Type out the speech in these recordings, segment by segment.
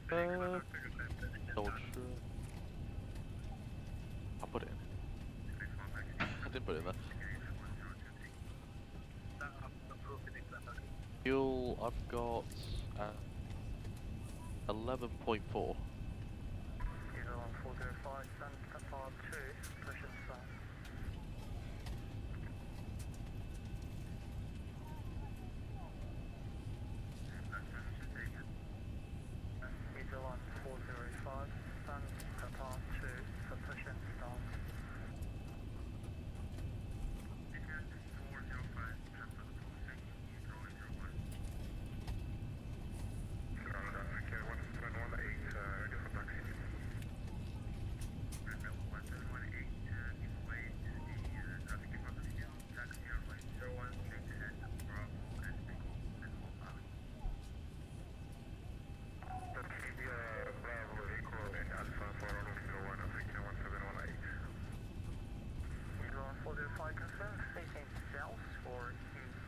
Ultra. I'll put it in. I didn't put it in there. Fuel, I've got 11.4. 405, stand part 2, pushing south. Eagle on 405, stand part 2, for pushing start. Confirm facing south or east?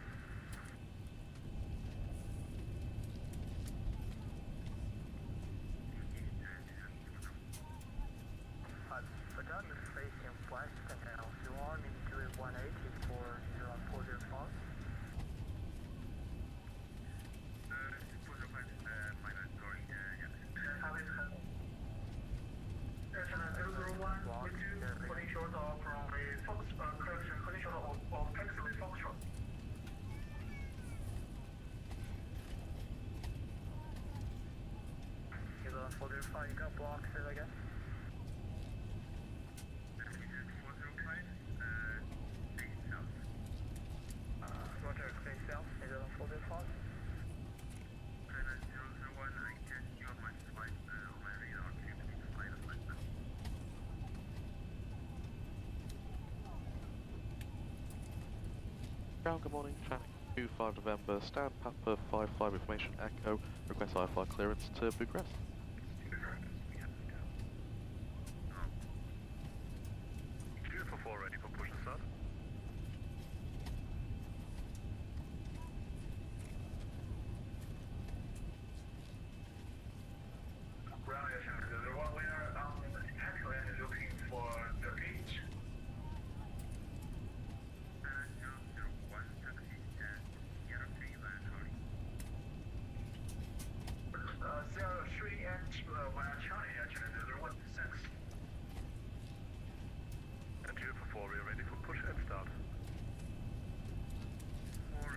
For that is facing west and now. You want me to do it 180 for 405? 405 is minus going, LROP putting short of from a Fox correction, putting short of taxi with Foxtrot. Eagle on 405, you got block, say that again? 405, face south. Roger, face south, Eagle on 405. 001, I guess you have my flight on my radar, please flight of myself. Ground, good morning. Traffic 25 November, stand Papa 55 information Echo. Request IFR clearance to Bucharest. Beautiful 4 ready for push and start. Ground action, we are actually looking for the beach. 001 taxi and Sierra 3 via Charlie. 03 and via Charlie actually, 016. And 244, we are ready for push and start. 4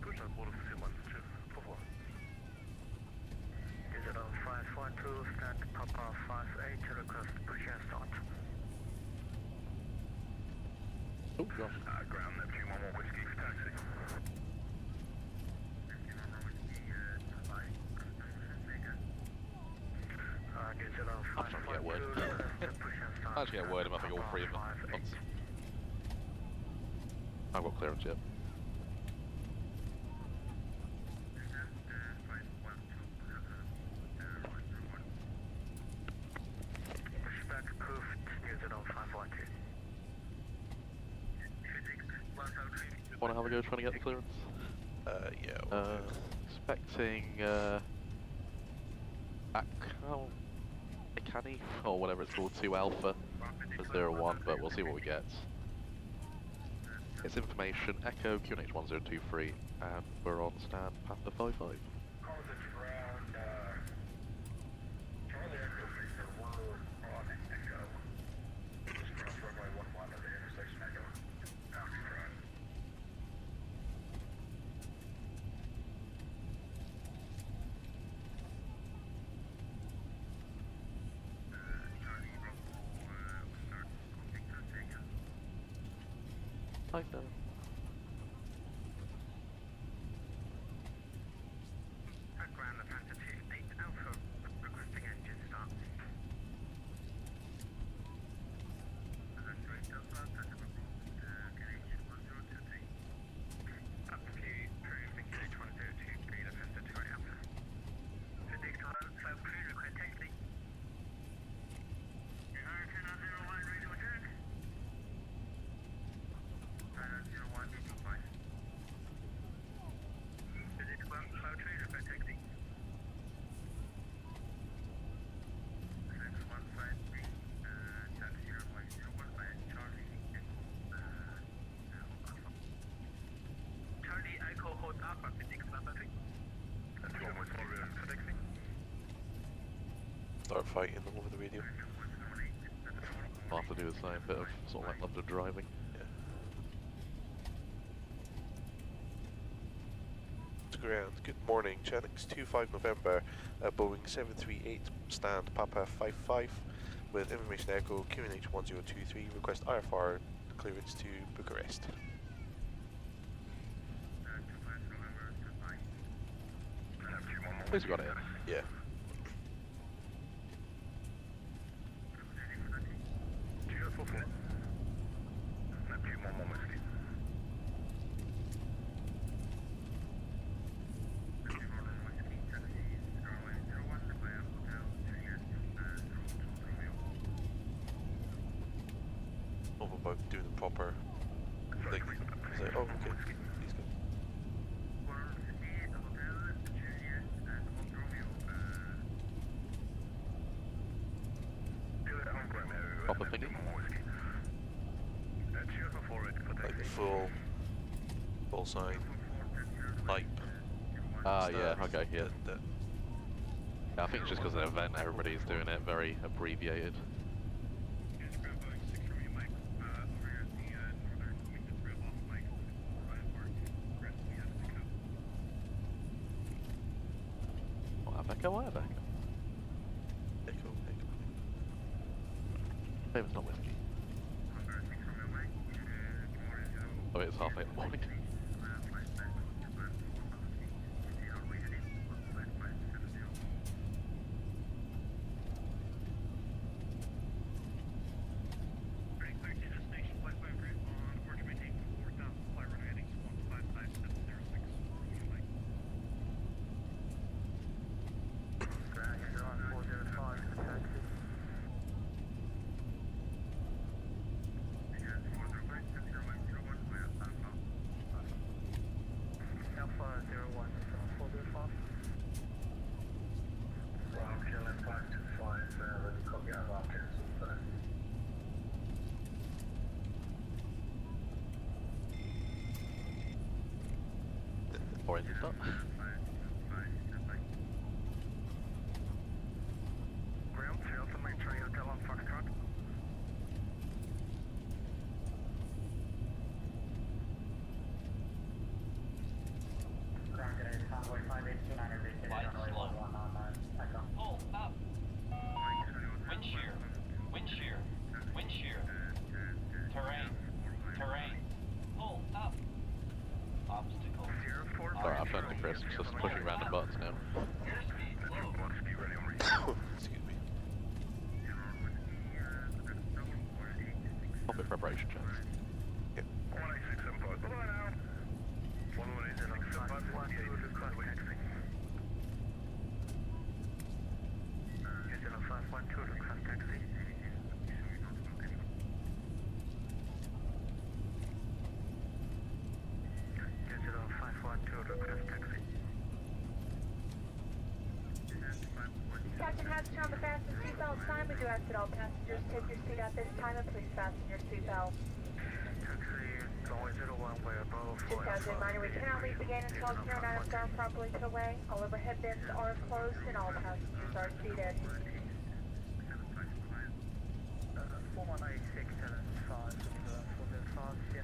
push and border for 244. Digital 512, stand Papa 58 to request push and start. Oh gosh. Ground Neptune 1 more whiskey for taxi. Digital 512, request push and start. I actually get word of I think all 3 of them. I've got clearance yet. Pushback approved, digital 512. Want to have a go trying to get the clearance? Yeah. Expecting ICANI or whatever it's called, 2 Alpha for 01, but we'll see what we get. It's information Echo QNH1023, and we're on stand Papa 55. Call the ground, Charlie Echo Victor, we're on Echo. Just cross runway 11 at the intersection Echo. Boundary drive. Charlie Bravo, we'll start Victor Sega. Hi there. Ground Atlanta 28 Alpha, requesting engine start. Evacuate Alpha, Phantom approved, KH1023. Up to approving KH1023, Atlanta 28 Alpha. Physics 12, crew request taxi. United 1001, ready to attack. 01, fighting all over the radio. I'll have to do the same bit of sort of like London driving. Yeah. Ground. Good morning, Chenix 25 November, Boeing 738, stand Papa 55, with information echo QNH 1023, request IFR clearance to Bucharest. Who's got it in? Yeah. All about doing the proper thing. He's like, oh, okay, he's good. Proper PININ? Like the full sign hype. Ah, yeah, stands okay, yeah. that Yeah, I think it's just because of the event, everybody's doing it very abbreviated. Echo, I have echo. echo. Maybe it's not whiskey. Oh, it's 8:30 in the morning. Or engine start. Pull up. Wind shear. Wind shear. Wind shear. Terrain. Terrain. Pull up. Obstacle. Alright, I've turned to Chris, just pushing random buttons now. Airspeed low. Excuse me. Cockpit preparation checks. Yep. Captain Hatch on the fasten seatbelt sign. We do ask that all passengers take your seat at this time and please fasten your seatbelt. Just as a reminder, we cannot leave the gate until zero items are properly put away. All overhead bins are closed and all passengers are seated. 41875, yeah.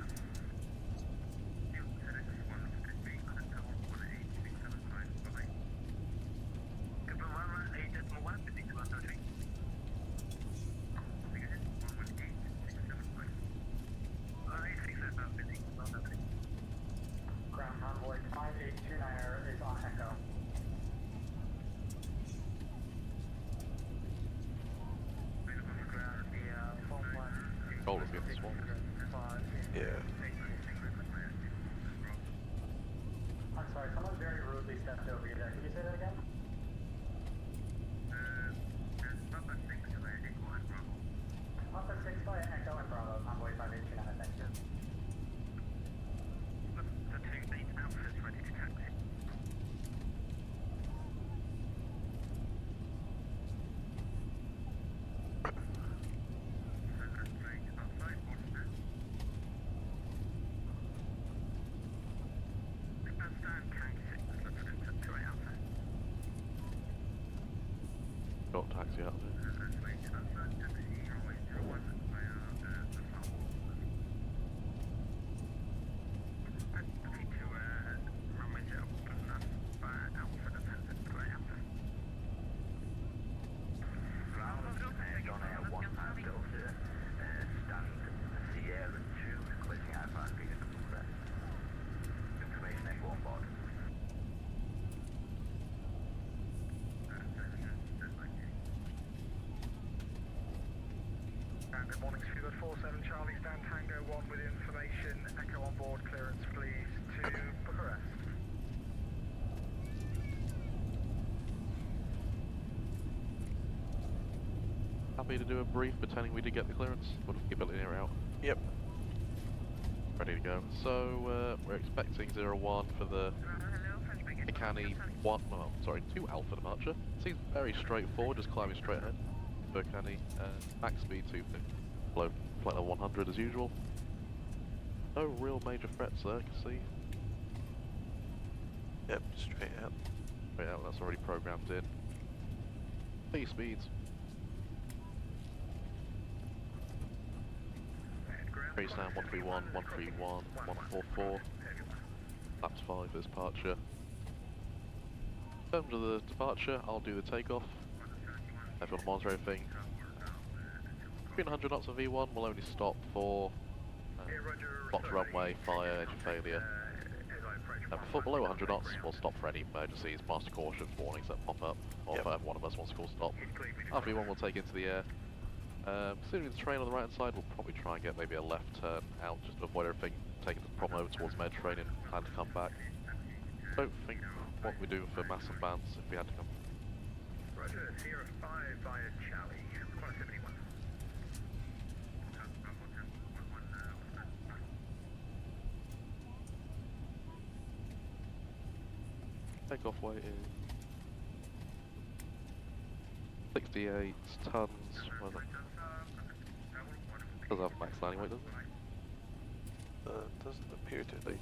Ground convoy 5829 is on echo. Ground, the phone 1 taxi out of it. Good morning, Stuart 47 Charlie, stand Tango 1 with information. Echo on board, clearance please to Bucharest. Happy to do a brief pretending we did get the clearance. We'll just keep it linear out. Yep. Ready to go. So we're expecting 01 for the ICANI 2 Alpha departure. Seems very straightforward, just climbing straight ahead. ICANI, max speed 250. Below flight level 100 as usual. No real major threats there, I can see. Yep, straight out. Straight out, that's already programmed in. P speeds. Race down 131, 131, 144. Laps 5 is departure. In terms of the departure, I'll do the takeoff. If you want to monitor everything. Between 100 knots of V1, we'll only stop for blocked runway, fire, engine failure. Below 100 knots, we'll stop for any emergencies, master cautions, warnings that pop up, or if one of us wants to call stop. After V1, we'll take into the air. Considering the terrain on the right hand side, we'll probably try and get maybe a left turn out just to avoid everything, taking the problem over towards med train and plan to come back. Don't think what we do for mass and bands if we had to come. Roger, Sierra 5 via Charlie, 171. Takeoff weight is 68 tons. Does have max landing weight, doesn't it? Doesn't appear to be.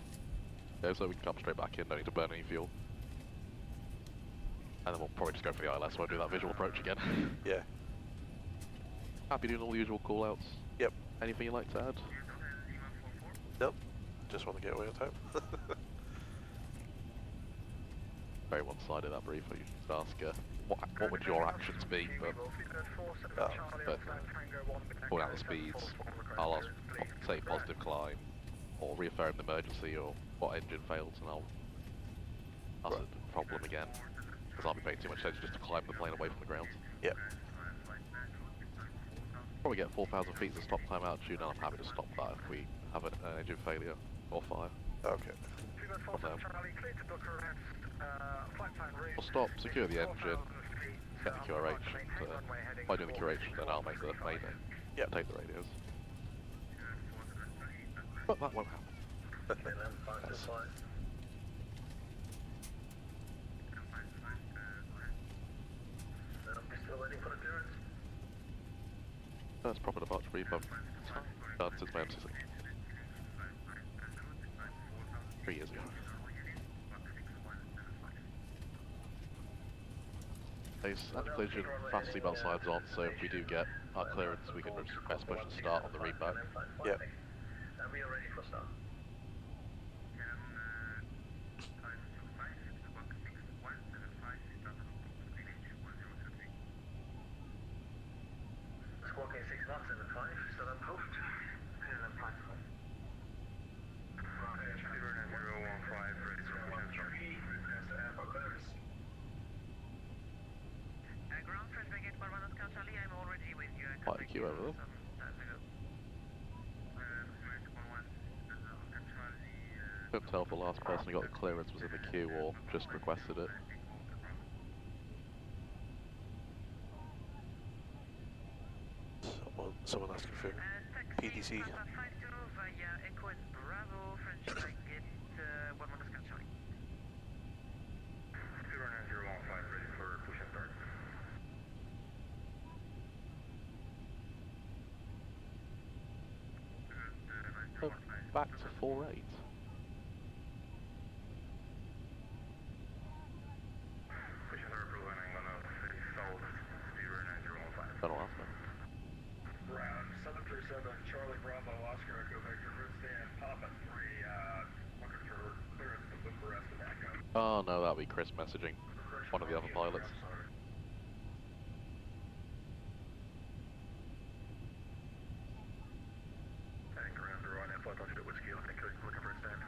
Yeah, so we can come straight back in, don't need to burn any fuel. And then we'll probably just go for the ILS, we'll do that visual approach again. Yeah. Happy doing all the usual callouts. Yep. Anything you'd like to add? Nope. Just want to get away on time. Very one-sided that brief, I usually just ask what would your actions be, but pull out the speeds, I'll ask, say positive climb, or reaffirm the emergency, or what engine failed, and I'll ask the problem again, because I'll be paying too much attention just to climb the plane away from the ground. Yep. Probably get 4,000 feet as stop time altitude, and I'm happy to stop that if we have an engine failure or fire. Okay. We'll stop, secure the engine, get the QRH, and by doing the QRH, then I'll make the mayday. Yep. Take the radios. But that won't happen. Yes. First proper departure brief I've done since my M6. 3 years ago. Anti-collision, fast seatbelt signs on, so if we do get our clearance, we can press push and start on the readback. Yep. We are ready for start. Squawk 675, set up post. PININ 5. Ground French Brigade 1 Oscar Charlie, I'm already with you. Quite a queue over there. Couldn't tell if the last person who got the clearance was in the queue or just requested it. Someone asked for PDC. So back to 4.8. Oh no, that'll be Chris messaging one of the other pilots. Heading around the right now, flight altitude at Whiskey, I think we're looking for a stand.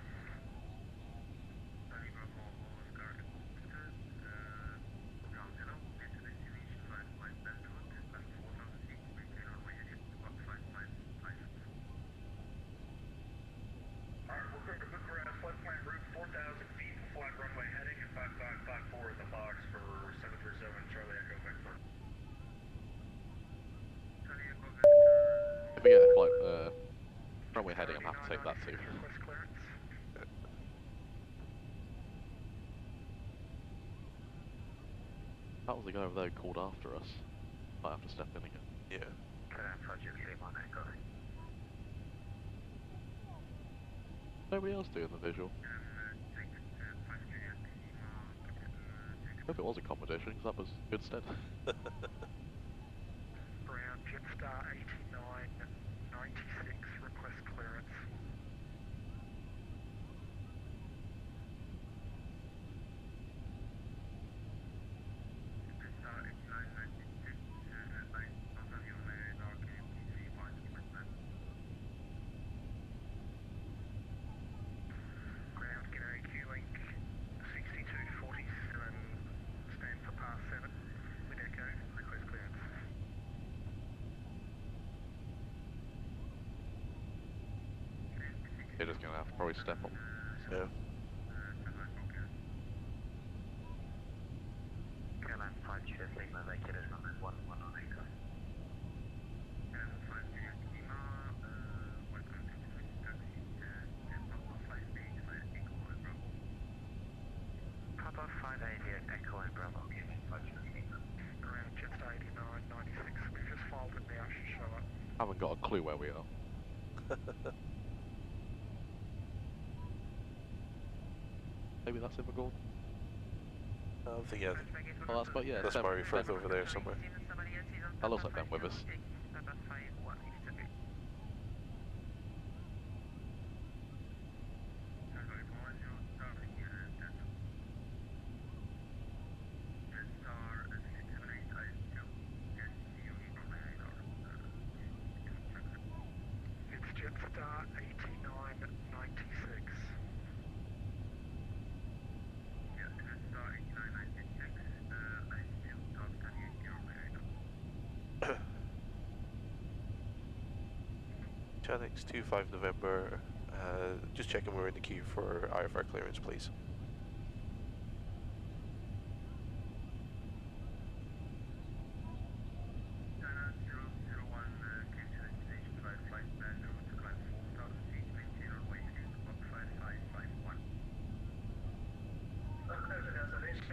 Alright, we're good to book around flight plan route 4,000 feet, flat runway heading, 5554 in the box for 737 Charlie Echo Victor. If we get a flight, runway heading, I'm happy to take that too. Request clearance. That was the guy over there who called after us. Might have to step in again. Yeah. Nobody else doing the visual. Hope it was a competition, because that was good stead. Ground Jetstar 8996, request clearance. Ground G'day Q-Link 6247, stand for pass 7, with echo, request clearance. You're just gonna have to probably step on. Yeah. Airline 5 Judah Sigma, vacated runway 11 on echo. Papa 580 Echo and Bravo, Airline 5 Judah Sigma. Ground Jetstar 8996, we've just filed it now, should show up. Haven't got a clue where we are. Maybe that's Immigrant? I don't think, yeah. Oh, that's about, yeah. That's Ben- Murray Firth Ben- over there somewhere. That looks like Ben with us. It's Jetstar 8996. Chanix 25 November, just checking we're in the queue for IFR clearance, please.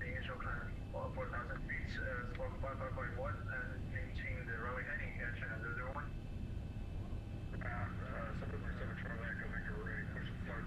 Initial climb 4,000 feet, squawk 5551, and maintain the runway heading at channel 001. 737 Charlie Echo Victor, we're ready, push and start.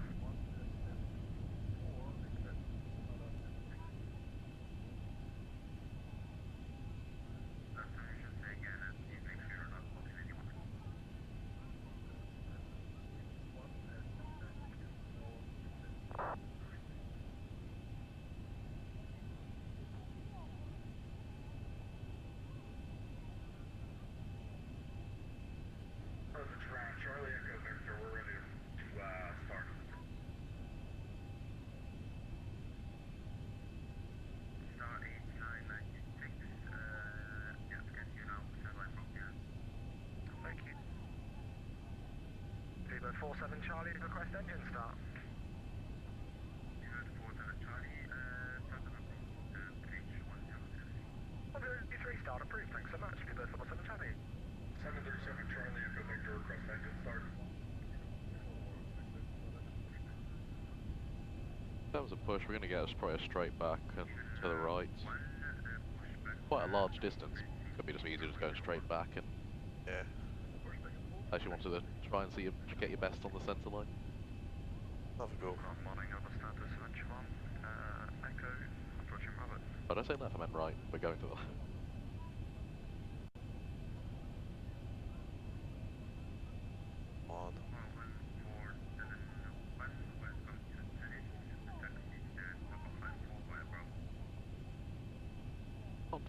Perfect ground, Charlie Echo Victor, we're ready to start. Star 8996, yeah, get you now, satellite from here. Thank you. Vivo 47 Charlie, request engine start. Vivo 47 Charlie, President approved, page 102. 183 start approved, thanks so much. Vivo 47 Charlie. 737 Charlie Echo Victor, request engine start. In terms of push, we're going to get us probably straight back and to the right. Quite a large distance. It's going to be just easier just going straight back and Yeah. actually wanted to try and see you, get your best on the centre line. Have a go. Morning, over status 71, Echo, approaching Robert. But I say left, I meant right. We're going to the On.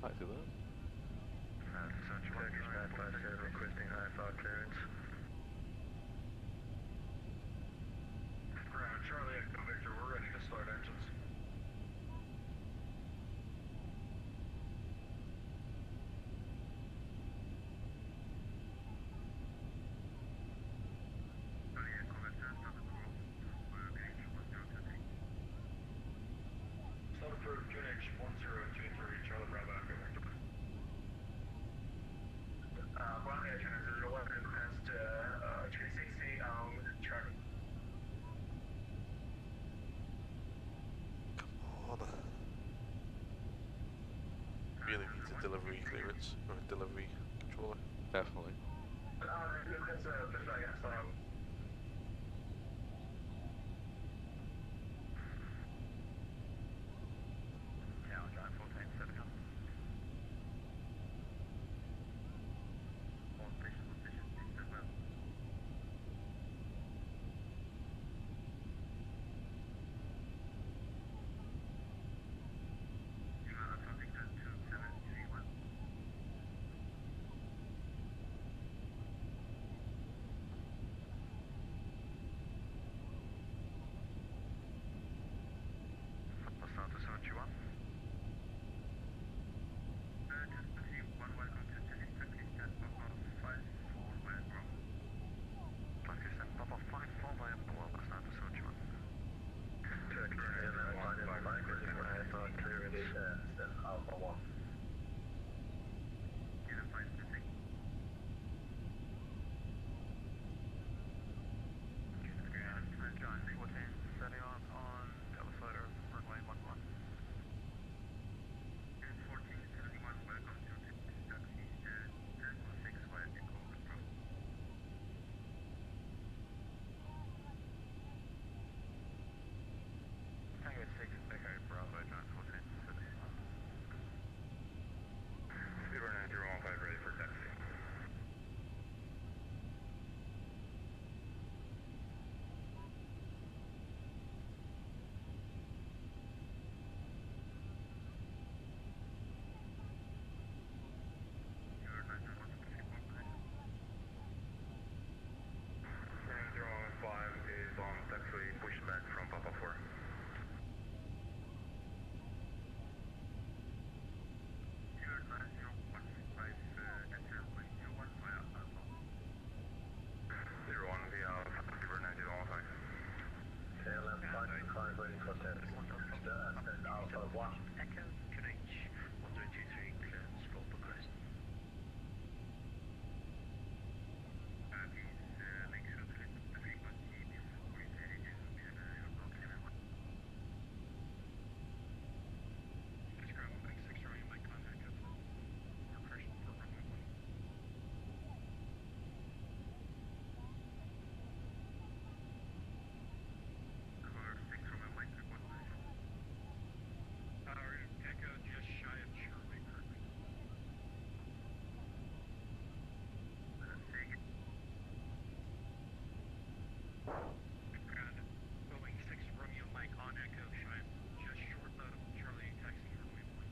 taxi there. Turkish 957 requesting IFR clearance. Ground, Charlie Echo Victor, we're ready to start engines. Start approved, QNH 1023, Charlie Bravo Echo Victor. Ground engine is 01 past 360 on Charlie. Come on. Really needs a delivery clearance or a delivery controller. Definitely. That's I guess. Tower drive 1470. On station position 67. Passat 71. Papa 54 by Apollo, Passat 71. Turkish 955 requesting IFR clearance, Alpha 1. John 1470 on the other side of runway 11. 1471, welcome to taxi 1016 via Echo Control. Tango 6 Echo Bravo, John 1470. 0915 ready for taxi. Is on taxi pushback from Papa 4. KLM 525 ready for taxi. And Alpha 1. Echo, QNH 1023, clearance for progress. Make sure to listen to the frequency before you head into your block level 1. Describe what makes 6 you might contact us. Refresh for runway 1. Car 6 runway Mike 1. Power Echo just shy of Charlie currently. Ground Boeing 6 Romeo Mike on Echo, shy just short of Charlie taxi runway 1.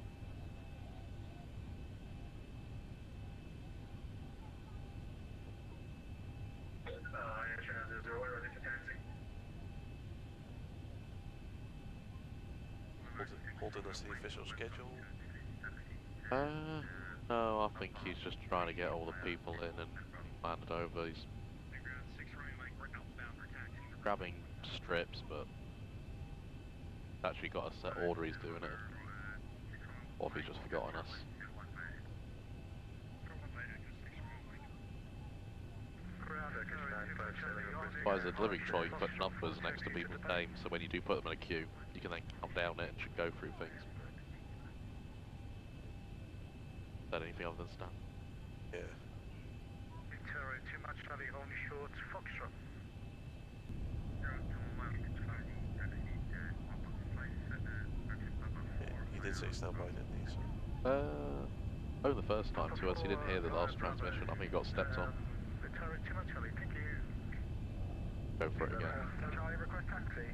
Engine 01 ready for taxi. Holding us the official schedule. No, I think he's just trying to get all the people in and landed over. He's Ground 6 Romeo Mike, we're outbound for taxi. grabbing strips, but actually got a set order he's doing it. Or if he's just forgotten us. Why is a delivery trolley, you put numbers next to people's names, so when you do put them in a queue, you can then come down it and should go through things. Is that anything other than stand? Yeah. Victoria, too much heavy, only short, Foxtrot. He did say standby, didn't he? So. Oh, the first time to us, he didn't hear the last transmission. I think he got stepped on. Victoria, too much heavy, thank you. Go for it again. Charlie, request taxi.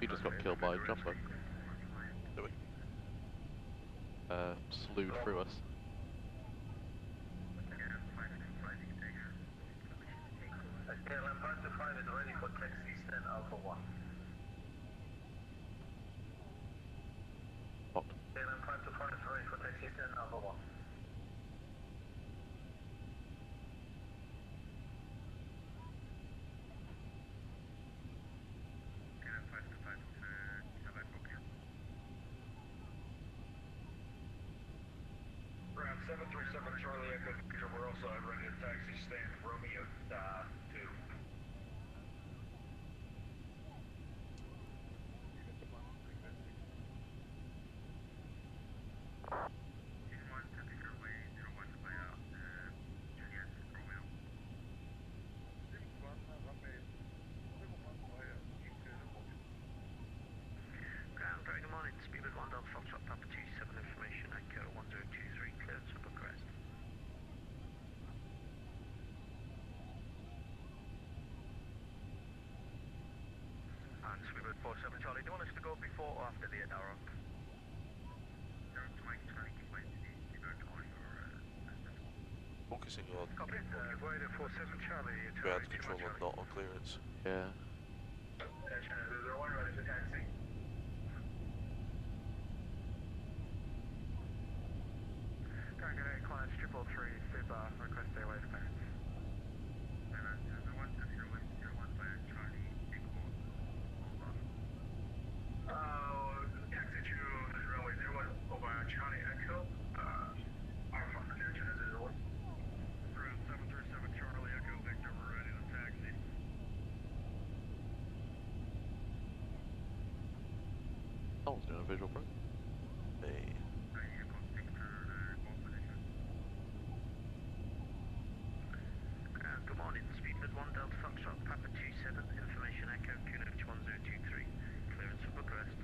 He just got killed by a jumbo. Do we? Slewed through us. KLM 525 is ready for taxi, stand Alpha 1. What? KLM 525 is ready for taxi, stand Alpha 1. Ground 737 Charlie Echo Victor, we're also ready to taxi, stand Romeo 2. Ground, very good morning. Speedbird 1 Delta Foxtrot Papa 27 information, Echo 1023, clearance for Bucharest. And Speedbird 47 Charlie, do you want us to go before or after the LROP? Focusing on Copy. Voyager 47 Charlie. ground control and not on clearance. Yeah. Attention, 001 ready for taxi. Going to clients 333, VELBA, request airway clearance. Taxi to runway 01 over Charlie Echo, Alpha, attention, 01. Ground 737 Charlie Echo Victor, we're ready to taxi. Someone's doing a visual print. Hey. Good morning, Speedbird 1 Delta Foxtrot, Papa 27, information Echo, QNH 1023, clearance for Bucharest.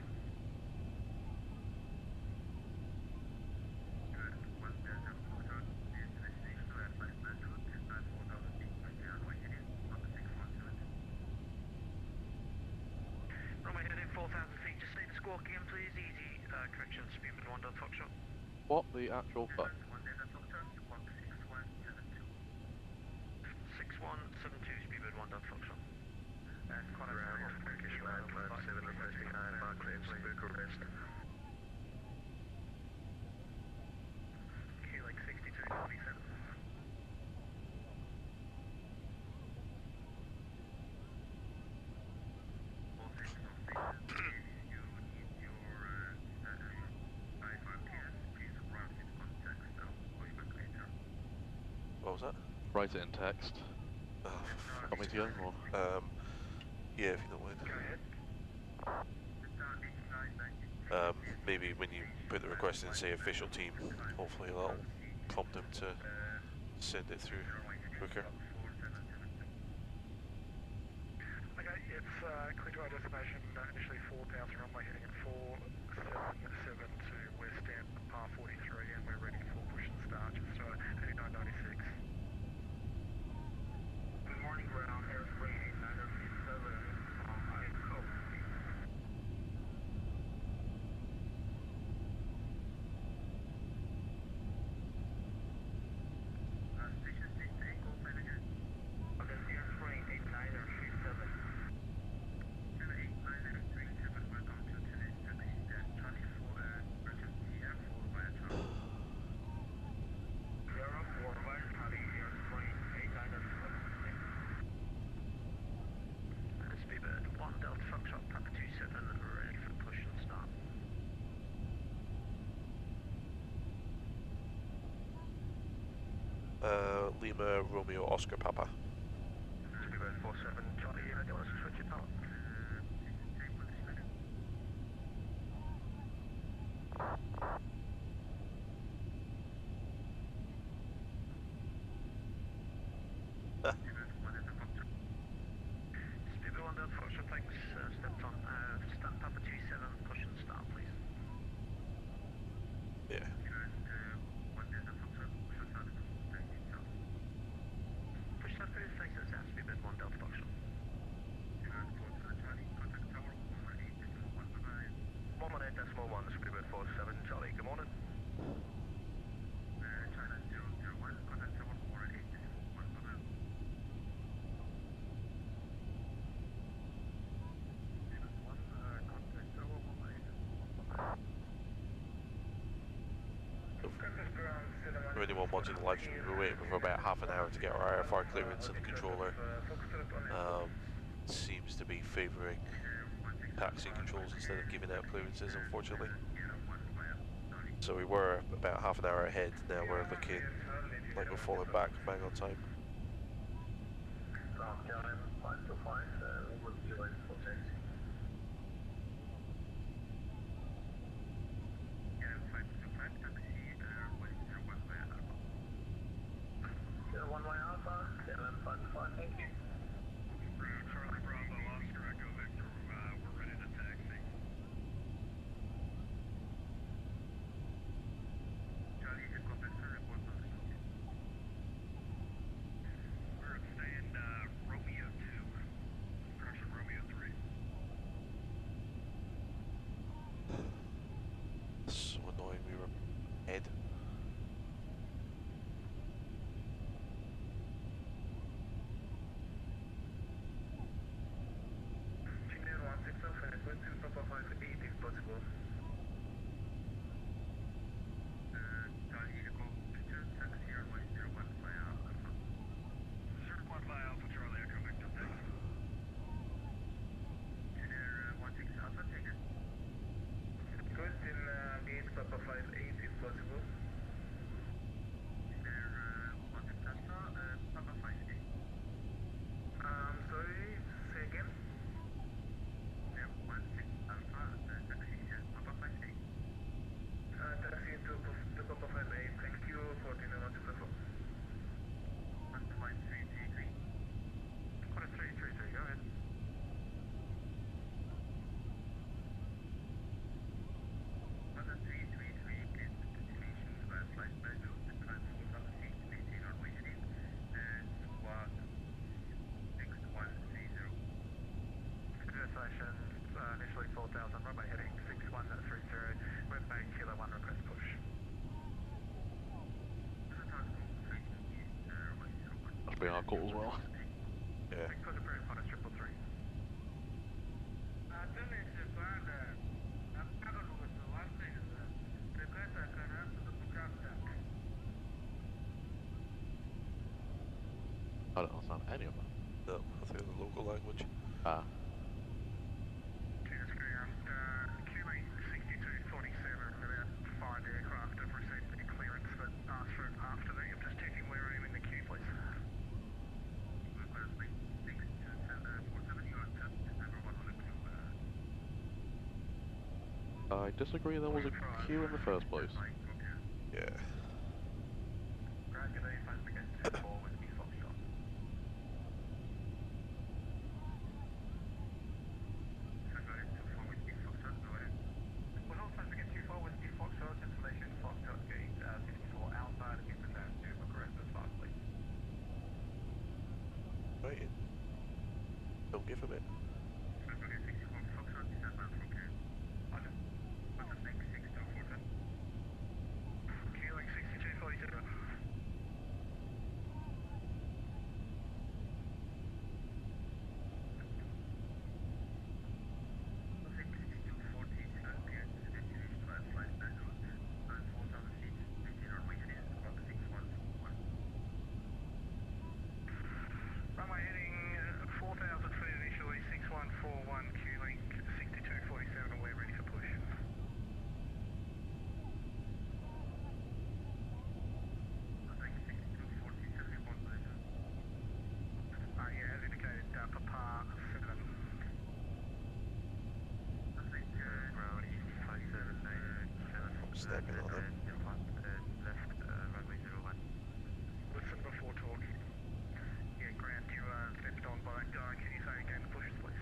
Runway heading 4,000 feet, just stay the squawk again please, easy correction, Speedbird 1 Delta Foxtrot. What the actual fuck? 6172 Speedbird 1 Delta Foxtrot. Ground, Turkish 957 requesting IFR clearance for Bucharest. Helix 6247. What was that? Write it in text. Oh, Want me to go? Or? yeah, if you don't mind. Maybe when you put the request in, say official team, hopefully that'll prompt them to send it through quicker. Okay, it's clear to our destination, initially 4,000 runway heading at 477 to west end, par 43, and we're ready for push and start, just 8996. Good morning, ground, airfreight 8967 on ICO. Station 68, go flight again. Okay, airfreight 8937. 8937, welcome to today's destination, Charlie 4, Richard TF, followed by a Charlie. 04 via Charlie, airfreight 8937. Speedbird 1 Delta Foxtrot, Papa 27, ready for push and start. Lima, Romeo, Oscar, Papa. Speedbird 47, Charlie, do you want us to switch it out? Speedbird 1 Delta Foxtrot, thanks, stepped on, stand Papa 27, push and start please. Yeah. Push that through For anyone watching the live stream, we were waiting for about half an hour to get our IFR clearance, and the controller seems to be favouring taxi controls instead of giving out clearances, unfortunately. So we were about half an hour ahead, now we're looking like we're falling back bang on time. So annoying, we were ahead. Initially 4,000, runway heading 6130, web main kilo 1 request push. Must be our call as well. Yeah. Push approved, minus 333. I don't understand any of that. No, I think the local language. Ah. Q-lane 6247, about 5 aircraft have received the clearance that asked for it after me. I'm just checking where I am in the queue, please. I disagree, there was a queue in the first place. Yeah. Right. Don't give him it. Q-lane 6247. Runway heading 4,000 feet initially, 6141, Q-link 6247, and we're ready for push. Yeah, as indicated, Papa 7. Snapping on him. Listen before talking. Yeah, Grant, you stepped on by that guy. Can you say again the pushes, please?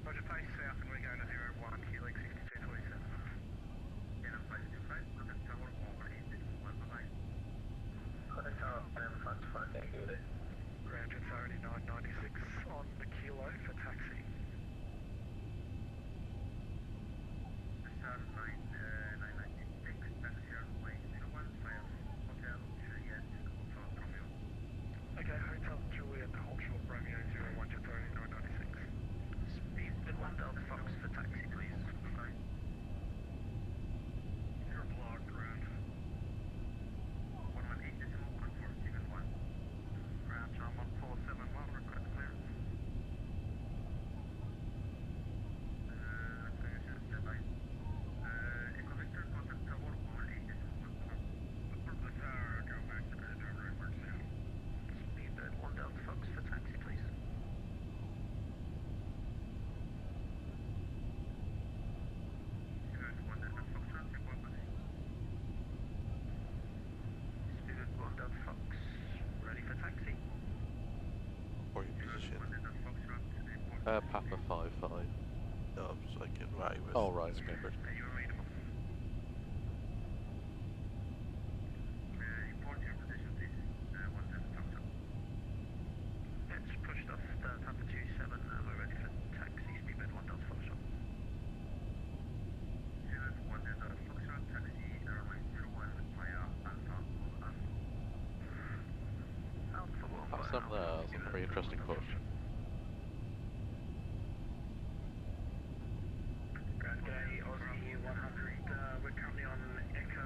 Roger, face south and we're going to 01, Q-link 6247. Ground jets already 996 on the kilo for taxi. Papa 5-5. No, I'm just like getting right with. Oh, right, okay. Speedbird. Report your position, please. 110 Let's push off Papa 27 and we're ready for taxi, speedbird 1000 Foxtrot. Unit 1000 Foxtrot, taxi, airline 01 via Alpha Alpha 1. That's some there, some very interesting push. G'day, Aussie 100, we're currently on Echo.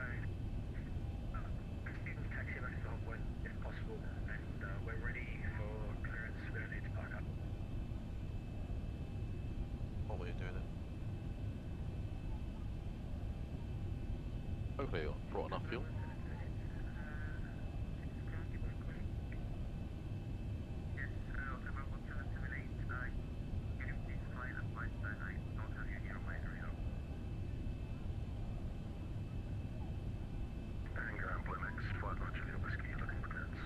Taxi back to Hogwarts if possible, and we're ready for clearance. We don't need to park up. What way are you doing it? Hopefully you brought enough fuel. Yes, October 1778, can you please fly the flight that I don't have you near my area? Anger and Blimex, flight launch of your whiskey, looking for clearance.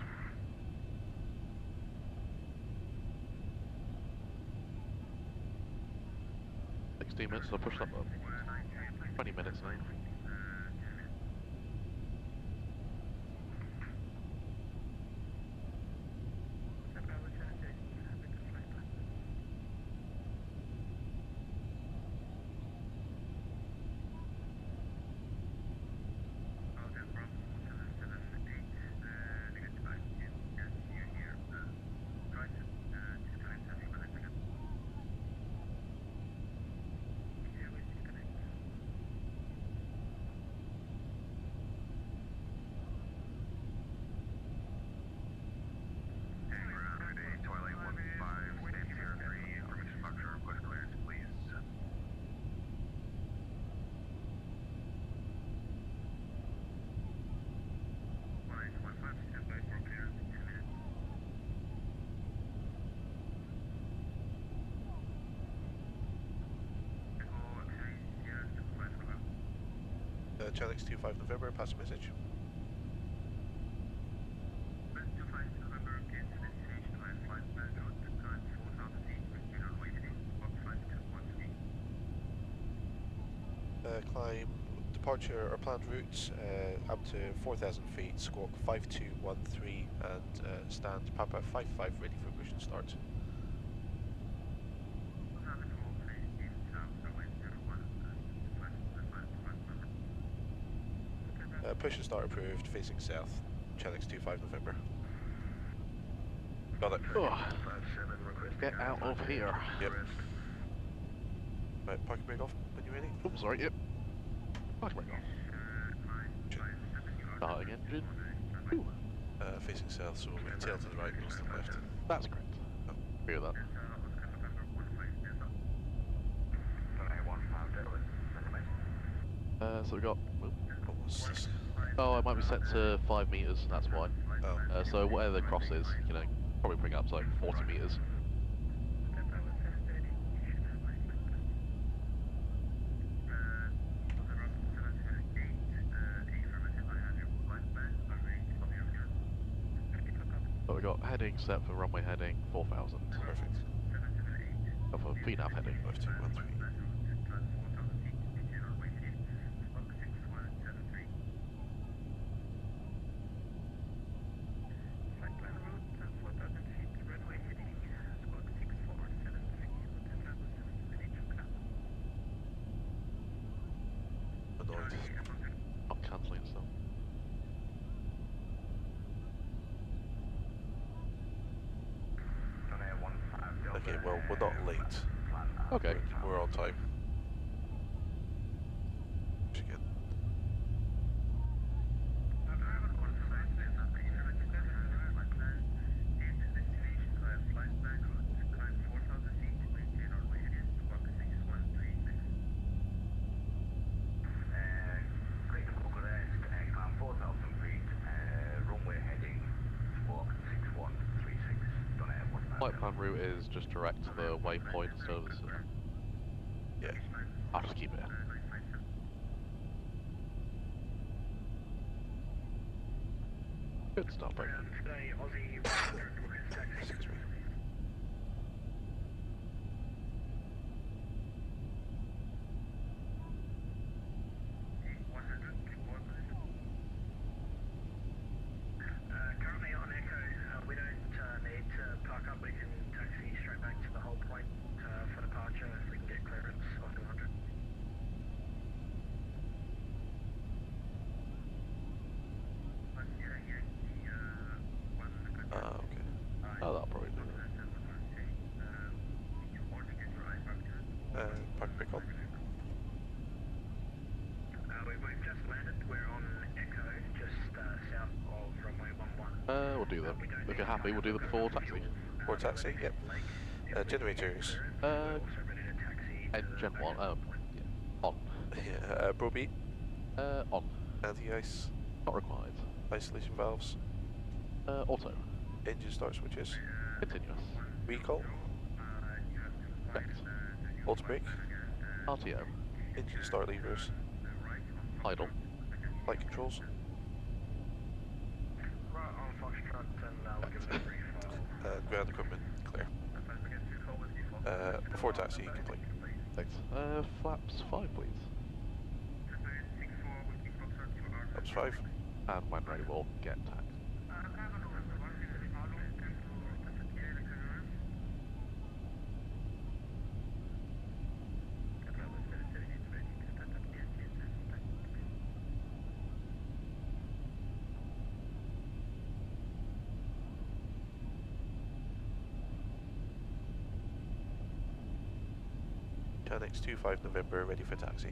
Uh, 16 minutes, I'll push that up. 20 minutes now. Channels 25 November, pass a message. Climb departure or planned routes up to 4,000 feet, squawk 5213 and stand Papa 55 ready for push and start. Push and start approved, facing south, Channels 25 November. Got it. Oh, get out of here. Yep. Right, parking brake off when you're ready. Oops, sorry, yep. Parking brake off. Starting engine. Ooh. Facing south, so we'll tail to the right, nose to the left. That's correct. Oh. Figure that. So we got. What was this? Oh, it might be set to 5 meters. That's why. Oh. So whatever the cross is, you know, probably bring it up to like 40 meters. So we got heading set for runway heading 4,000. Perfect. Oh, for VNAV heading. 5213. Annoyed. Not cancelling stuff. Okay, well, we're not late. Okay. We're on time. Again. Flight plan route is just direct to the waypoint, so this, Yeah. I'll just keep it. Good start, break. Today, Aussie 100 request taxi. Excuse me. We'll do the, if you're happy, we'll do the before taxi. Or taxi, yep. Generators. Gen 1, yeah, on. Yeah, Brobeat, On. anti-ice, Not required. isolation valves, Auto. engine start switches, Continuous. recall, Checked. auto brake, RTO. engine start levers, Idle. light controls, Right on Foxtrot, and we'll give it a brief. ground equipment clear. Before taxi complete. Thanks. Flaps 5, please. Flaps 5. And when ready, we'll get tagged. Next 25 November, ready for taxi.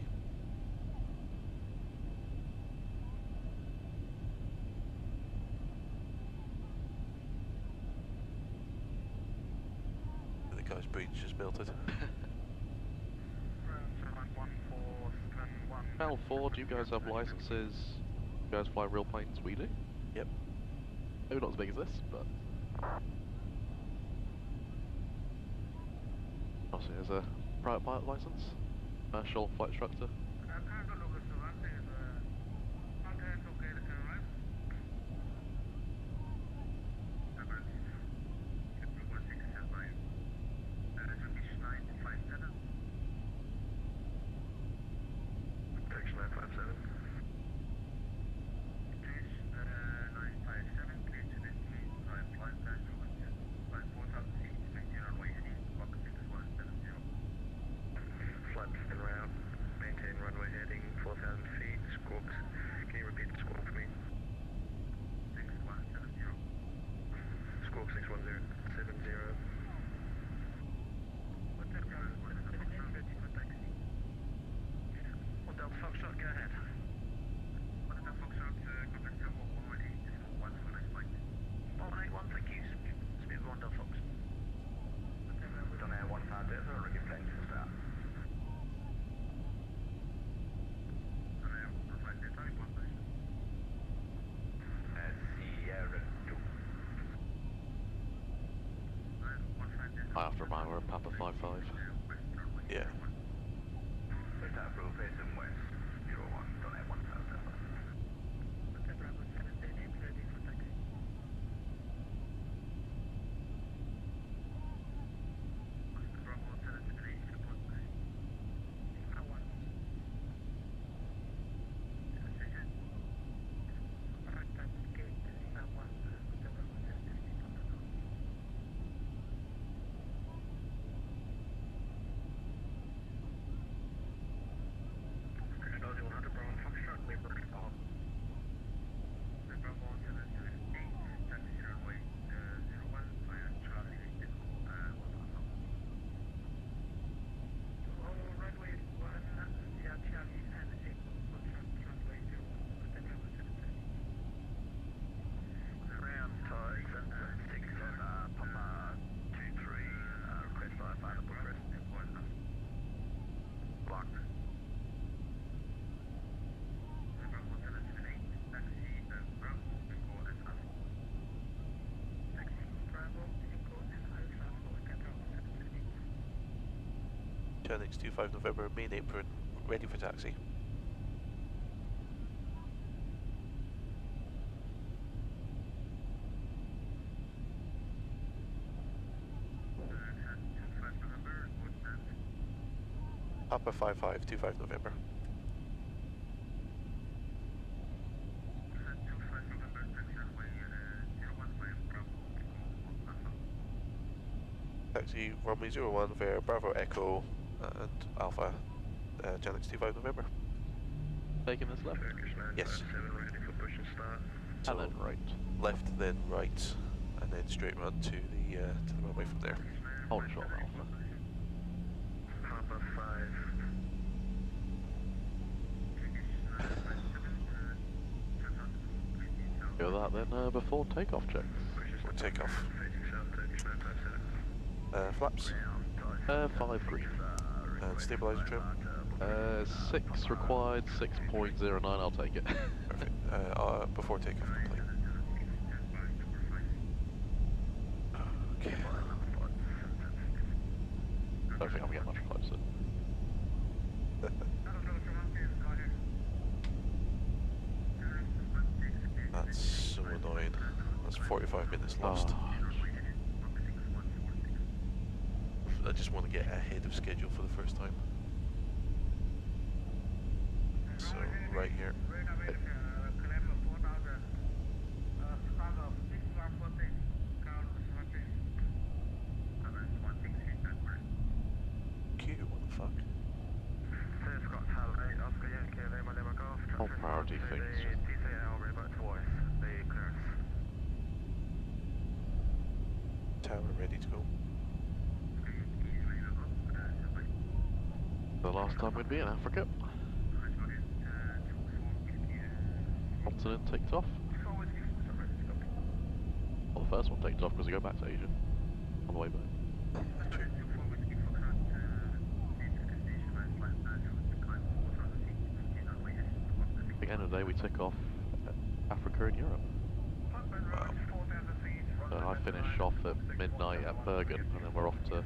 The guy's brain's just melted. L4, do you guys have licenses? You guys fly real planes? We do. Yep. Maybe not as big as this, but... Obviously, there's a private pilot license, commercial flight instructor. I have to remind we're in Papa 5-5. Yeah. Next 25 November, main apron, ready for taxi. Papa 5-5, 25 November. Taxi runway 01 via Bravo Echo and Alpha, Janix 25 November. Taking this left? Yes. And then right. Left, then right, and then straight run to the runway from there. Hold short Alpha. Papa 5. Go that then before takeoff checks. For takeoff. Flaps. 5 green. And stabilizer trim. 6 required, 6.09, I'll take it. Perfect. Before takeoff complete. Okay. Don't think I'll get much closer. That's so annoying. That's 45 minutes lost. Oh, I just want to get ahead of schedule for the first time. So, right here. Q, what the fuck? all priority things. Tower ready to go. The last time we'd be in Africa. Continent ticked off. Well, the first one ticked off because we go back to Asia. On the way back. True. At the end of the day, we tick off Africa and Europe. Wow. So I finish off at midnight at Bergen, and then we're off to,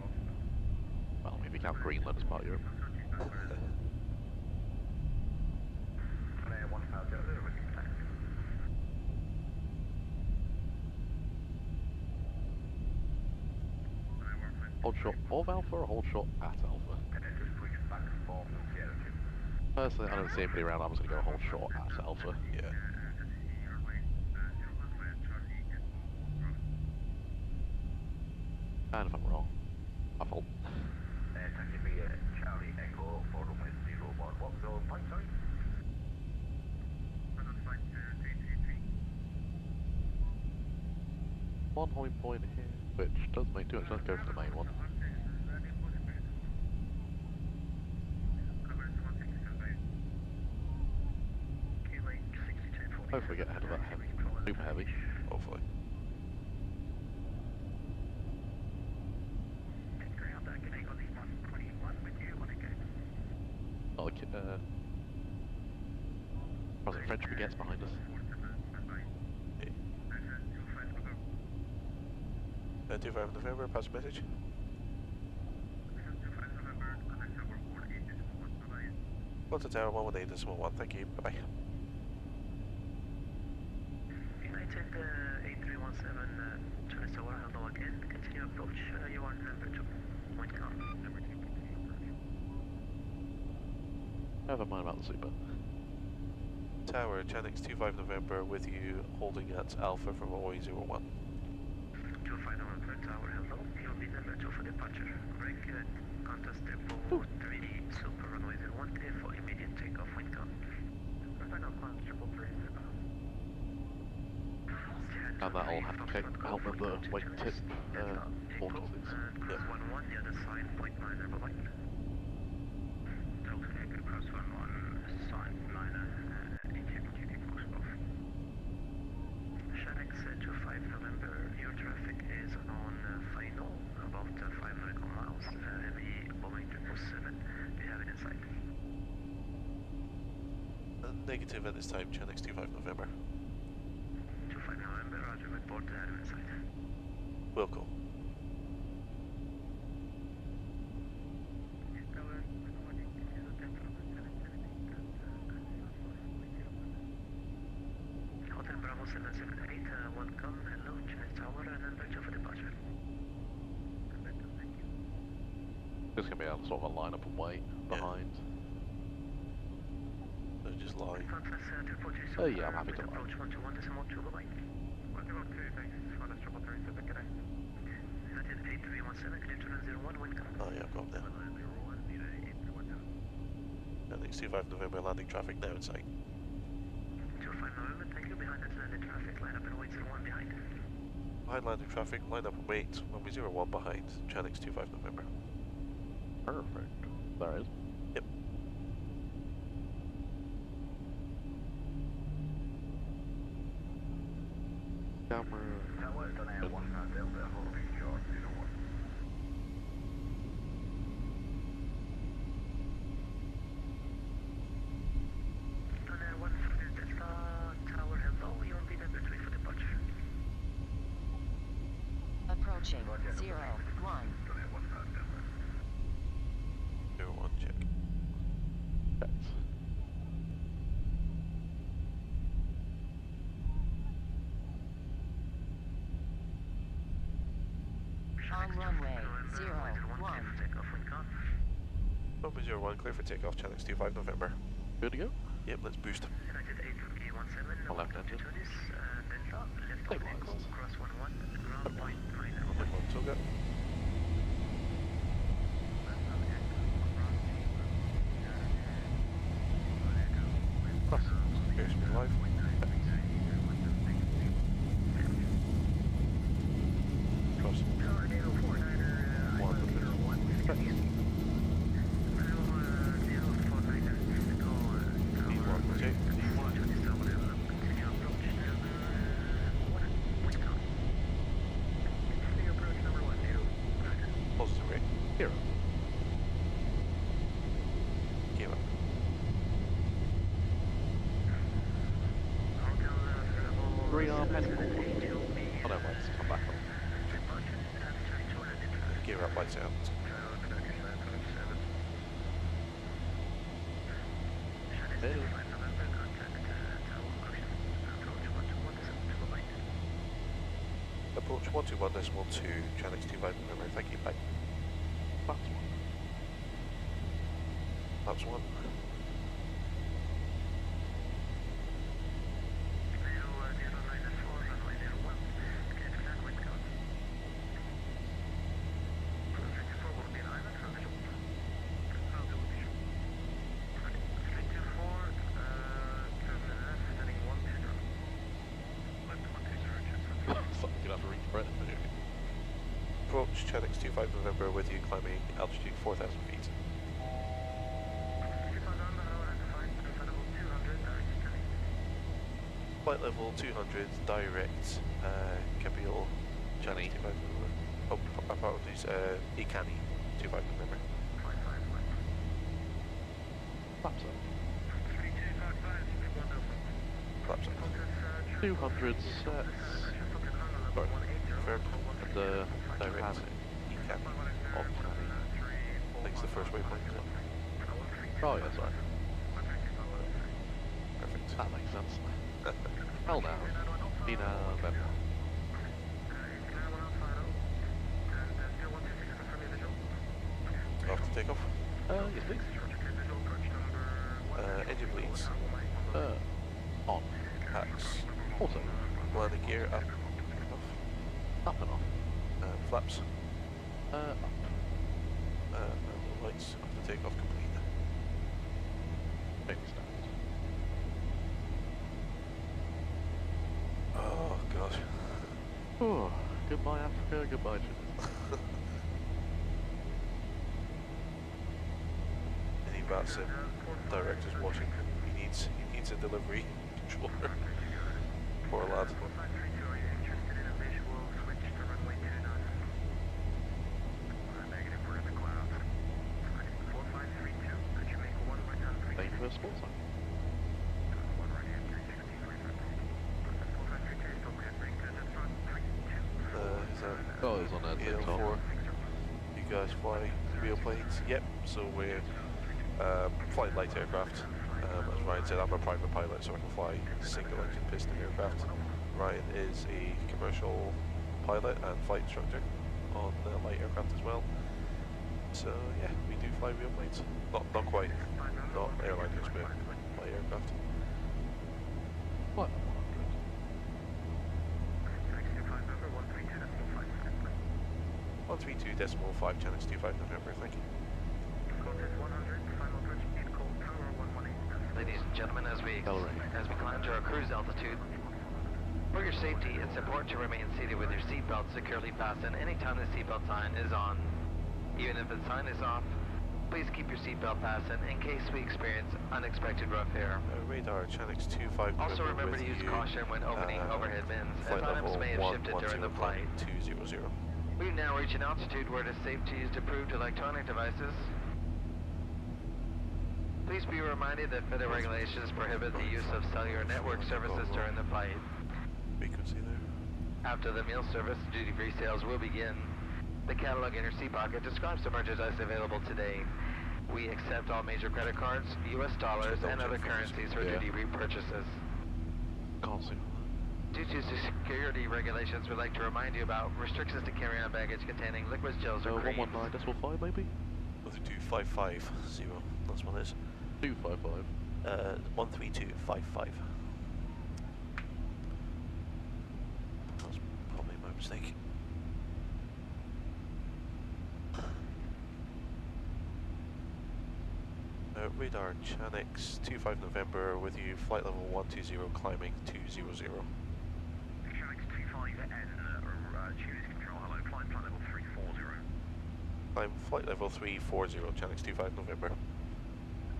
well, if you count Greenland as part of Europe. Hold shot of Alpha or hold shot at Alpha? Personally, I don't see anybody around. I'm just going to go hold shot at Alpha. Yeah. And if I'm wrong, my fault. One holding point here, which does make too much sense. Go for the main one. Hopefully get ahead of that heavy, super heavy. Hopefully. Not like was it French baguettes behind us? 25 November, pass a message. What's the tower 118.1, thank you, bye bye. United 8317, Chinese Tower, hello again, continue approach, you are number 2, point count, number 2. Never mind about the super. Tower, Chanix 25 November with you, holding at Alpha from runway 01. 25 November, Tower, hello, you'll be number 2 for departure. Break, contest depot 3, super runway 01, clear for immediate takeoff, wind count. Final climb, 333. And that'll have to help with the wing tip vortices. Yep. 11, the other side, 0.9, bye-bye. Delta Echo, cross 11, sign 9, ETP push off. Shanix 25 November, your traffic is on final, about 5 nautical miles, heavy Boeing 777, do you have it in sight? Negative at this time, Chanix 25 November. 25 November, roger, report to have it in sight. Wilco. Hotel Bravo 778, welcome, hello, Chinese Tower, number 2 for departure. There's going to be a sort of a line-up and wait behind. They're just lying. Yeah, I'm happy to lie. Approach 121.2, bye-bye. 121.2, thanks. Finance 737, good day. United 8317, clear to run 01, wind count. Oh yeah, I've got them. Chanix 25 November, landing traffic now in sight. 25 November, thank you, behind us landing traffic, line up and wait 01 behind. Behind landing traffic, line up and wait, runway 01 behind, Chanix 25 November. Perfect. There it is. Yep. Camera. Tower, Donnell 1 Delta, holding short 01. Donnell 1 Delta, Tower, hello, you'll be number 3 for departure. Approaching 0, 1. Donnell 1 Delta. 01, check. Checked. On runway 0, 1. Takeoff wind calm. Number 01, clear for takeoff, Channels 25 November. Good to go. Yep, let's boost. United 8 17, On left engine. Delta, left Stabilized. echo, cross 11, ground point 9. One Toga. Cross. Airspeed live. Cross. D1, check. Positive rate. Hero. Came up. Rearm heading forward. Oh no, wait, come back on. Gear up, lights out. Hey. Approach 121.2, Channels 25 November, thank you, bye. Flaps one. That's one. Fuck, you'd have to reach for it. Approach Channels 25 November with you climbing altitude 4,000 feet. Flight level 200, direct, KAPIL, Channels 25 November. Oh, apologies, ICANI, 25 November. Flaps up. Flaps up. 200 sets. Sorry. Confirmed. And Direct, ICANI. ICANI. On ICANI. Thanks, the first waypoint. Oh yeah, sorry. Perfect. That makes sense. Hell now. Pina Benoit. Off to take off. Yes please. Engine bleeds. On. Hats. Also, Landing gear up. Off. up and off. Flaps. Up. Lights off to take off complete. Maybe stand. Oh god. Oh, goodbye Africa, goodbye Chile. Any VATSIM directors watching, he needs a delivery controller. Poor lad. Dangerous sports zone. Is that Oh, it's on that EL4? You guys fly real planes? Yep, so we're flying light aircraft. As Ryan said, I'm a private pilot, so I can fly single engine piston aircraft. Ryan is a commercial pilot and flight instructor on light aircraft as well. So yeah, we do fly real planes. Not quite, not airliners, but light aircraft. What? 132.5 Channels 25 November, thank you. Ladies and gentlemen, as we Accelerate. climb to our cruise altitude, for your safety, it's important to remain seated with your seatbelt securely fastened anytime the seatbelt sign is on. Even if the sign is off, Please keep your seatbelt fastened in case we experience unexpected rough air. Radar, Channix 25 Also November remember to with use you. caution when opening overhead bins, as Flight items level may have shifted during the flight. 110.200. We've now reached an altitude where it is safe to use approved electronic devices. Please be reminded that further regulations prohibit the use of cellular network services during the flight. Frequency there. After the meal service, duty-free sales will begin. The catalog in your seat pocket describes the merchandise available today. We accept all major credit cards, US dollars, and other currencies for duty-free purchases. Can't see. Due to security regulations, we'd like to remind you about restrictions to carry on baggage containing liquids, gels, or creams. 119.5 maybe? 132.550. That's what it is. 255. 132.55. That's probably my mistake. Radar, Channix 25 November with you, flight level 120, climbing 200. Channix 25N, Tunis Control, hello, climb flight level 340. Climb flight level 340, Channix 25 November.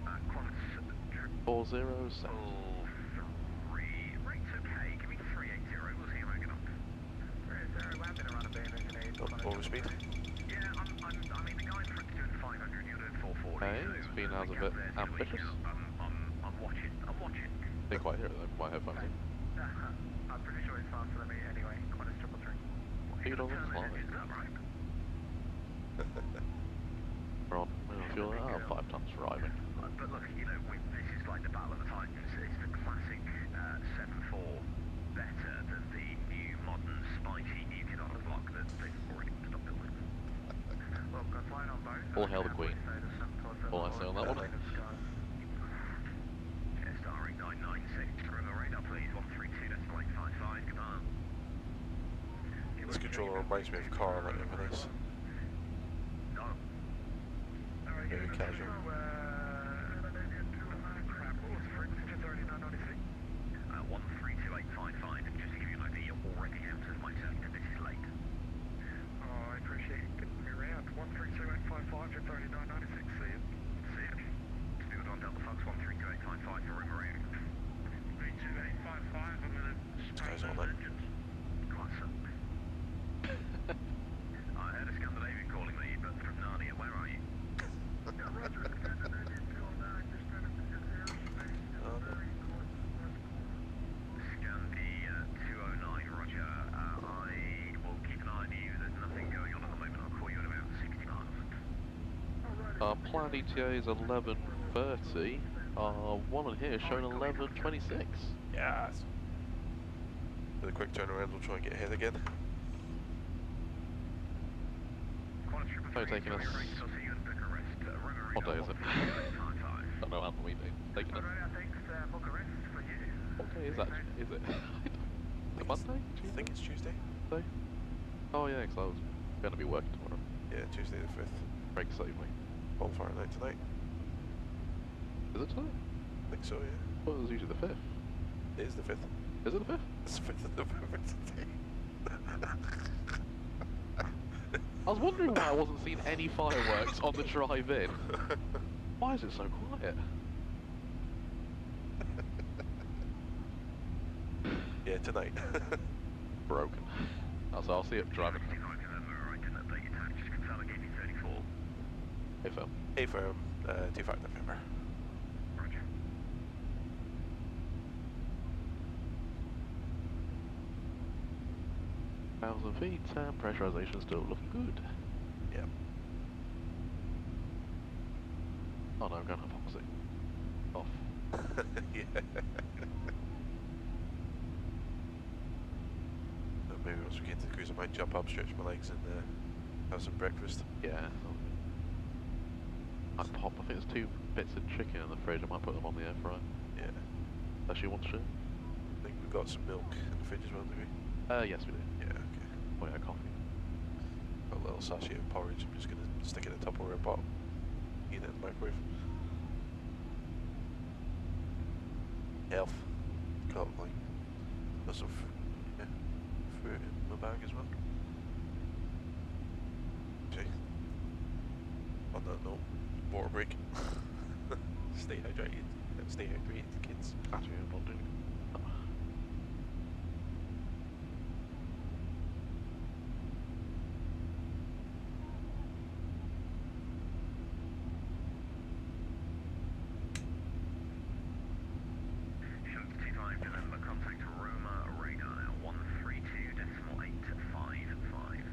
Qantas 4 zeros. 3, rate's okay, give me 380, we'll see how I get on. 380, landing around a beam engine 8. Over speed. Yeah, I mean, the guy in front's doing 500, you're doing 440. Hey, it's been as a bit ambitious. I'm watching. Didn't quite hear it though, my headphones in. I'm pretty sure he's faster than me anyway, Qantas 333. Speed on the fly. Is that right? We're on fuel now, 5 tons driving. But look, you know, this is like the battle of the Titans. It's the classic 7.4 better than the new modern spiky new kid on the block that they've already stopped building. Look, I'm flying on both. All hail the Queen. All I say on that one. Starring 996, remember radar please, 132.855, command. This controller reminds me of Carl at Inverness. No. Very casual. Crap, what was the frequency? Just already 996. 132.855, just to give you an idea, you're already out of my zone, and this is late. Oh, I appreciate you getting me around. 132.855, just already 996. See you. See ya. Speed on Delta Fox, 132.855 for Rimmaroo. 32855, I'm gonna Guys spray on those it. engines. Quite so. I heard a Scandinavian calling me, but from Narnia, where are you? Scandi 209, roger. I will keep an eye on you. There's nothing going on at the moment. I'll call you in about 60 miles. Our planned ETA is 11:30. Our one on here is showing 11:26. Yes. With a quick turnaround, we'll try and get ahead again. Oh, taking us. What day is it? Don't know how long we've been taking us. What day is that? Is it? The Monday? I Tuesday? think it's Tuesday. Tuesday? Oh yeah, because I was going to be working tomorrow. Yeah, Tuesday the 5th. Break safely. Bonfire night tonight. Is it today? I think so, yeah. Well, it was usually the 5th. It is the 5th. Is it the 5th? It's the 5th of November today. I was wondering why I wasn't seeing any fireworks on the drive-in. Why is it so quiet? Yeah, tonight. Broken. So I'll see it driving. Hey Phil. Hey firm, 25 November. Roger. Thousand feet and pressurization still looking good. Yep. Oh no, I'm going up opposite. Off. Yeah. Maybe once we get to the cruise I might jump up, stretch my legs and have some breakfast. Yeah. I pop, I think there's 2 bits of chicken in the fridge, I might put them on the air fryer. Yeah. Does she want to? I think we've got some milk in the fridge as well, do we? Yes we do. Yeah, okay. Oh yeah, coffee. Got a little sachet of porridge, I'm just going to stick it in a Tupperware pot. Eat it in the microwave. Health. Got like, got some fruit in my bag as well. Okay. On that note, water break. Stay hydrated and stay hydrated, kids. Actually, I'm not doing it. Shark 25 November, contact Roma radar 132.855.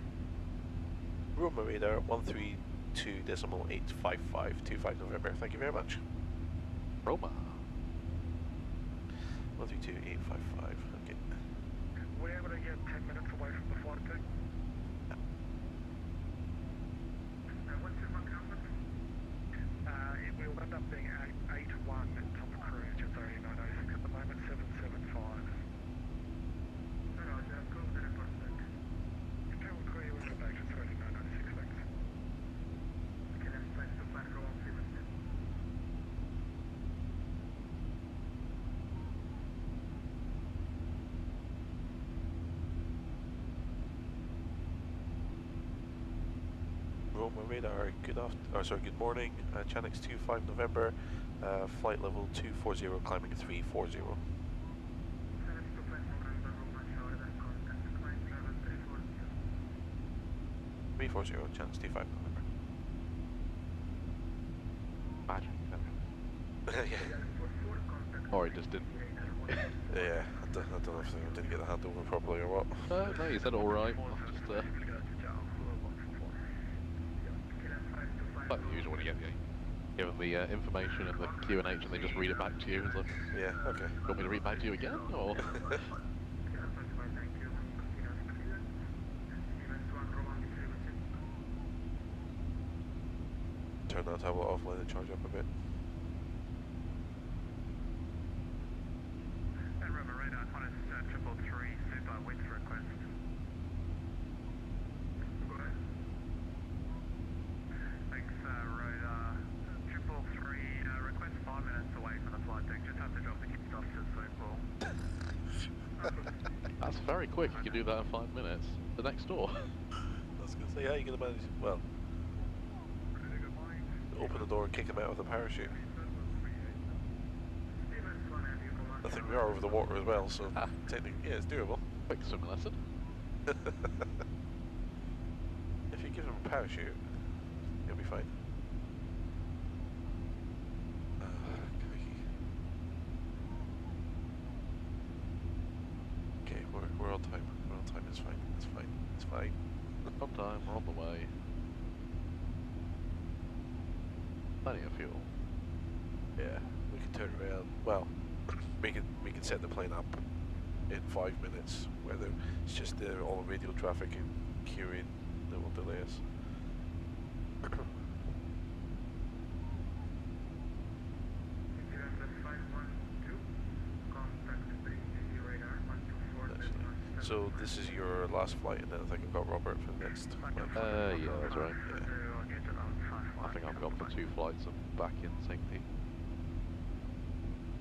Roma radar 132.855, 25 November. Thank you very much. Roma. 132.855. Okay. We're able to get 10 minutes away from the flight deck. What's your mark number? It will end up being 81 at top of cruise, just already 906 at the moment, 775. Roger, close the report back. Internal query will go back, just already 906, thanks. Okay, let's try to find go on 317. Roma radar, good morning. Chanix 25 November, flight level 240, climbing 340. 340, Chanix 25 November. Magic. Yeah. Or he just didn't. Yeah, I don't know if I didn't get the handover properly or what. No, you said alright. Just, like the usual when you get given the information and the Q&H and they just read it back to you. It's like, Yeah, okay. you want me to read back to you again? Or? Turn that tablet off, let it charge up a bit. Roma radar, Qantas 333, super width request. Go ahead. Thanks, radar 333, request 5 minutes away from the flight deck. Just have to drop the kids off to the swimming pool. That's very quick. You can do that in 5 minutes. The next door. I was going to say, how are you going to manage it? Well, open the door and kick him out with a parachute. I think we are over the water as well, so technically, yeah, it's doable. Quick swim lesson. If you give him a parachute, he'll be fine. Okay, we're on time. We're on time. It's fine. It's fine. It's fine. On time, we're on the way. Plenty of fuel. Yeah, we can turn around. Well, we can set the plane up in 5 minutes. Whether it's just all the radio traffic and queuing that will delay us. So this is your last flight, and then I think I've got Robert for the next flight. Yeah, that's right. Yeah. I think I've gone for 2 flights and back in safety.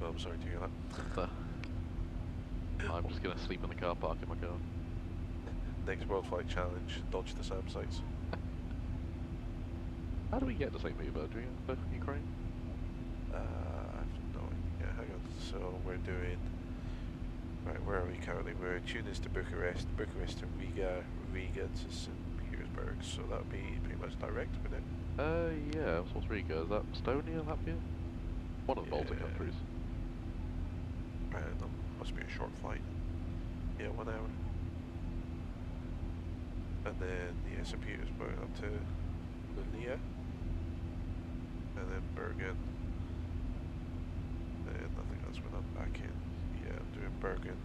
Well, I'm sorry to hear that. I'm just gonna sleep in the car park in my car. Next WorldFlight challenge, dodge the SAM sites. How do we get to St. Petersburg? Do we go to Ukraine? I have no idea. Hang on. So we're doing. Right, where are we currently? We're Tunis to Bucharest, Bucharest to Riga, Riga to St. Petersburg. So that would be pretty much direct, wouldn't it? Yeah. What's Riga? Is that Estonia, Latvia? One of the Baltic countries. Right, that must be a short flight. Yeah, 1 hour. And then the St. Petersburg up to Lilia. And then Bergen. And I think that's when I'm back in. Yeah, I'm doing Bergen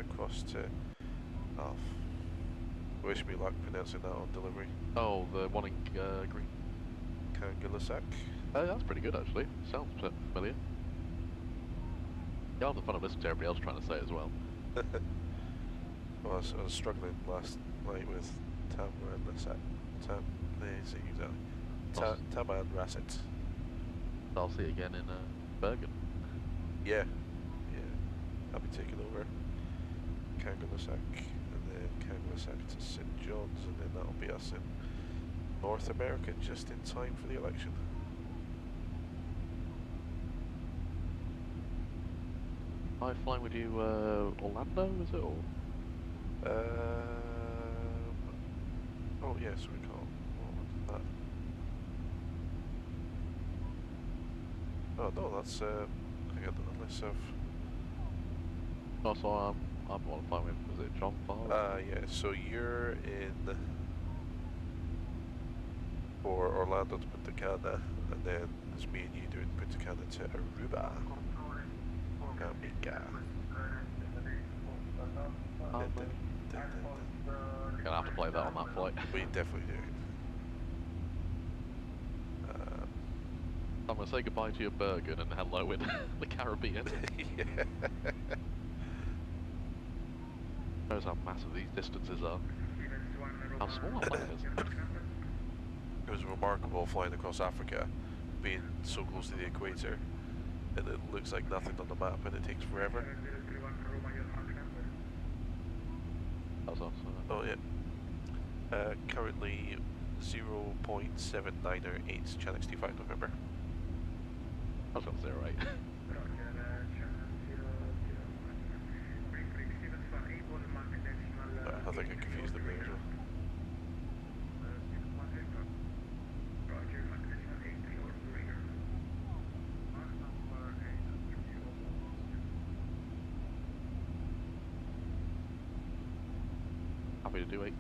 across to wish me luck pronouncing that on delivery. Oh, the one in green. Callsign. That's pretty good actually. Sounds familiar. You'll have the fun of listening to everybody else trying to say it as well. Well, I was struggling last night with Taman Rasset. I'll see you again in Bergen. Yeah. I'll be taking over Callsign and then Callsign to St. John's, and then that'll be us in North America just in time for the election. I flying with you, Orlando, is it, or? Oh yes, recall. What was that? Oh no, that's I got the list of. Oh, so I'm on flying with, was it John Farr? Yeah, so you're in for Orlando to Punta Cana, and then it's me and you doing Punta Cana to Aruba. Jamaica. Gonna have to play that on that flight. We definitely do. I'm gonna say goodbye to your Bergen and hello in the Caribbean. Yeah. Knows how massive these distances are. How small that is. It was remarkable flying across Africa, being so close to the equator, and it looks like nothing on the map, and it takes forever. That was awesome. Oh yeah. Currently 0.7908 Channel 25 November. I was on 08. I think I confused them there as well. Happy to do 82.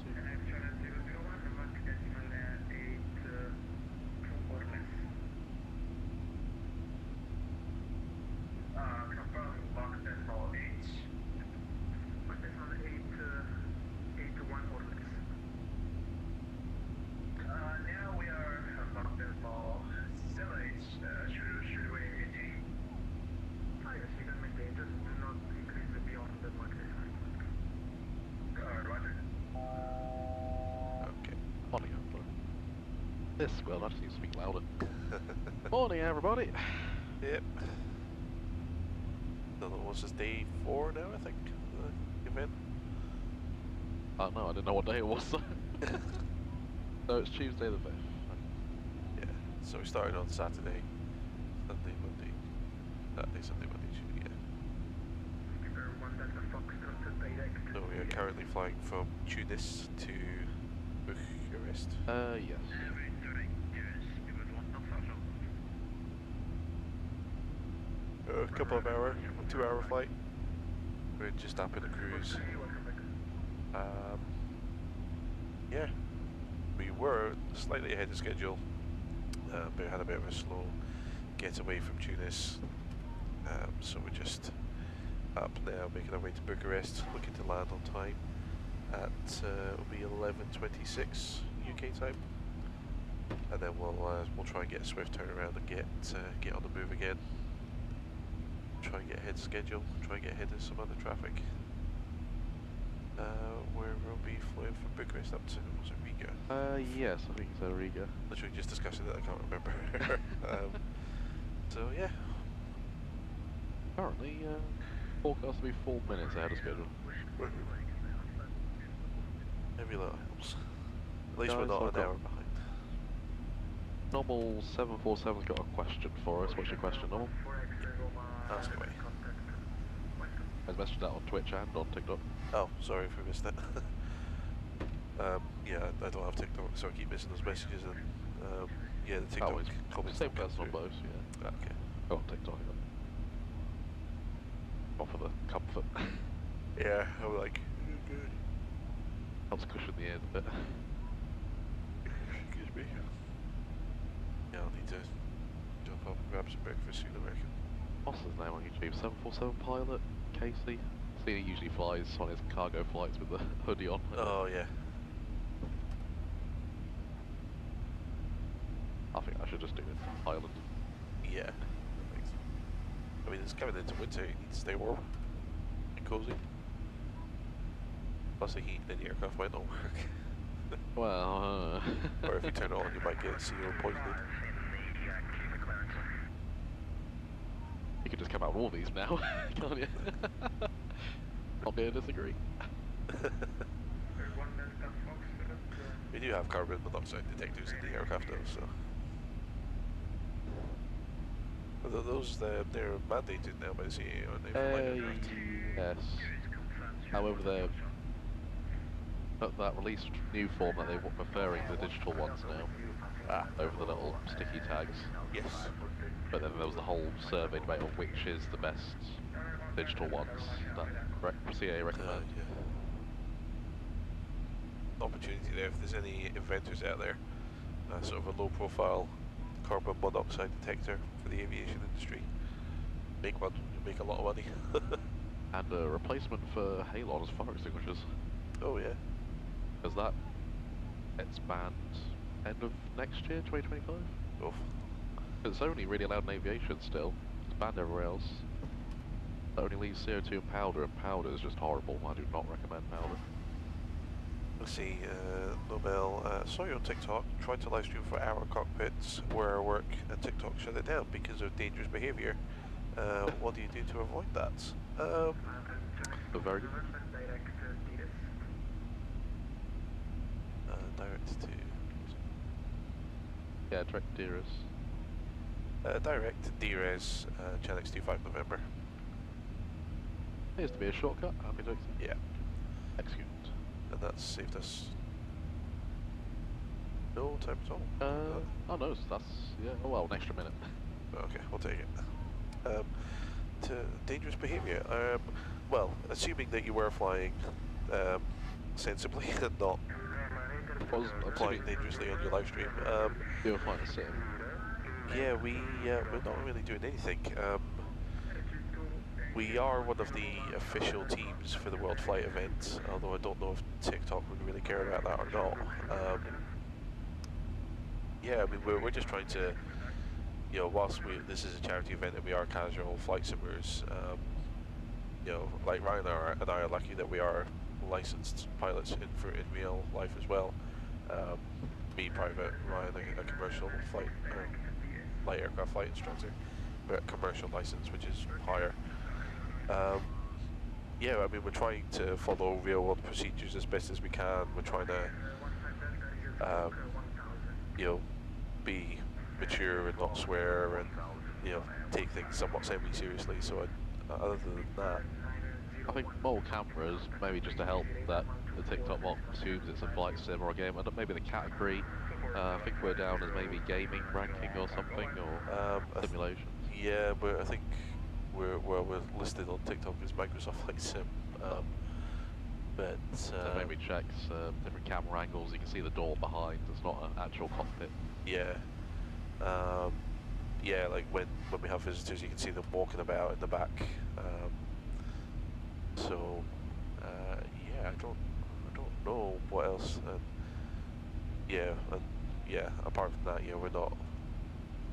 This will actually need to speak louder. Morning, everybody. Yep. Don't know, what's this, day 4 now, I think, the event? Oh no, I didn't know what day it was. So it's Tuesday the 5th. Yeah, so we started on Saturday, Sunday, Monday, Sunday, Monday, Tuesday, yeah. So we are currently flying from Tunis to Bucharest. Yes. A couple of hour, 2 hour flight. We're just up in the cruise. Yeah, we were slightly ahead of schedule, but we had a bit of a slow getaway from Tunis. So we're just up now, making our way to Bucharest, looking to land on time at it'll be 11:26 UK time, and then we'll try and get a swift turnaround and get on the move again. Try and get ahead of schedule, try and get ahead of some other traffic. Where we'll be flying from Bucharest up to, was it Riga? Yes, I think so, Riga. Literally just discussing that, I can't remember. So yeah. Currently, forecast to be 4 minutes ahead of schedule. Maybe that helps. At least we're Guys, not I've an got- hour behind. Normal 747's got a question for us. What's your question, Normal? Ask away. I messaged that on Twitch and on TikTok. Oh, sorry if we missed it. Yeah, I don't have TikTok, so I keep missing those messages, and yeah, the TikTok Oh, it's comments same don't come person on through. both, yeah. Ah, okay. Go on TikTok, yeah. Not for the comfort. Yeah, I'm like, good. Helps cushion the ears a bit. Excuse me. Yeah, I'll need to jump up and grab some breakfast soon, I reckon. What's his name on YouTube? 747 pilot, Casey? See, he usually flies on his cargo flights with the hoodie on. Oh, yeah. I think I should just do it from Ireland. Yeah. Thanks. I mean, it's coming into winter, you need to stay warm and cozy. Plus the heat in the aircraft might not work. Well, Or if you turn it on, you might get CO poisoning. you could just come out with all these now, can't you? I'll be able to disagree. We do have carbon monoxide detectors in the aircraft though, so Those they're mandated now by the CAA, aren't they? For line aircraft? Yes. However, they're that released new form that they're preferring the digital ones now over the little sticky tags. Yes. But then there was the whole survey debate of which is the best digital ones that CAA recommend. Yeah. Opportunity there if there's any inventors out there. Sort of a low profile carbon monoxide detector for the aviation industry. Make one, you make a lot of money. And a replacement for halon as fire extinguishers. Oh yeah. Because that gets banned end of next year, 2025. Oof. It's only really allowed in aviation still. It's banned everywhere else. It only leaves CO2 and powder is just horrible. I do not recommend powder. Let's see, Nobel, saw you on TikTok, tried to live stream for our cockpits where I work, and TikTok shut it down because of dangerous behaviour. What do you do to avoid that? Very good. Direct to... Yeah, direct to DRS. Direct to DRS, Chanix 25 November. Appears to be a shortcut. Happy to execute. Yeah. Execute. And that's saved us no time at all. Oh no, that's, yeah, oh well, an extra minute. Okay, we'll take it. To dangerous behaviour. Well, assuming that you were flying sensibly and not flying dangerously on your live stream. You were flying a sim. Yeah, we're not really doing anything. We are one of the official teams for the WorldFlight event, although I don't know if TikTok would really care about that or not. Yeah, I mean, we're just trying to, you know, whilst this is a charity event and we are casual flight simmers, you know, like Ryan and I are lucky that we are licensed pilots in real life as well. Me private, Ryan a commercial flight, light aircraft flight instructor, but commercial license, which is higher. Yeah, I mean, we're trying to follow real world procedures as best as we can. We're trying to, you know, be mature and not swear and, you know, take things somewhat semi-seriously. So other than that, I think more cameras, maybe just to help that the TikTok bot assumes it's a flight sim or a game, and maybe the category, I think we're down as maybe gaming ranking or something, or simulation. Yeah, but I think we're listed on TikTok as Microsoft Flight Sim. But so maybe checks different camera angles, you can see the door behind, it's not an actual cockpit. Yeah. Yeah, like when we have visitors, you can see them walking about in the back. So yeah, I don't know what else. Yeah, and yeah, apart from that, yeah, we're not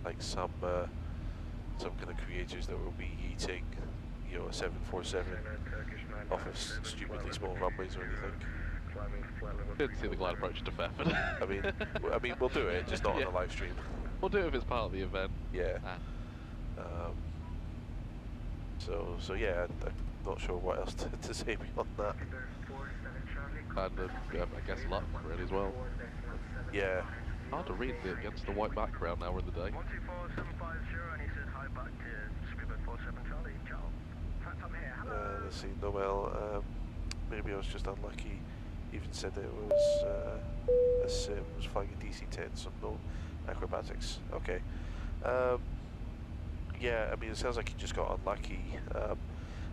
like some kind of creators that will be eating, you know, a 747 off of stupidly small runways or anything. Didn't see the glide approach to Fairford. I mean, we'll do it, just not on the live stream. We'll do it if it's part of the event. Yeah. So yeah, I'm not sure what else to say beyond that. And I guess luck really as well. Yeah. Hard to read against the white background now we're in the day. 124,750 and he says hi back to Scribbler 47 Charlie. Ciao. Fact, I'm here. Let's see, Noel, maybe I was just unlucky. Even said that it was a sim, was flying a DC-10, so no acrobatics. Okay. Yeah, I mean, it sounds like you just got unlucky.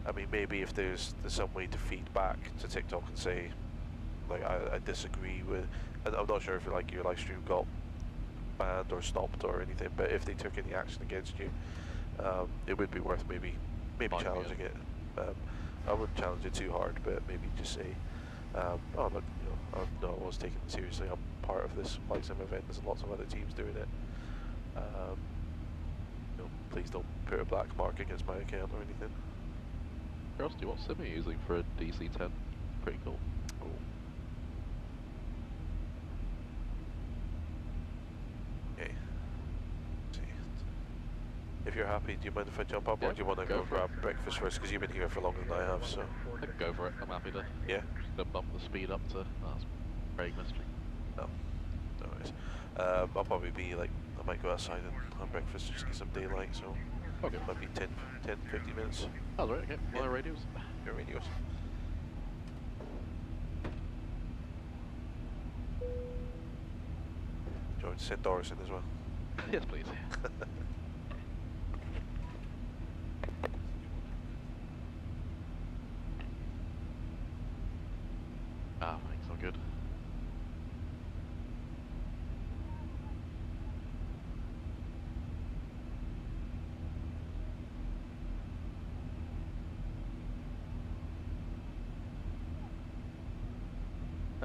I mean, maybe if there's some way to feed back to TikTok and say, like, I disagree with, and I'm not sure if like your live stream got banned or stopped or anything, but if they took any action against you, it would be worth maybe challenging it. I wouldn't challenge it too hard, but maybe just say, oh look, you know, I'm not always taking it seriously. I'm part of this flight sim event. There's lots of other teams doing it. You know, please don't put a black mark against my account or anything. Curiosity, what sim are you using for a DC-10? Pretty cool. Oh. Okay. Let's see. If you're happy, do you mind if I jump up, Yeah, or do you want to go grab breakfast first? Because you've been here for longer than I have, so. I can go for it, I'm happy to. Yeah. Just bump the speed up to, that's very mystery. No. No worries. I'll probably be like, I might go outside and have breakfast just to get some daylight, so. Okay. Might be 10, 15 minutes. That's right, okay. My Yeah. radios. Your radios. Do you want me to send Doris in as well? Yes, please. Ah, thanks, I'm good.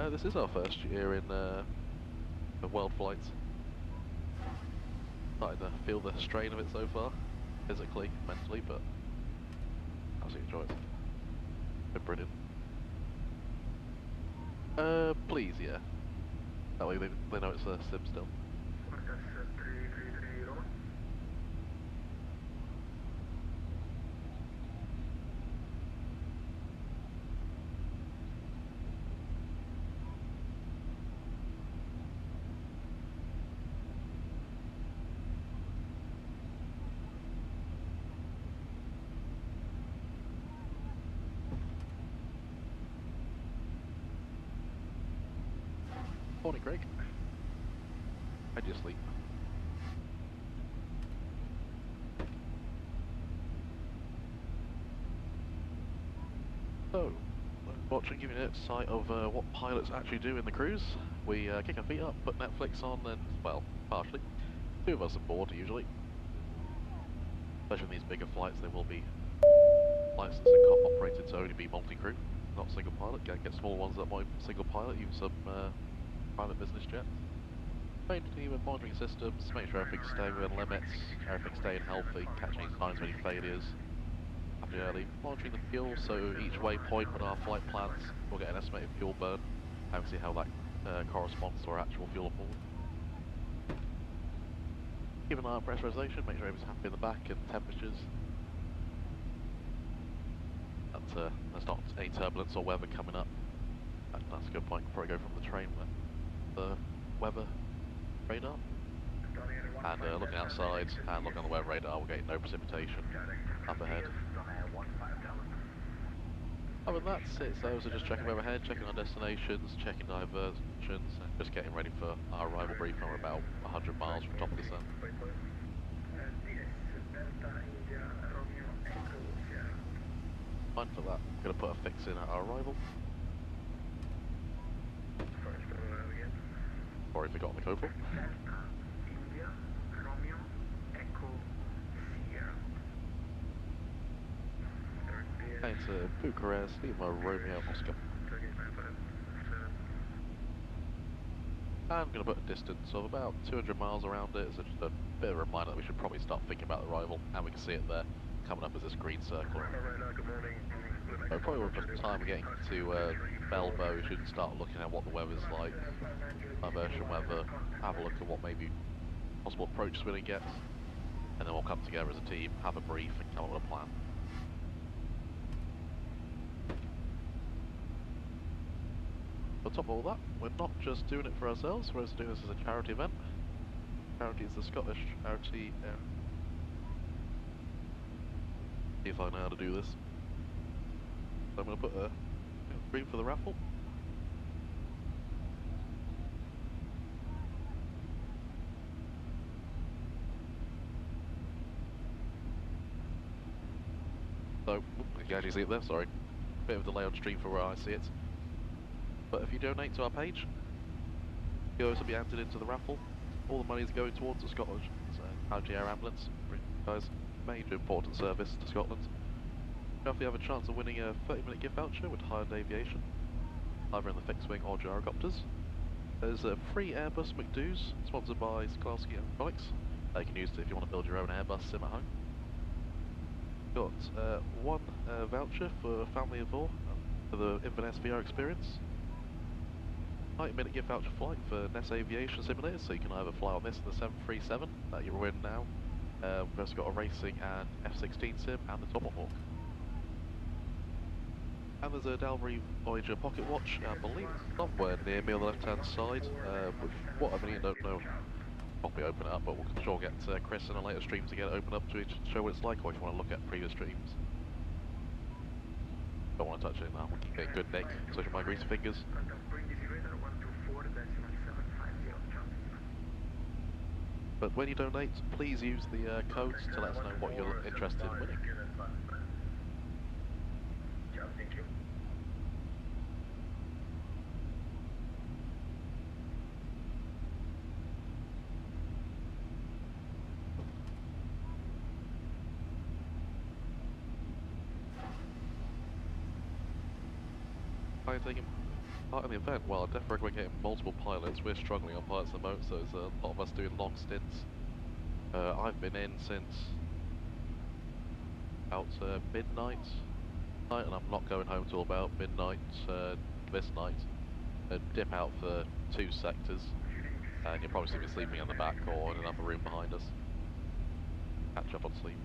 This is our first year in WorldFlight. Starting to feel the strain of it so far, physically, mentally, but absolutely enjoy it. Been brilliant. Please, yeah. That way they know it's a sim still. Morning, Craig. How'd you sleep? So, watching, giving you a sight of what pilots actually do in the cruise. We kick our feet up, put Netflix on, and, well, partially. Two of us aboard, usually. Especially in these bigger flights, they will be licensed and operated to only be multi-crew, not single pilot. Get small ones that might single pilot, use some private business jets. Mainly with monitoring systems, make sure everything's staying within limits, everything's staying healthy, catching any signs of any failures. After early, monitoring the fuel, so each waypoint on our flight plans, we'll get an estimated fuel burn, and see how that corresponds to our actual fuel aboard. Keep an eye on pressurization, make sure everything's happy in the back, and temperatures. That there's not any turbulence or weather coming up. That's a good point before I go from the train with the weather radar. And looking outside and looking on the weather radar, we're getting no precipitation up ahead. Other than that, it's also just checking weather ahead, checking our destinations, checking diversions, and just getting ready for our arrival brief when we're about 100 miles from top of the sun. Mindful of that, I'm going to put a fix in at our arrival. Already forgotten the code for. Into Bucharest, Lima, Romeo, Oscar. I'm going to put a distance of about 200 miles around it, so just a bit of a reminder that we should probably start thinking about the arrival, and we can see it there, coming up as this green circle. So probably with the time we're getting to VELBA, we should start looking at what the weather's like, diversion weather, have a look at what maybe possible approaches we're going to get, and then we'll come together as a team, have a brief, and come up with a plan. On top of all that, we're not just doing it for ourselves, we're also doing this as a charity event. Charity is the Scottish charity. See if I know how to do this. So I'm going to put a screen for the raffle. So, you can actually see it there, sorry. Bit of a delay on stream for where I see it. But if you donate to our page, you'll also be entered into the raffle. All the money is going towards the Scottish County Air Ambulance. Guys, major important service to Scotland. You have a chance of winning a 30-minute gift voucher with Hired Aviation, either in the fixed wing or gyrocopters. There's a free Airbus McDo's, sponsored by Callsign Electronics. You can use it if you want to build your own Airbus sim at home. Got one voucher for a family of four for the Inverness VR experience. 90-minute gift voucher flight for NAXES Aviation Simulator, so you can either fly on this or the 737 that you're in now. We've also got a racing and F-16 sim and the Tomahawk. And there's a Dalbury Voyager pocket watch, I believe somewhere near me on the left-hand side, which what I mean, I don't know probably open it up, but we'll sure get Chris in a later stream to get it open up to show what it's like, or if you want to look at previous streams. Don't want to touch it now, we'll keep getting good nick, especially my greasy fingers. But when you donate, please use the codes to let us know what you're interested in winning. Yeah, thank you. Are you taking part in the event? Well, I definitely recommend getting multiple pilots. We're struggling on pilots at the moment, so there's a lot of us doing long stints. I've been in since about midnight, and I'm not going home till about midnight this night. Dip out for 2 sectors, and you'll probably see me sleeping in the back or in another room behind us. Catch up on sleep.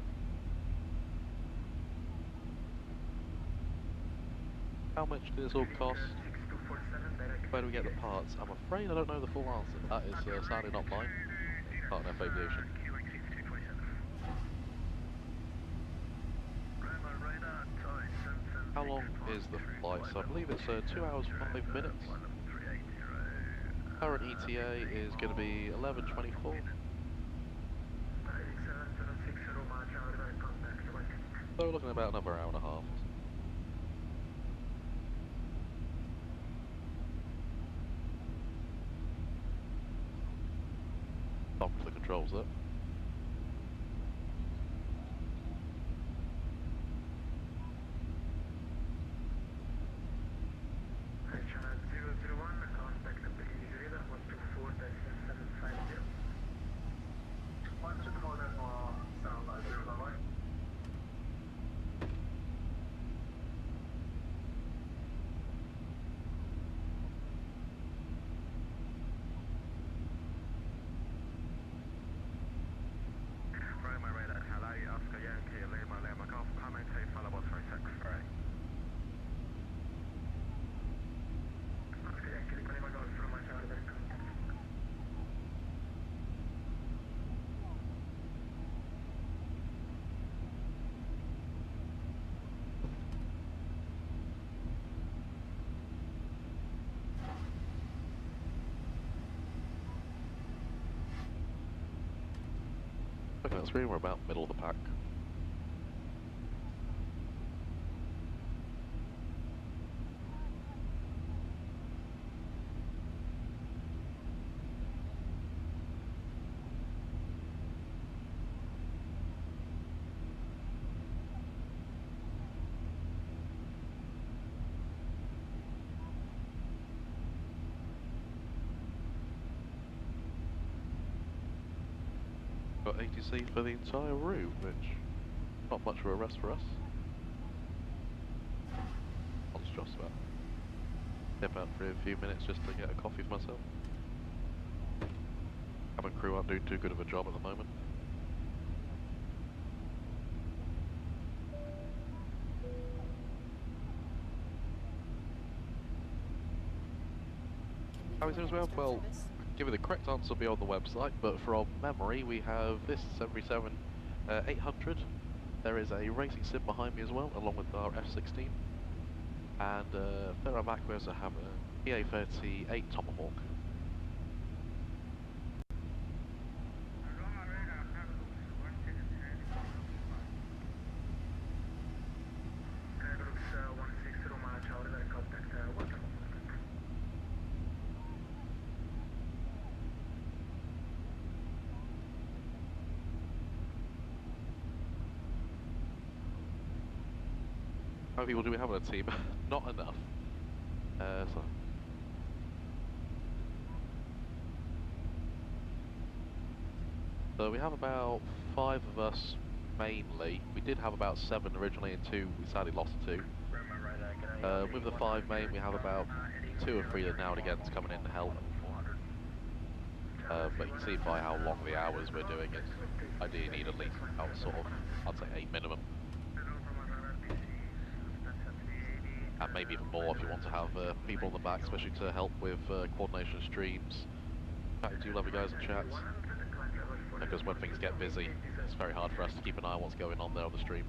How much does this all cost? Where do we get the parts? I'm afraid I don't know the full answer. That is sadly not mine. Part of aviation. How long is the flight? So I believe it's 2 hours 5 minutes. Current ETA is going to be 11:24. So we're looking at about another hour and a half. Talk to the controls there. Looking at the screen, we're about middle of the pack. Got ATC for the entire route, which not much of a rest for us. I'll just about step out for a few minutes just to get a coffee for myself. Cabin crew aren't doing too good of a job at the moment. How is it as well? Well, give you the correct answer will be on the website, but from memory we have this 737-800. There is a racing sim behind me as well, along with our F-16. And there are backwards that have a PA-38 Tomahawk. How many people do we have on the team? Not enough. So we have about 5 of us mainly. We did have about 7 originally and 2, we sadly lost 2. With the 5 main we have about 2 or 3 that now and again is coming in to help. But you can see by how long the hours we're doing it, I do need at least about sort of, I'd say 8 minimum. And maybe even more if you want to have people on the back, especially to help with coordination of streams. Chatting to you lovely guys in chat. because when things get busy, it's very hard for us to keep an eye on what's going on there on the stream.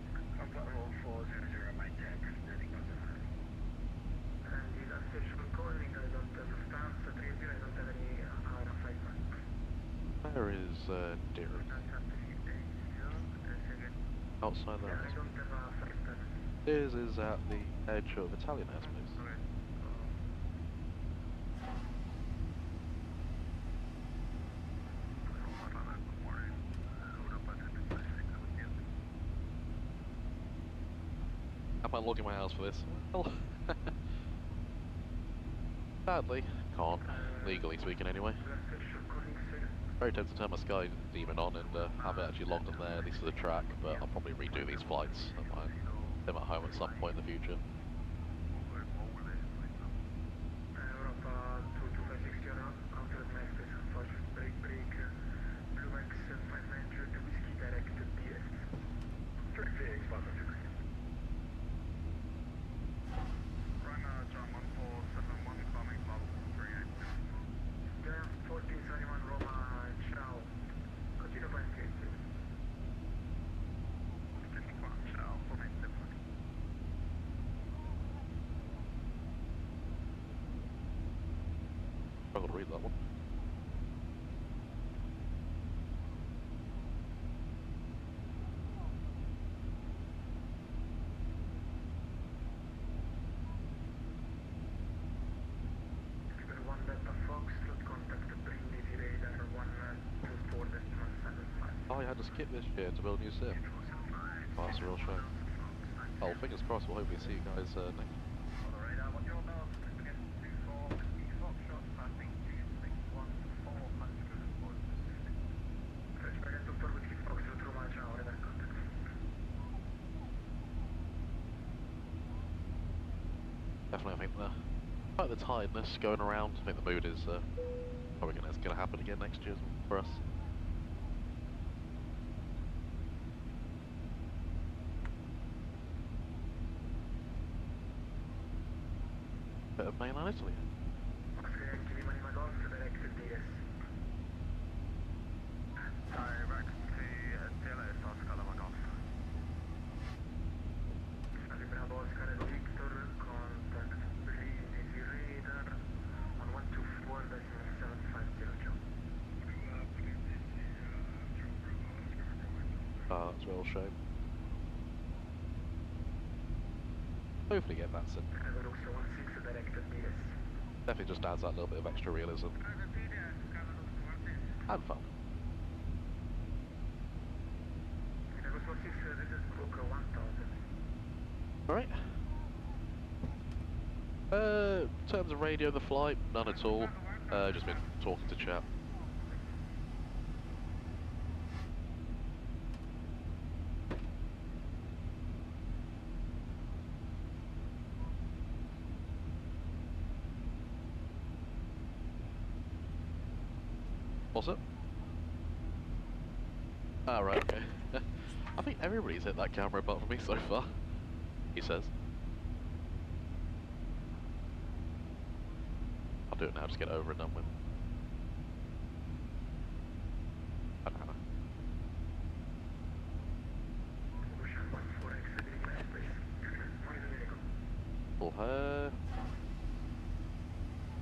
Where is Deer? Outside there. Deers is at the edge of Italian airspace. Am I logging my hours for this? Well, sadly, can't, legally speaking anyway. Very tempted to turn my Sky Demon on and have it actually logged in there, at least for the track, but I'll probably redo these flights at them at home at some point in the future. Struggle to read that one. Oh, I had to skip this year to build a new sim. Oh, that's a real shame. Oh, fingers crossed, we'll hopefully see you guys next. Definitely, I think the tiredness going around. I think the mood is probably going to happen again next year for us. Bit of mainland Italy. Oh, that's a real shame. Hopefully get that soon. Definitely just adds that little bit of extra realism. And fun. Alright. In terms of radio the flight, none at all. Just been talking to chat. What's up? Ah, right, okay. I think everybody's hit that camera apart from me so far, he says. I'll do it now, just get it over and done with. Banana. Full hair.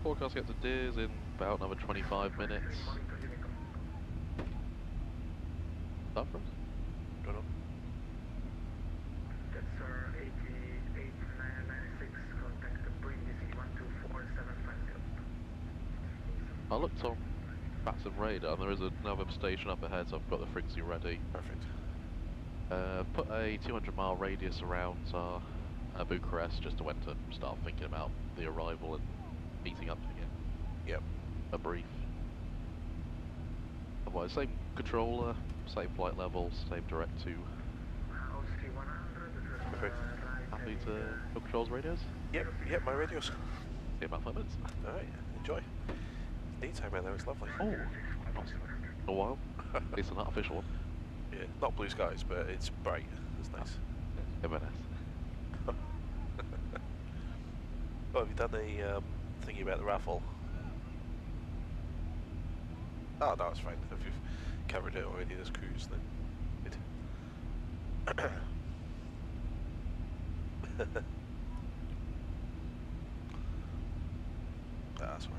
Forecast get to Deers in about another 25 minutes. That for us? Don't know. That's our 88996, contact the Brindisi 124750. I looked on VATSIM radar and there is another station up ahead, so I've got the frequency ready. Perfect. Put a 200-mile radius around Bucharest just to when to start thinking about the arrival and meeting up again. Yep. A brief. Otherwise, same controller, same flight levels, same direct to. Perfect. Happy to your controls radios? Yep, my radios. See you in about 5 minutes. Alright, enjoy. It's daytime out there, it's lovely. Oh, not a while. At least an artificial one. Yeah, not blue skies, but it's bright. It's nice. M&S. Oh, have you done a thingy about the raffle? Oh no, it's fine. covered it already this cruise, then good. That's right.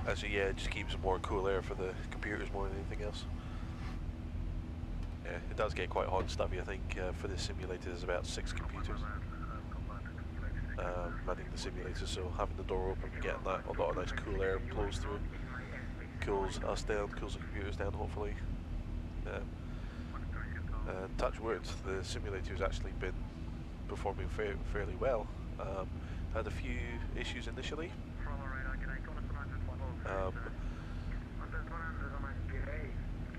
Actually, yeah, it just keeps more cool air for the computers more than anything else. Yeah, it does get quite hot and stuffy. I think for this simulator there's about 6 computers running the simulator, so having the door open and getting that a lot of nice cool air blows through, cools us down, cools the computers down hopefully. And touch wood, the simulator's actually been performing fairly well. Had a few issues initially.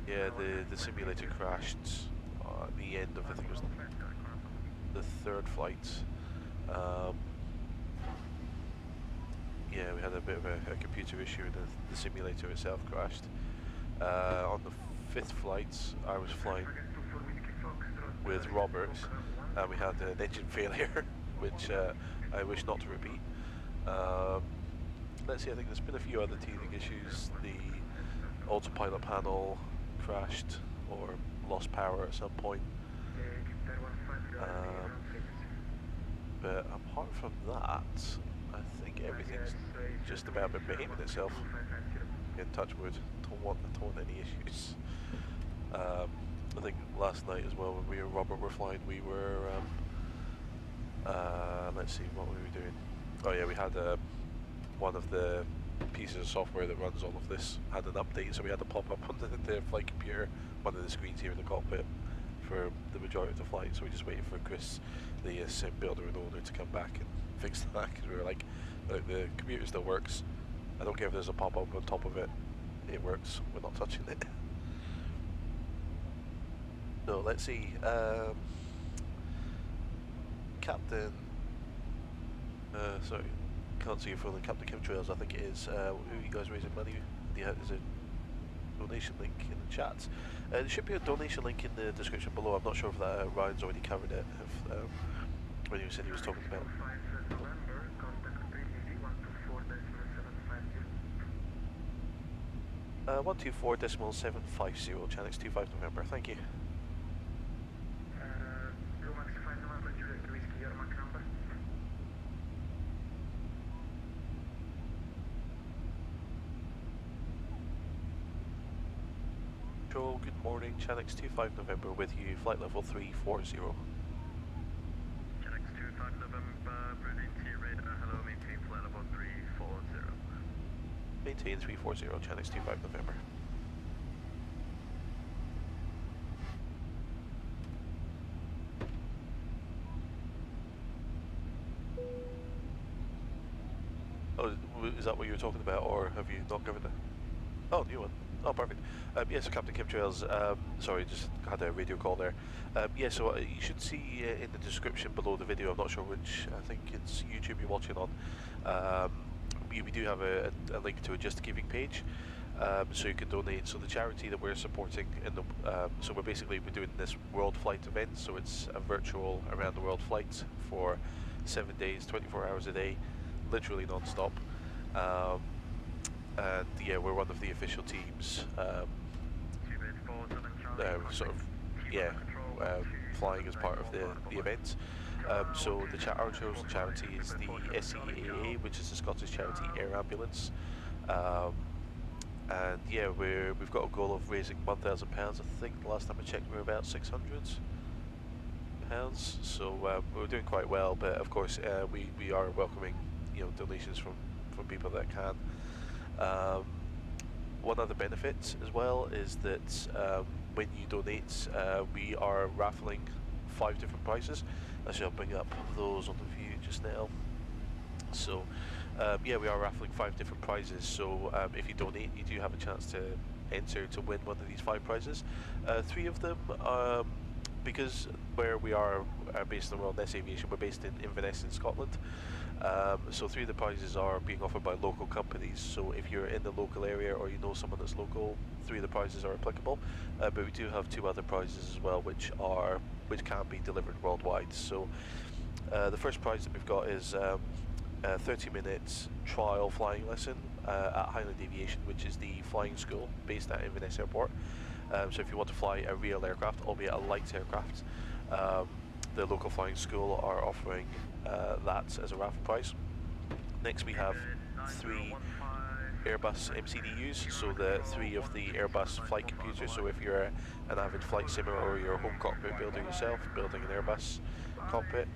Yeah, the simulator crashed at the end of, I think it was the third flight. Yeah, we had a bit of a computer issue and the simulator itself crashed. On the 5th flight, I was flying with Robert and we had an engine failure, which I wish not to repeat. Let's see, I think there's been a few other teething issues. The autopilot panel crashed or lost power at some point. But apart from that, I think everything's just about been behaving itself. In touch wood, don't want any issues. I think last night as well when we and Robert were flying, we were let's see, what were we doing? Oh yeah, we had one of the pieces of software that runs all of this had an update, so we had to pop up on the flight computer, one of the screens here in the cockpit, for the majority of the flight. So we just waited for Chris, the sim builder and owner, to come back and fix that, because we were like, look, the computer still works. I don't care if there's a pop-up on top of it. It works. We're not touching it. So let's see. Captain. Sorry, can't see your phone. Captain Chemtrails, I think it is. Who are you guys raising money? Yeah, there's a donation link in the chat. There should be a donation link in the description below. I'm not sure if that Ryan's already covered it. If, when he said he was talking about. 124.750, Chanix 25 November. Thank you. Joe, good morning. Chanix 25 November with you. Flight level 340. Chanix 25 November, brilliant radar. Hello, maintain flight level 340. Maintain 340, Chanix 25 November. Oh, is that what you were talking about, or have you not covered it? Oh, new one. Oh, perfect. Yeah, so Captain Chemtrails, sorry, just had a radio call there. Yeah, so you should see in the description below the video, I'm not sure which, I think it's YouTube you're watching on. We do have a link to a Just Giving page, so you can donate. So the charity that we're supporting, in the, so we're doing this WorldFlight event, so it's a virtual around the world flight for 7 days, 24 hours a day, literally non-stop. And yeah, we're one of the official teams, sort of, yeah, flying as part of the event. So our chosen charity is the SEAA, which is the Scottish Charity Air Ambulance. And yeah, we've got a goal of raising £1,000. I think the last time I checked we were about £600. So we're doing quite well, but of course we are welcoming, you know, donations from people that can. One other benefit as well is that when you donate, we are raffling 5 different prizes. Actually, I'll bring up those on the view just now. So yeah, we are raffling 5 different prizes, so if you donate you do have a chance to enter to win one of these 5 prizes. 3 of them, because where we are based in World Nest Aviation, we're based in Inverness in Scotland. So 3 of the prizes are being offered by local companies, so if you're in the local area or you know someone that's local, 3 of the prizes are applicable. But we do have 2 other prizes as well which can be delivered worldwide. So the first prize that we've got is 30-minute trial flying lesson at Highland Aviation, which is the flying school based at Inverness Airport. So if you want to fly a real aircraft, albeit a light aircraft, the local flying school are offering that as a raffle prize. Next we have 3 Airbus MCDUs, so the 3 of the Airbus flight computers. So if you're an avid flight simmer or you're a home cockpit builder yourself, building an Airbus cockpit,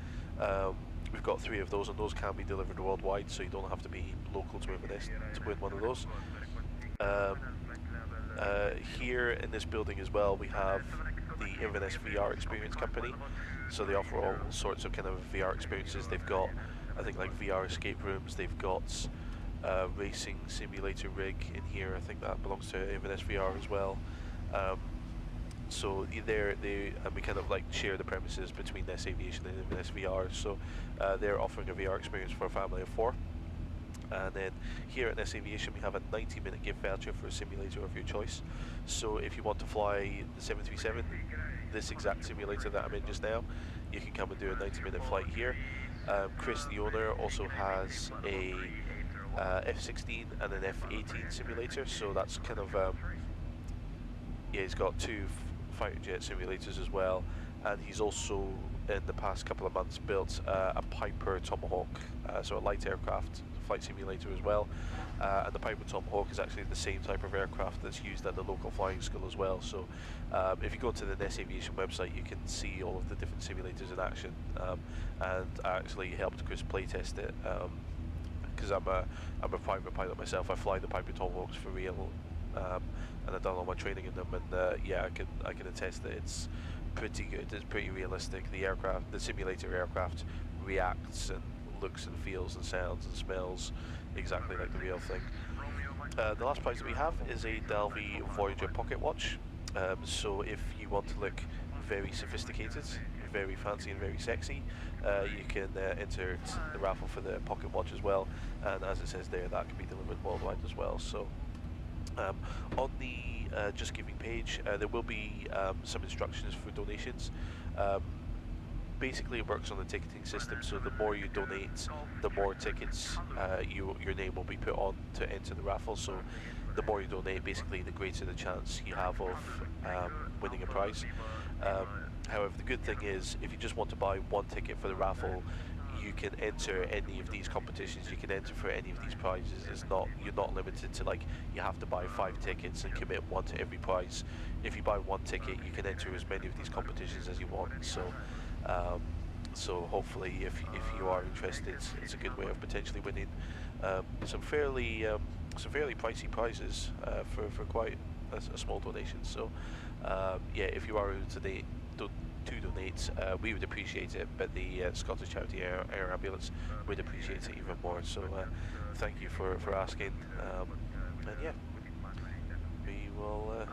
we've got 3 of those, and those can be delivered worldwide, so you don't have to be local to Inverness to win one of those. Here in this building as well, we have the Inverness VR Experience Company, so they offer all sorts of kind of VR experiences. They've got, I think, like VR escape rooms. They've got racing simulator rig in here. I think that belongs to Inverness VR as well. So we kind of like share the premises between NES Aviation and Inverness VR. So they're offering a VR experience for a family of 4. And then here at NES Aviation we have a 90-minute gift voucher for a simulator of your choice. So if you want to fly the 737, this exact simulator that I'm in just now, you can come and do a 90-minute flight here. Chris, the owner, also has a F-16 and an F-18 simulator, so that's kind of, yeah, he's got 2 fighter jet simulators as well, and he's also, in the past couple of months, built a Piper Tomahawk, so a light aircraft flight simulator as well. And the Piper Tomahawk is actually the same type of aircraft that's used at the local flying school as well. So if you go to the NES Aviation website, you can see all of the different simulators in action. And I actually helped Chris playtest it, because I'm a private pilot myself. I fly the Piper Tomahawks for real, and I've done all my training in them. And yeah, I can attest that it's pretty good. It's pretty realistic. The aircraft, the simulator aircraft, reacts and looks and feels and sounds and smells exactly like the real thing. The last prize that we have is a Dalby Voyager pocket watch. So if you want to look very sophisticated, very fancy and very sexy, you can enter the raffle for the pocket watch as well, and as it says there, that can be delivered worldwide as well. So on the Just Giving page, there will be some instructions for donations. Basically it works on the ticketing system, so the more you donate, the more tickets your name will be put on to enter the raffle. So the more you donate, basically the greater the chance you have of winning a prize. However, the good thing is, if you just want to buy 1 ticket for the raffle, you can enter any of these competitions, you can enter for any of these prizes. You're not limited to, like, you have to buy 5 tickets and commit 1 to every prize. If you buy 1 ticket, you can enter as many of these competitions as you want. So hopefully, if you are interested, it's a good way of potentially winning some fairly pricey prizes for quite a small donation. So yeah, if you are able to donate, we would appreciate it, but the Scottish Charity Air Ambulance would appreciate it even more. So thank you for asking, and yeah, we will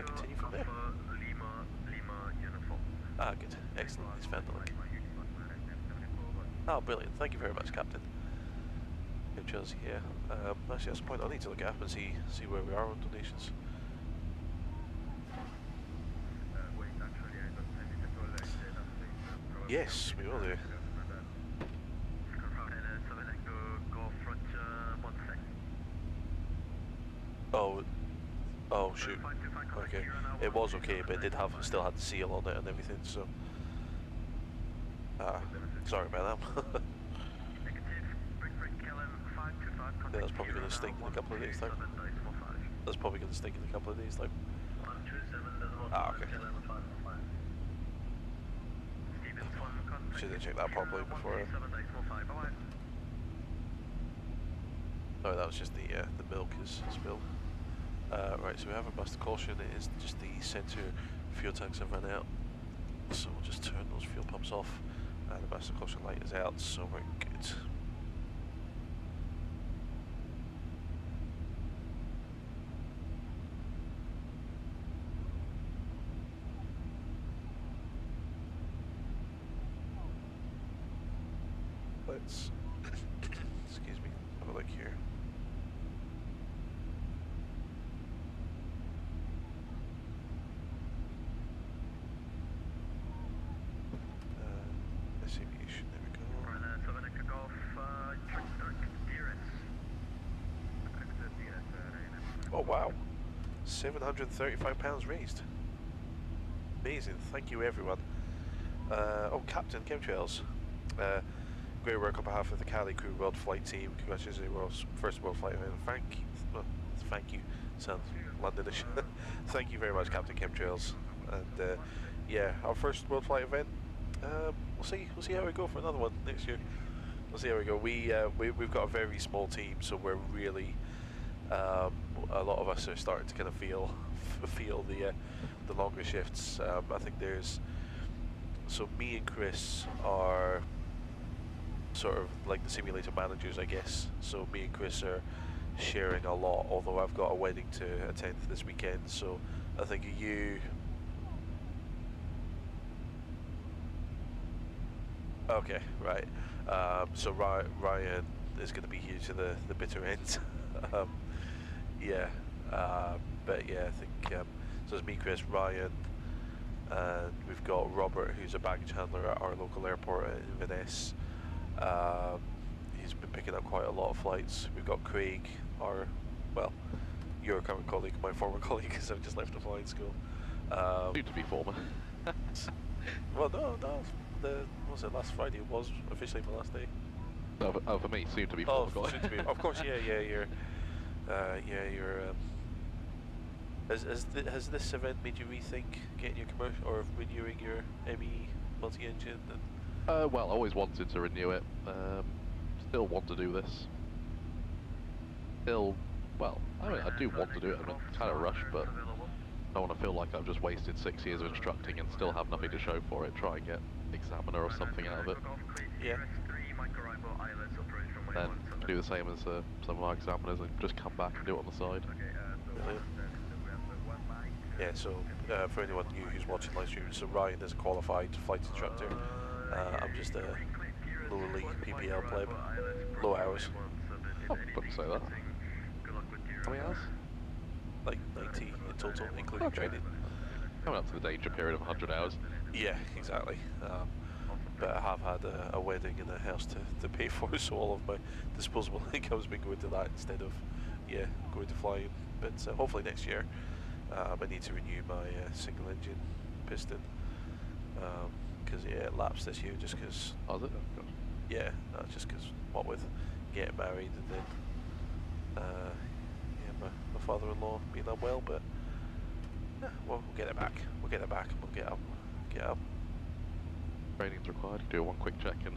continue from there. Ah, good, excellent. It's found the link. Oh, brilliant! Thank you very much, Captain. Good Chelsea here. Actually, that's a point I need to look up and see where we are on donations. Yes, we will do. Oh shoot. Okay, it was okay, but it still had the seal on it and everything. So, sorry about that. Yeah, that's probably going to stink in a couple of days' time. That's probably going to stink in a couple of days' time. Ah, okay. Should have checked that properly before. Oh, that was just the milk is spilled. Right, so we have a master caution. It is just the centre fuel tanks have run out, so we'll just turn those fuel pumps off, and the master caution light is out, so we're good. Let's excuse me, have a look here. Aviation, there we go. Oh wow, £735 raised. Amazing, thank you everyone. Oh, Captain Chemtrails. Great work on behalf of the Cali crew WorldFlight team. Congratulations on your first WorldFlight event. Thank you. Sounds Londonish. Thank you very much, Captain Chemtrails. And yeah, our first WorldFlight event. We'll see how we go for another one next year. We'll see how we go. We've got a very small team, so we're really a lot of us are starting to kind of feel the longer shifts. I think so me and Chris are sort of like the simulator managers, I guess. So me and Chris are sharing a lot, although I've got a wedding to attend this weekend, so I think you... Okay, right. So Ryan is going to be here to the bitter end. Yeah, but yeah, I think so. It's me, Chris, Ryan, and we've got Robert, who's a baggage handler at our local airport in Inverness. He's been picking up quite a lot of flights. We've got Craig, your current colleague, my former colleague, because I've just left the flying school. Soon to be former. Well, no. Was it last Friday? It was officially my last day. Oh, for me, soon to be Oh, former. soon to be. Of course, yeah. You're. Has this event made you rethink getting your commercial or renewing your ME multi-engine? Well, I always wanted to renew it. Still want to do this. Well, I mean, I do want to do it. I'm kind of rushed, but I don't want to feel like I've just wasted 6 years of instructing and still have nothing to show for it. Try and get examiner or something out of it. Yeah. Then do the same as some of our examiners and just come back and do it on the side. Brilliant. Yeah, so for anyone new who's watching live stream, so Ryan is a qualified flight instructor. I'm just a lowly PPL pleb, low hours. Oh, wouldn't say that. How many hours? Like 90 in total, including training. Coming up to the danger period of 100 hours. Yeah, exactly. But I have had a wedding and a house to pay for, so all of my disposable income's been going to that instead of, going to flying. But hopefully next year, I need to renew my single engine piston. Because it lapsed this year just because... Oh, is it? Yeah, just because what with getting married and then my father-in-law being unwell, but we'll get it back. We'll get it back and we'll get up. Training's required. Do one quick check-in.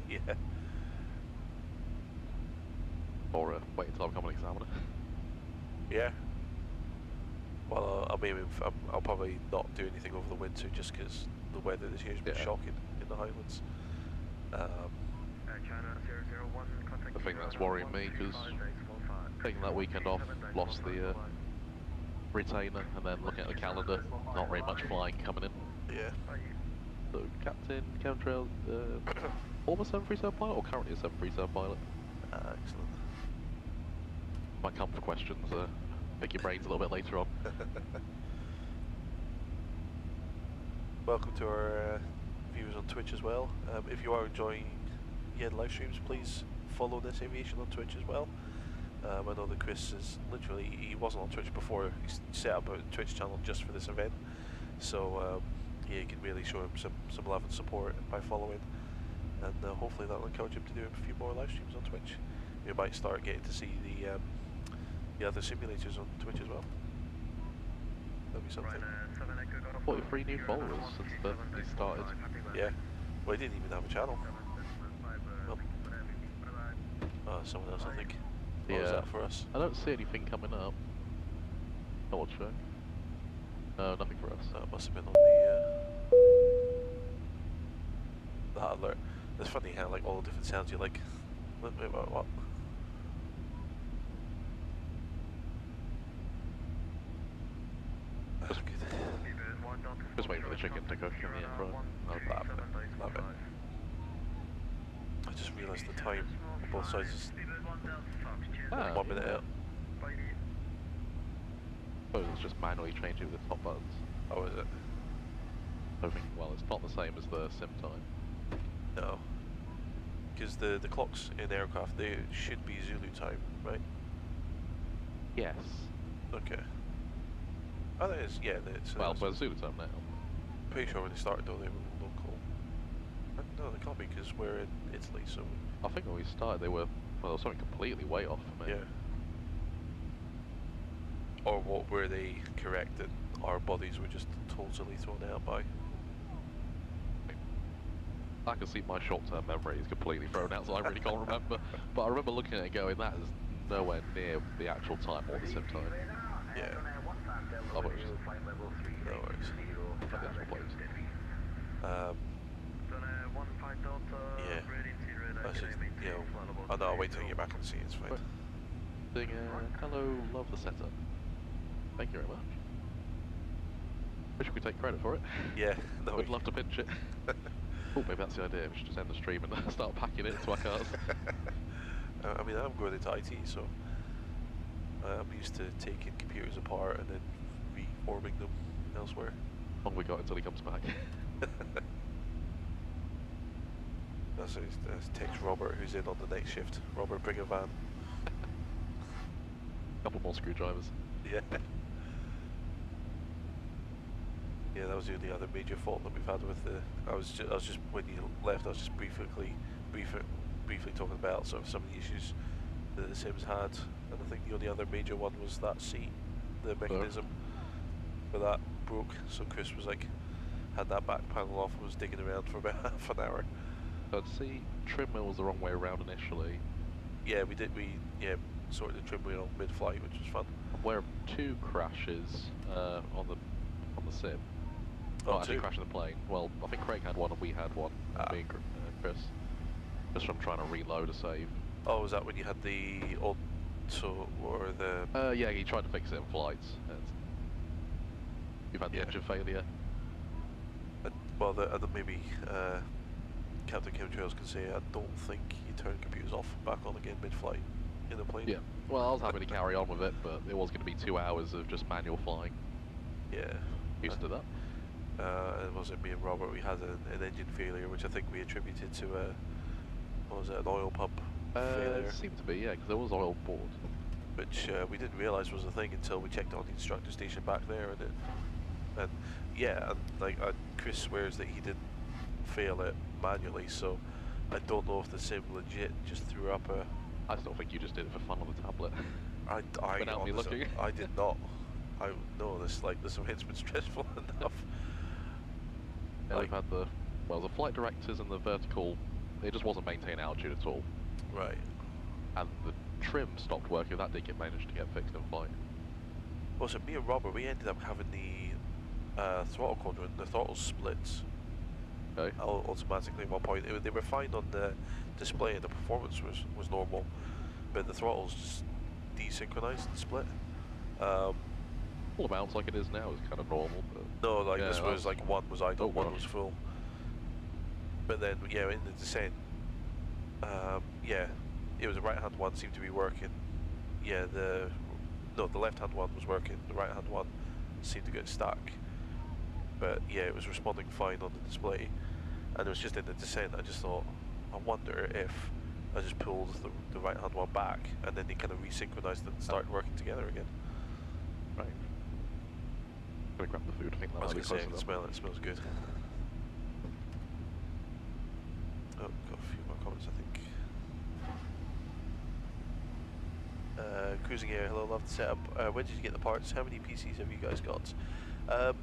Yeah. Or wait until I become an examiner. Yeah. Well, I'll probably not do anything over the winter just because the weather this year has been shocking in the Highlands. The thing that's worrying me, because taking that weekend off, lost the retainer, and then looking at the calendar, not very much flying coming in. Yeah. So, Captain, Chemtrails, former 737 pilot, or currently a 737 pilot? Excellent. Might come for questions, pick your brains a little bit later on. Welcome to our viewers on Twitch as well. If you are enjoying the live streams, please follow This Aviation on Twitch as well. I know that Chris is he wasn't on Twitch before. He set up a Twitch channel just for this event, so you can really show him some love and support by following, and hopefully that'll encourage him to do a few more live streams on Twitch. You might start getting to see the other simulators on Twitch as well. That'll be something. 43 new followers since he started. Yeah. Well, he didn't even have a channel. Oh, someone else, I think. What was that for us? I don't see anything coming up. Double check. No, nothing for us. That must have been on that alert. It's funny how like all the different sounds you like. Wait, what? Just waiting for the chicken to cook in the end, right? Love it. I just realised the time on both sides is 1 minute out. I suppose it's just manually changing the top buttons. Oh, is it? I think, well, it's not the same as the sim time. No. Because the clocks in aircraft, they should be Zulu time, right? Yes. Okay. Oh, that is, yeah, it's... Well, by the suit time now. Pretty sure when they started though they were local. No, they can't be because we're in Italy, so... I think when we started they were, well, something completely way off for me. Yeah. Or what were they correct that our bodies were just totally thrown out by? I can see my short-term memory is completely thrown out, so I really can't remember. But I remember looking at it going, that is nowhere near the actual time or the sim time. Yeah. I thought it was just No worries. like the actual place. Yeah. That's just, you know, oh no, I'll wait till you get back and see, it's fine. Saying, hello, love the setup. Thank you very much. Wish we could take credit for it. Yeah, no. Would love to pinch it. Oh, maybe that's the idea. We should just end the stream and start packing it into our cars. I mean, I'm going into IT, so I'm used to taking computers apart and then reforming them elsewhere. How long we got until he comes back? That's text Robert, who's in on the next shift. Robert, bring a van. Couple more screwdrivers. Yeah. Yeah, that was the only other major fault that we've had with the. I was just when you left, I was just briefly talking about sort of some of the issues that the Sims had, and I think the only other major one was that seat, the mechanism for that broke. So Chris was like, had that back panel off and was digging around for about half an hour. I'd see trim wheel was the wrong way around initially. Yeah, we sorted the trim wheel mid-flight, which was fun. I'm aware of 2 crashes on the sim. Oh, Not actually 2? crashing the plane. Well, I think Craig had one and we had one. Me and Chris. Just from trying to reload a save. Oh, was that when you had the auto or the? Yeah, he tried to fix it in flights. You've had the engine failure. Well, and then maybe Captain Chemtrails can say, I don't think you turn computers off and back on again mid-flight in the plane. Yeah. Well, I was happy to carry on with it, but it was going to be 2 hours of just manual flying. Yeah. Used to that. It wasn't me and Robert. We had an engine failure, which I think we attributed to what was it, an oil pump failure? It seemed to be, yeah, because there was oil aboard. Which we didn't realise was a thing until we checked on the instructor station back there, and yeah, and like Chris swears that he didn't fail it manually, so I don't know if the sim legit just threw up a. I still think you just did it for fun on the tablet. Without me looking. I did not. I know this event's been stressful enough. Yeah, like, we've had the flight directors and the vertical, it just wasn't maintaining altitude at all. Right. And the trim stopped working, that did get managed to get fixed in flight. Well, so me and Robert, we ended up having the throttle quadrant, the throttles split automatically at one point. They were fine on the display and the performance was normal, but the throttles just desynchronized and split. All amounts like it is now is kind of normal. But no, like yeah, this was like one was idle, one was full. But then, yeah, in the descent, yeah, it was the right hand one seemed to be working. Yeah, the left hand one was working. The right hand one seemed to get stuck. But yeah, it was responding fine on the display, and it was just in the descent. I just thought, I wonder if I just pulled the right hand one back, and then they kind of resynchronized it and started working together again. Right. I'm gonna grab the food. I think that I was might be going to say, close I can enough. smell it. It smells good. Oh, got a few more comments, I think. Cruising Air, hello, love the setup. Where did you get the parts? How many PCs have you guys got?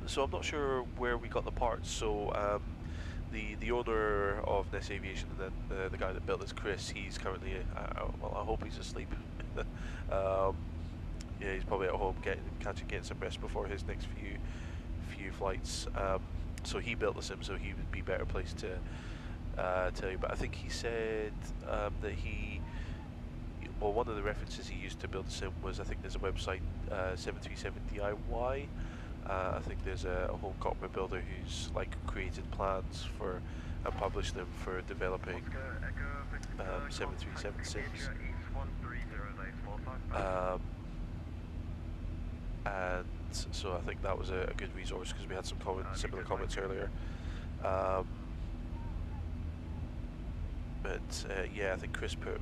So I'm not sure where we got the parts. So the owner of NES Aviation and then the guy that built this, Chris, he's currently, well, I hope he's asleep. Yeah, he's probably at home getting some rest before his next few flights. So he built the sim, so he would be better placed to tell you. But I think he said that well, one of the references he used to build the sim was, I think there's a website, 737DIY. I think there's a whole cockpit builder who's like created plans for and published them for developing 737 sims. And so I think that was a good resource because we had some similar comments earlier. But yeah, I think Chris put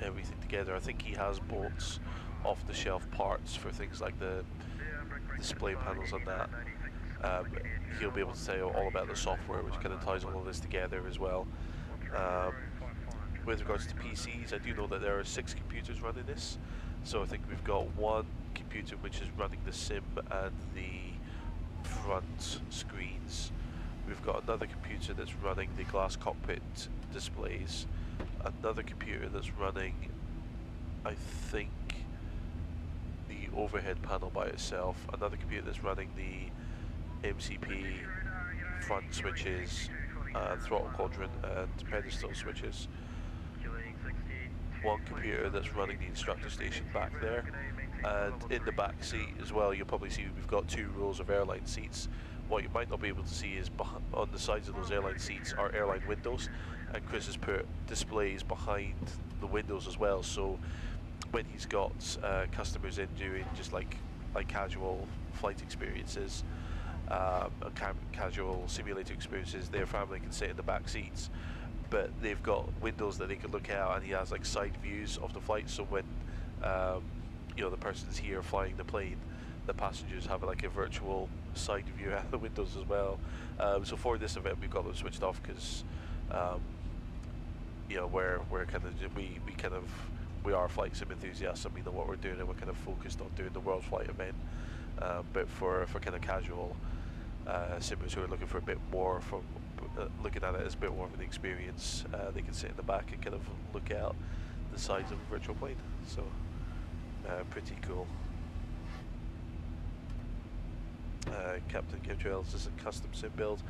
everything together. I think he has boats off-the-shelf parts for things like the display panels and that. He'll be able to tell you all about the software, which kind of ties all of this together as well. With regards to PCs, I do know that there are 6 computers running this. So I think we've got one computer which is running the sim and the front screens. We've got another computer that's running the glass cockpit displays. Another computer that's running, I think, the overhead panel by itself. Another computer that's running the MCP front switches, throttle quadrant and pedestal switches. One computer that's running the instructor station back there, and in the back seat as well you'll probably see we've got 2 rows of airline seats. What you might not be able to see is on the sides of those airline seats are airline windows, and Chris has put displays behind the windows as well, so when he's got customers in doing just like casual flight experiences, casual simulator experiences, their family can sit in the back seats, but they've got windows that they can look out, and he has like side views of the flight, so when you know, the person's here flying the plane, the passengers have like a virtual side view out the windows as well. So for this event we've got them switched off because you know, we're kind of we are flight sim enthusiasts, and we know what we're doing, and we're kind of focused on doing the WorldFlight event. But for kind of casual simmers who are looking for a bit more from looking at it as a bit more of an experience, they can sit in the back and kind of look out the sides of a virtual plane. So pretty cool. Captain Gimtrails is a custom sim build.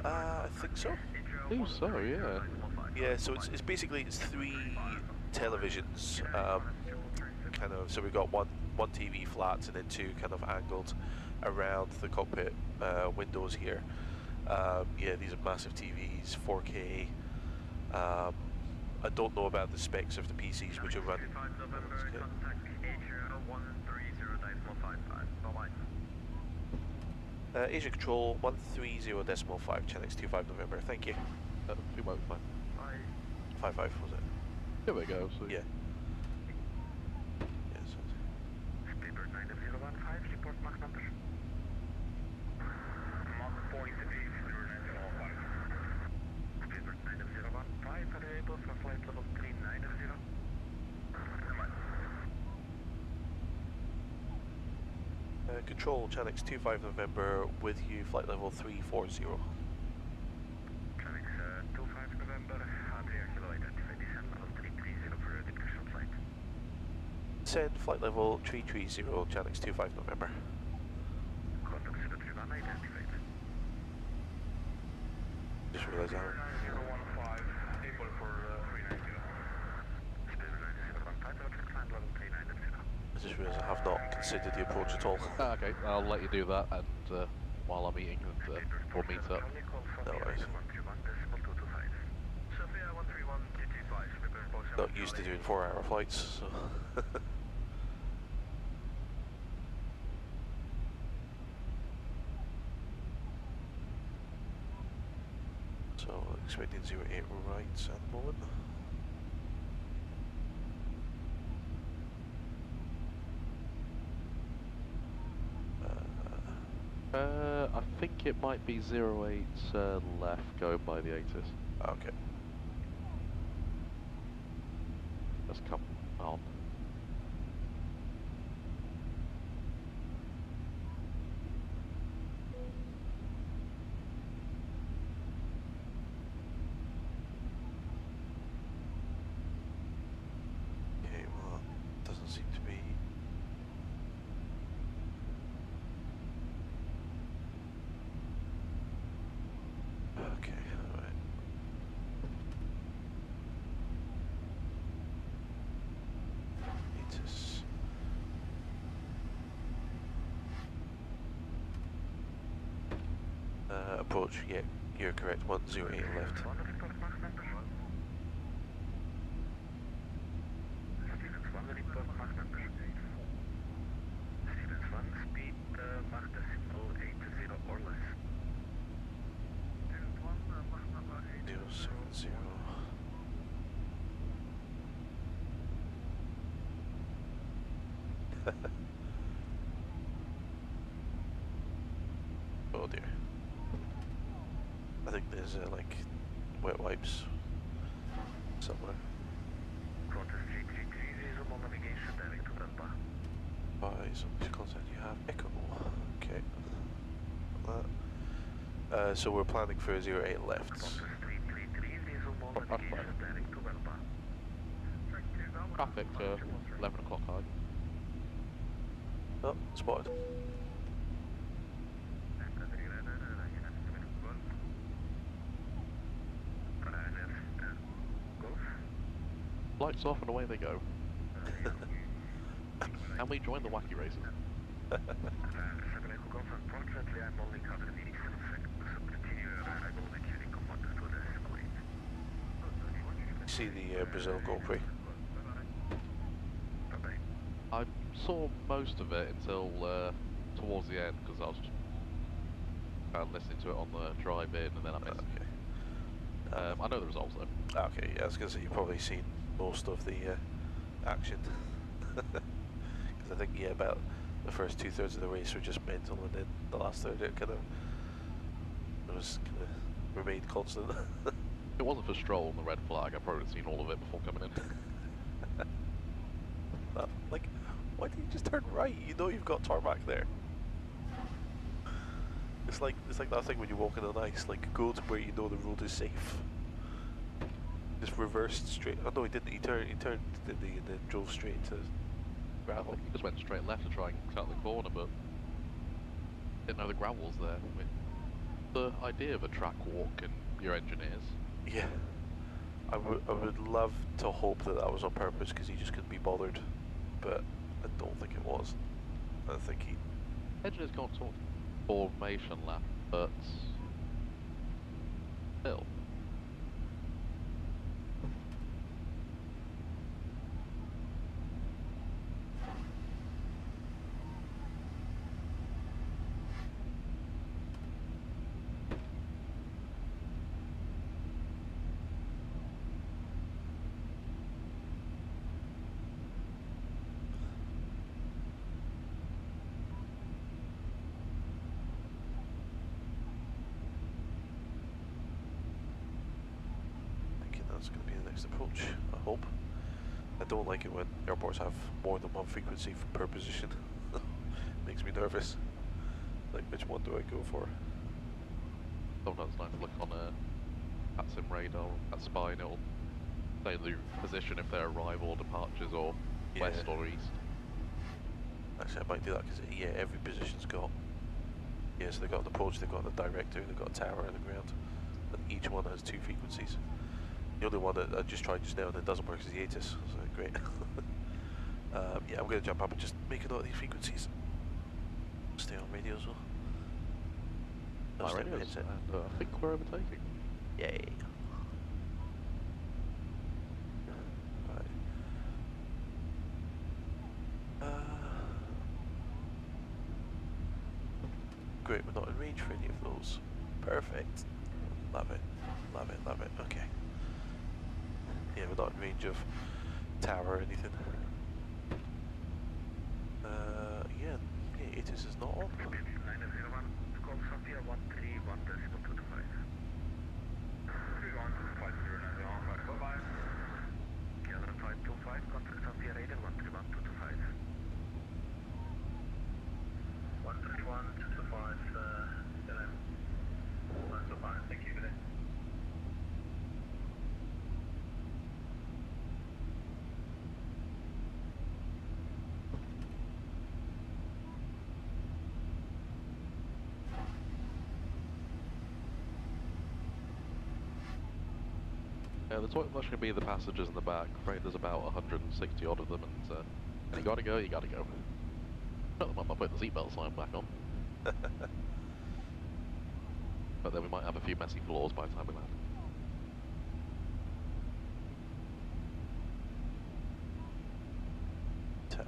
I think so. I think so, yeah. Yeah, so it's basically 3 televisions, kind of. So we've got one TV flat and then 2 kind of angled around the cockpit windows here. Yeah, these are massive TVs, 4K. I don't know about the specs of the PCs which are running. Asia Control 130.5, Channel 25 November, thank you. We won't find. 55 was it? Here we go, so Yeah. Yes. Speedbird 9015, report Mach number. Mach point 8, Speedbird 9015, available for flight level 390. Control, Chanix 25 November with you, flight level 340. Chanix 25 November, Adria Kilo identified, descent level 330 for depression flight. Send flight level 330, Chanix 25 November. Contact 031 identified. Just realised that. 9015, able for 390. Speedbird 9015, electric climb level 390. I just realised I have not considered the approach at all. okay, I'll let you do that, and while I'm eating, and we'll meet up. No worries. Not used to doing 4-hour flights, so. So expecting 08 right at the moment. I think it might be 08 left going by the ATIS. Okay. Let's come on. Okay, well, doesn't seem to be. Okay, alright. ATIS. Approach, yeah, you're correct, 108 left. Oh dear. I think there's like wet wipes somewhere. Qantas 333, visual navigation direct to VELBA. So which contact you have? Echo. Okay. So we're planning for 08 lefts. Qantas 333, visual navigation direct to VELBA. Traffic to 11 o'clock high. Oh, spotted. Lights off and away they go. And we join the wacky races. Unfortunately, I'm only covering 87 seconds, so continue your arrival with tuning commanders to the escalate. See the Brazil Grand Prix. Bye-bye. I saw most of it until towards the end because I was just listening to it on the drive in and then I missed. Okay. I know the results though. Okay, yeah, I was going to say you've probably seen most of the action. Because I think, yeah, about the first 2/3 of the race were just mental, and then the last third it was kind of remained constant. If it wasn't for Stroll and the red flag, I probably would have seen all of it before coming in. Like, why didn't you just turn right? You know you've got tarmac there. It's like that thing when you're walking on ice. Like, go to where you know the road is safe. Just reversed straight. Oh no, he didn't. He turned, didn't he? And then drove straight to gravel. He just went straight left to try and cut the corner, but didn't know the gravel's there. I mean, the idea of a track walk and your engineers. Yeah, I would love to hope that that was on purpose because he just couldn't be bothered, but I don't think it was. I think he. Engineers can't talk formation lap, but still. That's going to be the next approach, I hope. I don't like it when airports have more than one frequency per position. Makes me nervous. Like, which one do I go for? Sometimes it's nice to look on a VATSIM radar, that spine, it'll say the position if they're arrival or departures or west or east. Actually, I might do that because, yeah, every position's got. Yeah, so they've got an approach, they've got a director, they've got a tower and a ground. And each one has 2 frequencies. The only one that I just tried just now and it doesn't work is the ATIS, so great. Yeah, I'm going to jump up and just make a note of these frequencies. Stay on radio as well. My radios, and I think we're overtaking. Yay. Right. Great, we're not in range for any of those. Perfect. Love it. Love it, love it. Okay. Yeah, we're not in range of tower or anything. Yeah, ATIS is not on. 901, call Sophia 131.225. 315090, bye-bye. Killer 525, contact Sophia radar 131.225. 131.225, so fine, thank you for that. Yeah, the toilet flush can be the passengers in the back. Right, there's about 160 odd of them, and you gotta go, you gotta go. Not the one I put the seatbelt sign back on. But then we might have a few messy floors by the time we land. Towers.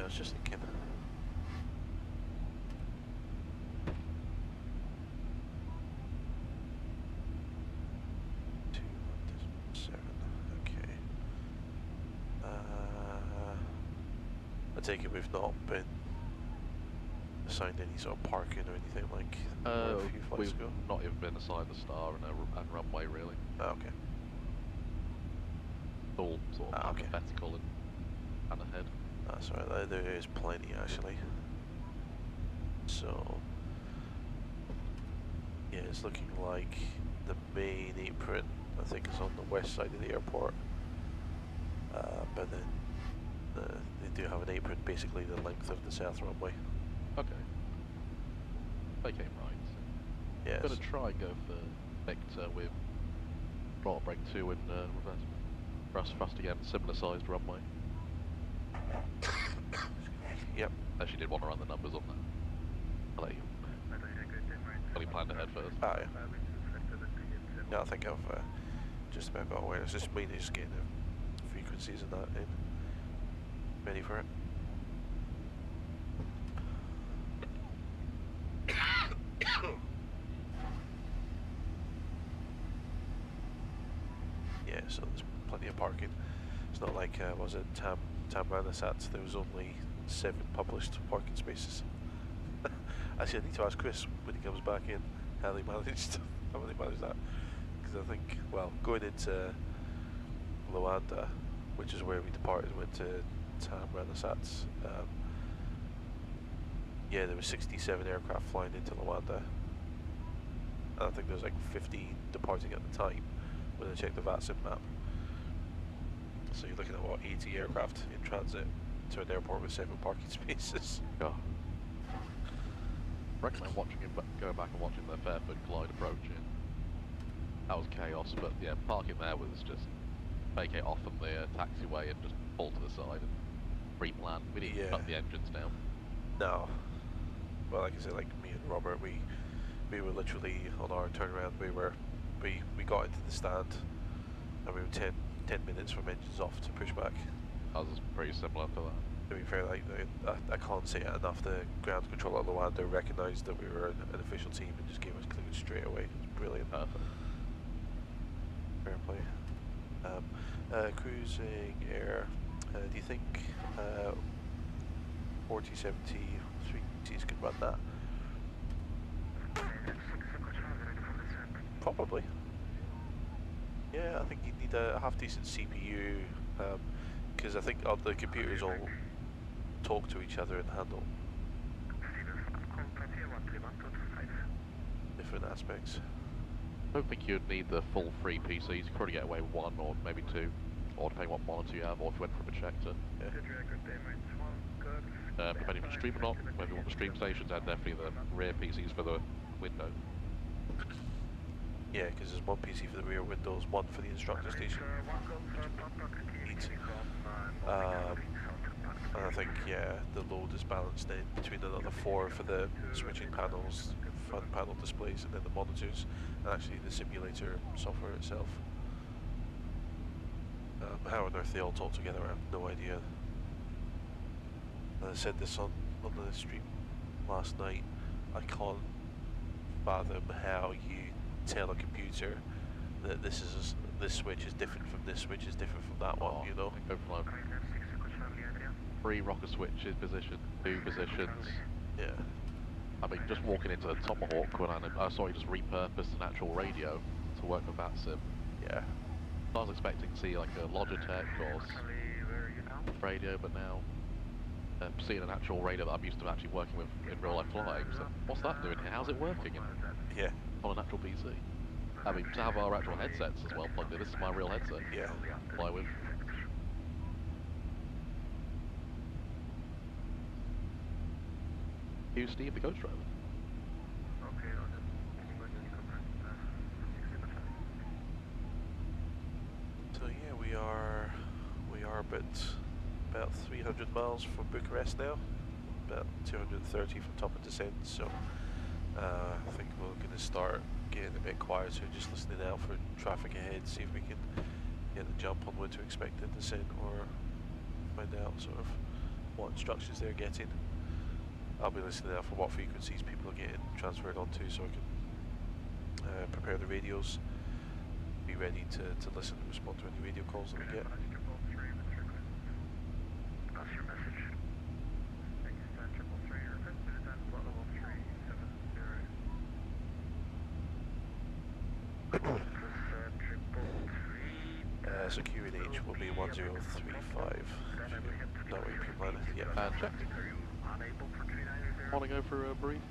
was just thinking. 2.7. Okay. I take it we've not been assigned any sort of parking or anything like a few flights we've ago. not even been assigned a star and runway really. Oh, okay. It's all sort of Okay. hypothetical and ahead. That's right, there is plenty actually. So, yeah, it's looking like the main apron, I think, is on the west side of the airport. But then they do have an apron basically the length of the south runway. Okay. They came right. Yes. I'm gonna try and go for Victor with throttle brake 2 and reverse thrust again, similar sized runway. Yep. Actually did want to run the numbers on that. I'll let you. Only planned ahead first. Ah, yeah. Yeah, I think I've just about got awareness. Just mainly just getting the frequencies and that in. Ready for it. Yeah, so there's plenty of parking. It's not like, was it Tamranasat? There was only 7 published parking spaces. Actually, I need to ask Chris when he comes back in how they managed that. Because I think, well, going into Luanda, which is where we departed, went to Tamranasat. Yeah, there were 67 aircraft flying into Luanda. And I think there was like 15 departing at the time when I checked the VATSIM map. So you're looking at what, 80 aircraft in transit to an airport with 7 parking spaces. God. I recommend watching him, going back and watching the Fairford Glide approaching. That was chaos, but yeah, parking there was just vacate off from the taxiway and just pull to the side and pre-plan. We didn't even shut the engines down. No. Well, like I said, like me and Robert, we were literally on our turnaround. We got into the stand and we were 10 minutes from engines off to push back. That was pretty similar to that. To be fair, like I can't say it enough. The ground control at Luanda recognised that we were an official team and just gave us clearance straight away. It was brilliant. Perfect. Fair play. Cruising air. Do you think 4070 3Ts can run that? Probably. Yeah, I think you need a half decent CPU because I think the computers all talk to each other and handle different aspects. I don't think you'd need the full 3 PCs. You could probably get away with 1 or maybe 2, or depending what monitor you have, or if you went for a projector. Yeah. Depending if you stream or not, maybe you want the stream stations and definitely the rear PCs for the window. Yeah, because there's 1 PC for the rear windows, 1 for the instructor station. And I think, yeah, the load is balanced in between another 4 for the switching panels, front panel displays, and then the monitors, and actually the simulator software itself. How on earth they all talk together, I have no idea. And I said this on the stream last night, I can't fathom how you tell a computer that this switch is different from this switch is different from that one, you know? Go from like 3 rocker switches, position, 2 positions. Yeah. I mean, just walking into the Tomahawk when I saw you just repurposed an actual radio to work with VATSIM. Yeah. I was expecting to see like a Logitech or radio, but now seeing an actual radio that I'm used to actually working with in real life flying. So what's that doing here? How's it working? Yeah. On an actual PC. I mean, to have our actual headsets as well plugged in. This is my real headset. Yeah. Fly with. You, Steve, the coach driver. So yeah, we are about 300 miles from Bucharest now, about 230 from top of descent. So I think we're going to start getting a bit quieter, just listening out for traffic ahead, see if we can get a jump on when to expect a descent or find out sort of what instructions they're getting. I'll be listening out for what frequencies people are getting transferred onto, so I can prepare the radios, be ready to listen and respond to any radio calls that we get. Pass your message. Thank you, Stan 333. Request to descend flight level 370. So QNH will be 1035. That way you can plan it. Yeah. And check. Want to go for a brief?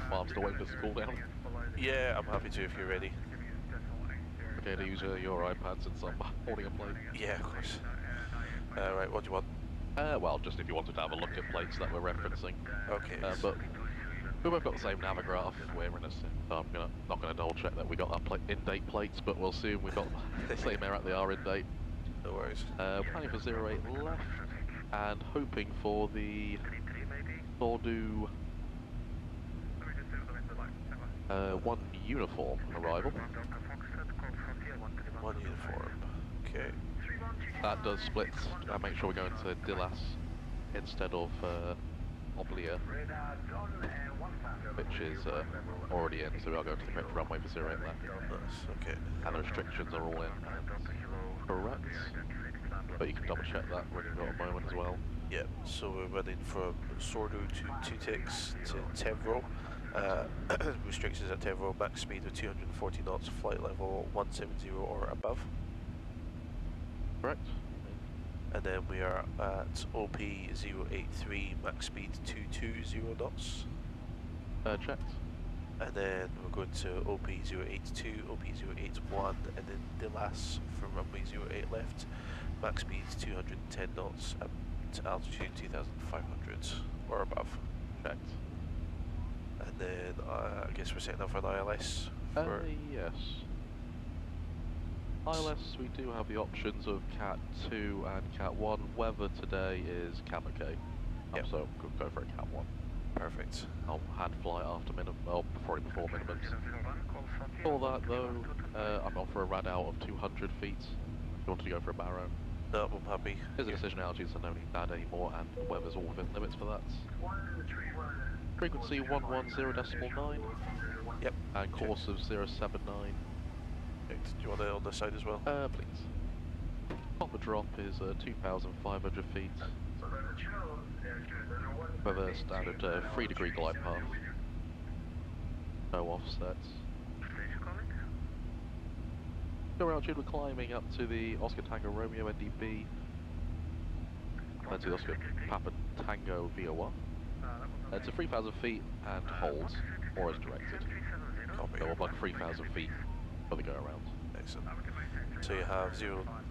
Well, I'm still waiting for this to cool down. Yeah, I'm happy to if you're ready. Okay, to use your iPad since I'm holding a plate. Yeah, of course. Right, what do you want? Well, just if you wanted to have a look at plates that we're referencing. Okay. But we both got the same navigaph. We're in a sim, so I'm not going to double check that we got our in-date plates, but we'll see if we got the same air at they are in date. No worries. Planning for 08 left, and hoping for the SORDU 1 uniform arrival. One uniform. Okay. That does split. Make sure we're going to Dillas instead of Oblia, which is already in, so we are going to the correct runway for 08 left. Nice, okay. And the restrictions are all in. Correct. But you can double check that when you've got a moment as well. Yeah, so we're running from SORDU to 2 ticks to Tevro. Restrictions at Tevro, max speed of 240 knots, flight level 170 or above. Correct. And then we are at OP083, max speed 220 knots. Checked. And then we're going to OP082, OP081, and then Dillas from runway 08 left, max speed 210 knots at altitude 2,500 or above. Checked. And then I guess we're setting up for an ILS. For Yes. ILS, we do have the options of Cat 2 and Cat 1. Weather today is Kappa K. Yep. So could go for a Cat 1. Perfect. I'll hand fly after minimum, well, probably before minimums. For that though, I'm on for a rad out of 200 feet. You wanted to go for a barrow? No, I'm happy. Here's a decision altitude, so no need that anymore, and the weather's all within limits for that. Frequency 110.9. Yep. And course of 079. Do you want it on this side as well? Please. Top of drop is 2,500 feet. With a standard 3-degree glide path. No offsets. Go altitude, we're climbing up to the Oscar Tango Romeo NDB. Then to the Oscar Papa Tango VOR. It's a 3,000 feet and hold, or as directed. Copy. So we'll like 3,000 feet for the go around. Excellent. So you have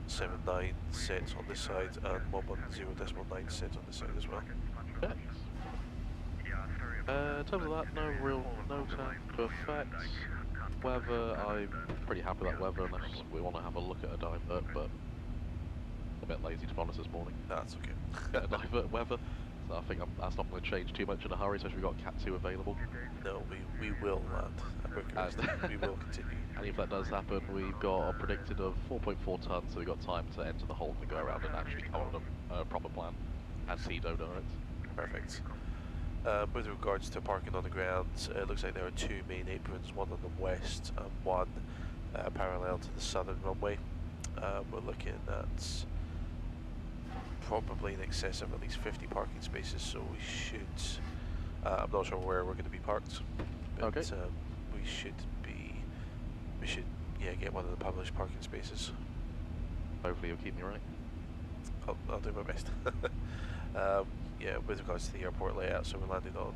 079 sets on this side and 110.9 sets on this side as well. Yes. In terms of that, no time to affect. Weather, I'm pretty happy with that weather unless we want to have a look at a divert, but a bit lazy to be honest this morning. That's okay. Get a divert weather, so I think that's not going to change too much in a hurry, especially we've got Cat 2 available. No, we will land. We will continue. And if that does happen, we've got a predicted of 4.4 tons, so we've got time to enter the hold and go around and actually come on a proper plan and see DOBAR it. Perfect. With regards to parking on the ground, it looks like there are 2 main aprons, one on the west and one parallel to the southern runway. We're looking at probably in excess of at least 50 parking spaces, so we should, I'm not sure where we're going to be parked, but okay. we should get one of the published parking spaces. Hopefully you'll keep me right. I'll do my best. Yeah, with regards to the airport layout, so we're landing on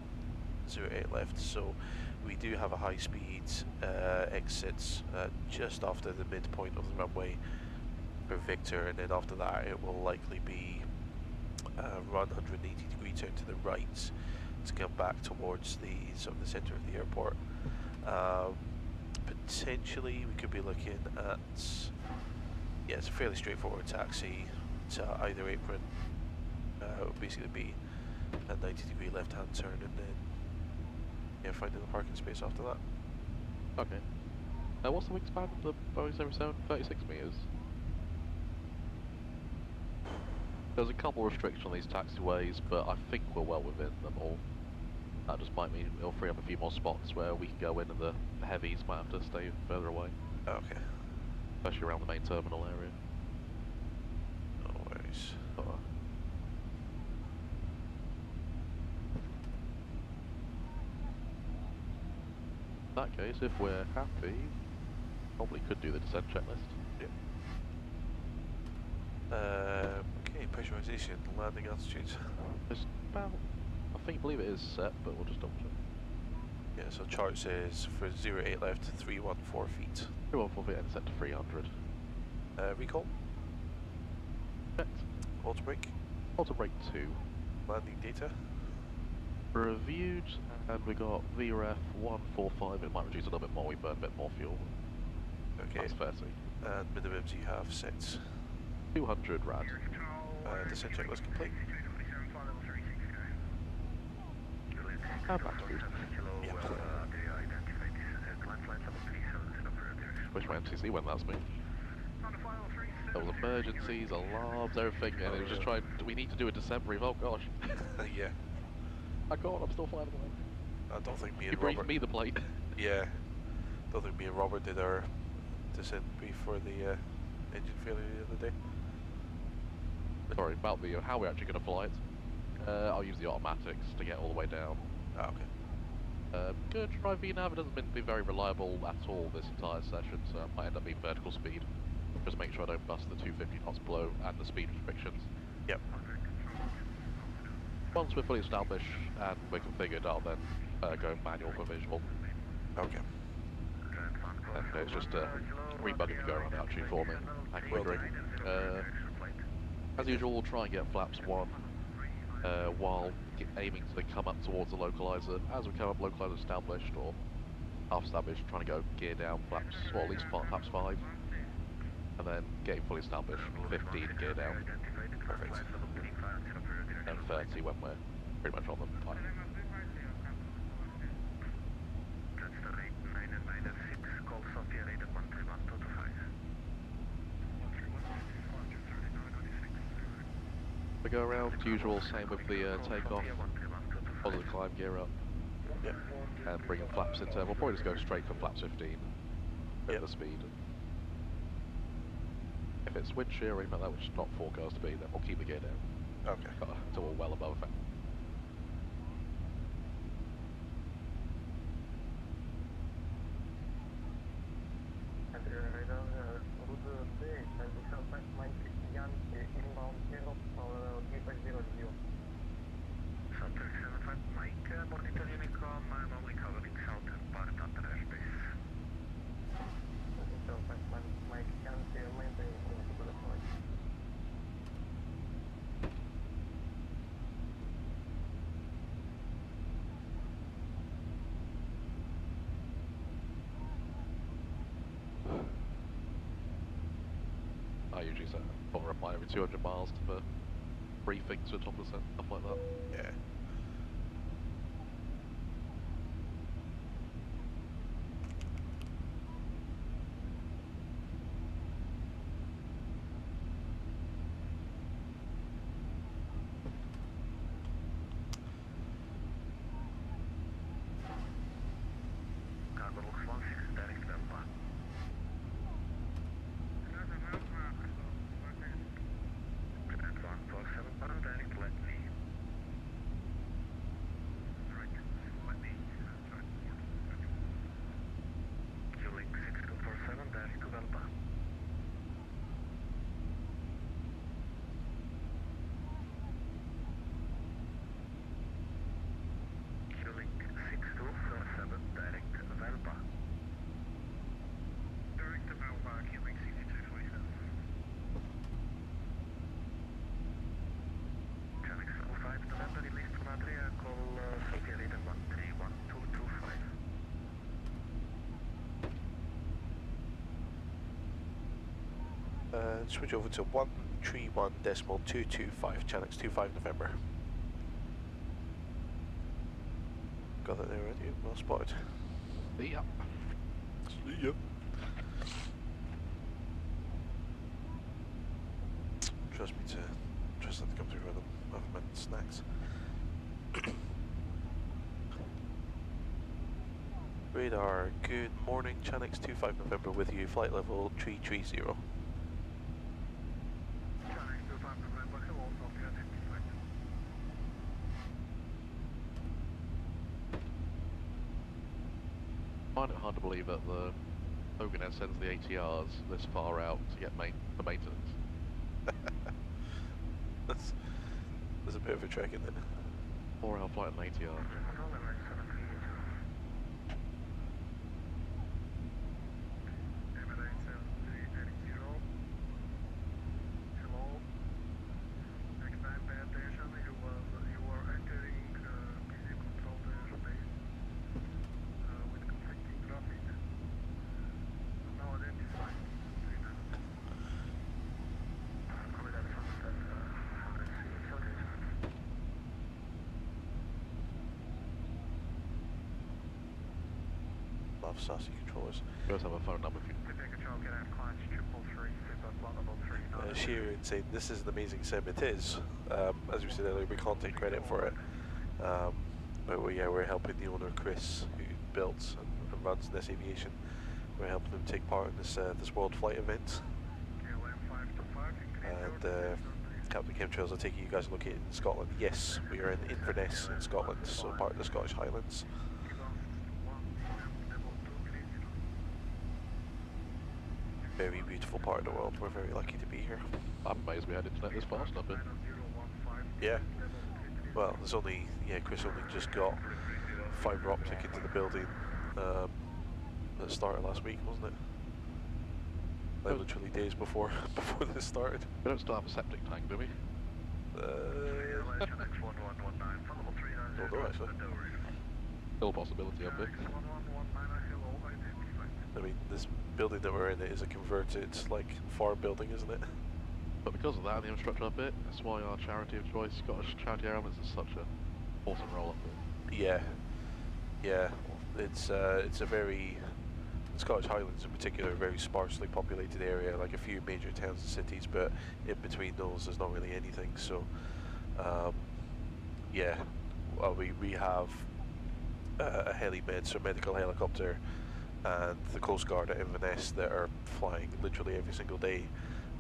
08 left, so we do have a high speed exit just after the midpoint of the runway for Victor, and then after that it will likely be run 180 degree turn to the right to come back towards the sort of the centre of the airport. Potentially we could be looking at, yeah, it's a fairly straightforward taxi to either apron. It would basically be a 90 degree left hand turn and then finding a parking space after that. Okay. What's the wingspan of the Boeing 737? 36 metres? There's a couple restrictions on these taxiways, but I think we're well within them all. That just might mean it'll free up a few more spots where we can go in and the heavies might have to stay further away. Okay. Especially around the main terminal area. No worries. In that case, if we're happy, probably could do the descent checklist. Yeah. Okay, pressurization, landing altitudes. It's about, I believe it is set, but we'll just double check. Yeah, so chart says for 08 left, 314 feet. 314 feet and set to 300. Recall, Checked. auto brake, Auto brake 2. landing data. Reviewed, and we got VREF 145. It might reduce a little bit more, we burn a bit more fuel. Okay, That's 30. and minimums you have set. 200 rad. Descent checklist complete. And back to food. Yeah. Wish my MCC went that smooth. There was emergencies, alarms, everything, and it was just trying. We need to do a descent brief. Oh gosh. Yeah. I can't. I'm still flying away. I don't think me You and briefed Robert. me the plate. Yeah. Don't think me and Robert did our descent brief for the engine failure the other day. Sorry about the how we're actually going to fly it. I'll use the automatics to get all the way down. Ah, okay. Good try VNav. It doesn't mean to be very reliable at all this entire session, so it might end up being vertical speed. Just make sure I don't bust the 250 knots below and the speed restrictions. Yep. Once we're fully established and we're configured, I'll then go manual for visual. Okay. And it's just rebugging to go around the altitude for me and quickering. As usual, we'll try and get flaps 1 while aiming to come up towards the localizer. As we come up, localizer established or half established, trying to go gear down flaps, or at least flaps 5. And then getting fully established, 15 and gear down. Perfect. And 30 when we're pretty much on the pipe. We go around, usual, same with the takeoff, follow the climb, gear up, Yep. and bring in flaps in turn. We'll probably just go straight for flaps 15, bit Yep. of the speed. If it's wind shear or anything like that, which is not forecast to be, then we'll keep the gear down. Okay. Until we're well above it. I usually set a reply every 200 miles for briefings for top of stuff like that. Yeah. Switch over to 131.225, channels 25 November. Got that there already, well spotted. Yep. Yep. Trust me just had to come through with them. I've meant snacks. Radar, good morning, Chanix 25 November with you, flight level 330. I find it hard to believe that the Hogan sends the ATRs this far out to get for maintenance. There's a bit of a trek in it. 4-hour flight on ATR. Love saucy controllers. We also have a phone number for you. Shearer saying this is an amazing sim. It is. As we said earlier, we can't take credit for it. But we're helping the owner Chris, who built and runs this aviation. We're helping him take part in this this WorldFlight event. And Captain Chemtrails, I take it you guys are located in Scotland. Yes, we are in Inverness in Scotland, so part of the Scottish Highlands. Very beautiful part of the world. We're very lucky to be here. I'm amazed we had internet this fast up here. Yeah. Well, there's only Chris only just got fibre optic into the building that started last week, wasn't it? Like literally days before this started. We don't still have a septic tank, do we? Don't know actually. Still a possibility of it. I mean, this building that we're in is a converted, like, farm building, isn't it? But because of that, the infrastructure up it, that's why our charity of choice, Scottish Charity Airlines, is such a awesome role up there. Yeah. It's a very, the Scottish Highlands in particular, a very sparsely populated area, like a few major towns and cities, but in between those there's not really anything, so, yeah. Well, we have a helimed, so a medical helicopter, and the Coast Guard at Inverness that are flying literally every single day.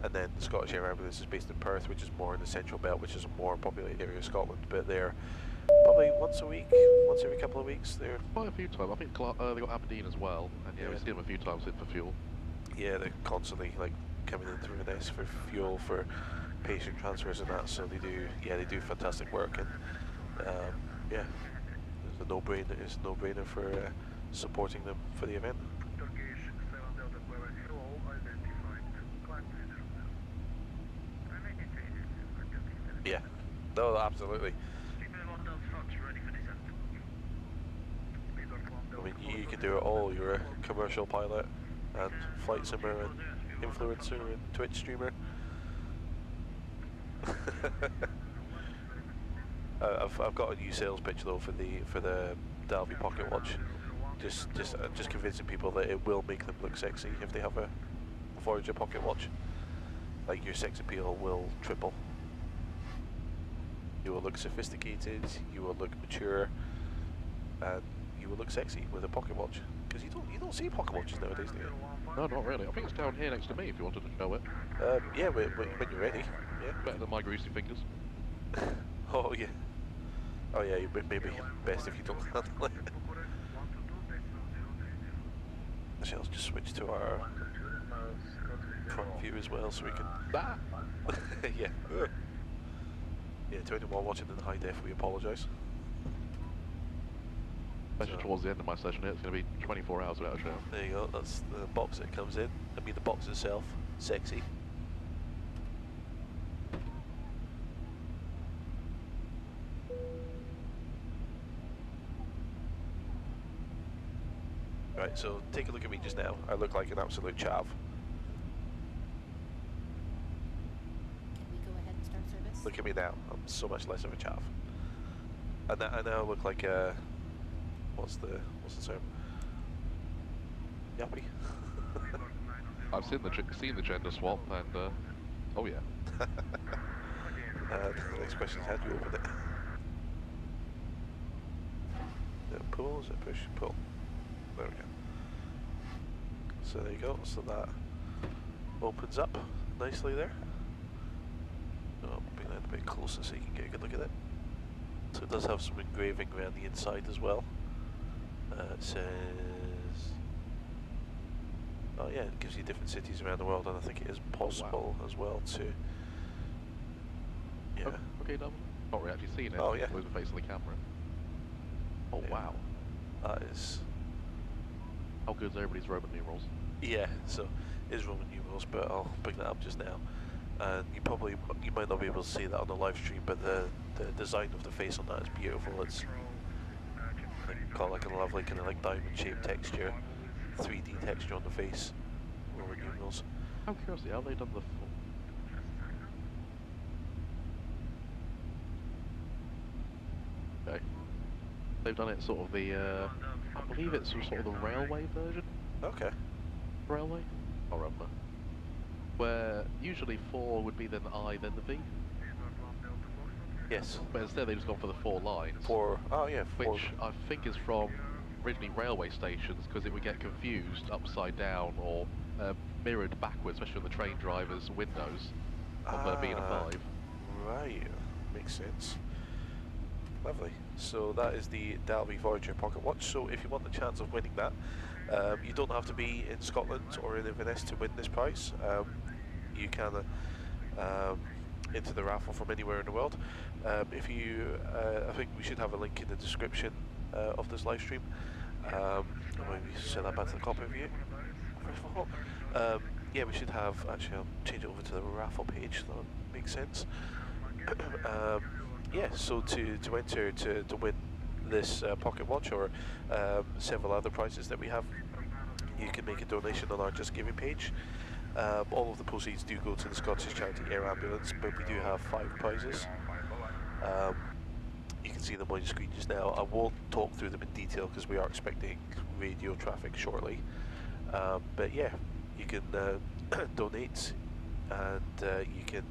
And then the Scottish Air Ambulance is based in Perth, which is more in the central belt, which is a more populated area of Scotland, but they're probably once a week, once every couple of weeks. They're quite a few times. I think they got Aberdeen as well, and yeah, we see them a few times hit for fuel. Yeah, they're constantly like coming into Inverness for fuel, for patient transfers and that, so they do fantastic work, and yeah, it's a no-brainer for supporting them for the event. Yeah, no, absolutely. I mean, you can do it all. You're a commercial pilot and flight simmer and influencer and Twitch streamer. I've got a new sales pitch though for the Dalby Pocket Watch. Just convincing people that it will make them look sexy if they have a Voyager Pocket Watch. Like, your sex appeal will triple. You will look sophisticated, you will look mature, and you will look sexy with a pocket watch. Because you don't see pocket watches nowadays, do you? No, not really. I think it's down here next to me if you wanted to show it. Yeah, when you're ready. Yeah. Better than my greasy fingers. Oh yeah. Oh yeah, maybe best if you don't handle it. Actually, I'll just switch to our front view as well so we can... Yeah. Yeah, to anyone watching in high def, we apologise. Especially towards the end of my session here, it's going to be 24 hours without a shower. There you go, that's the box that comes in. I mean, the box itself, sexy. Right, so take a look at me just now. I look like an absolute chav. Can we go ahead and start service? Look at me now. I'm so much less of a chav. And I now look like a... What's the term? Yuppie. I've seen the gender swap, and oh yeah. The next question is how do you open it? Is it pull? Is it push? Pull. There we go. So there you go. So that opens up nicely there. So I'll bring that a bit closer so you can get a good look at it. So it does have some engraving around the inside as well. It says, oh yeah, it gives you different cities around the world, and I think it is possible as well to, yeah. Oh, okay, no, not really actually seen it. Oh yeah. With the face of the camera. Oh Yeah. wow. That is, How good is everybody's Roman numerals? yeah, so it is Roman numerals, but I'll bring that up just now. And you might not be able to see that on the live stream, but the design of the face on that is beautiful. It's got like a lovely kind of like diamond shaped texture, 3D texture on the face, Roman numerals. Out of curiosity, how have they done the full? Okay. They've done it sort of the, I believe it's sort of the railway version? Okay. Railway? I remember. Where usually 4 would be then the I, then the V. Yes. But instead they've just gone for the 4 lines. Oh yeah, Which I think is from originally railway stations, because it would get confused upside down or mirrored backwards, especially on the train drivers' windows of there being a 5. Right, makes sense. Lovely. So that is the Dalby Voyager Pocket Watch. So if you want the chance of winning that, you don't have to be in Scotland or in Inverness to win this prize. You can enter the raffle from anywhere in the world. If you, I think we should have a link in the description of this live stream. Maybe send that back to the copy view. First of all, yeah, we should have. Actually, I'll change it over to the raffle page. So that makes sense. Yeah, so to enter to win this pocket watch or several other prizes that we have, you can make a donation on our Just Giving page. All of the proceeds do go to the Scottish charity Air Ambulance, but we do have 5 prizes. You can see them on your screen just now. I won't talk through them in detail because we are expecting radio traffic shortly. But yeah, you can donate, and you can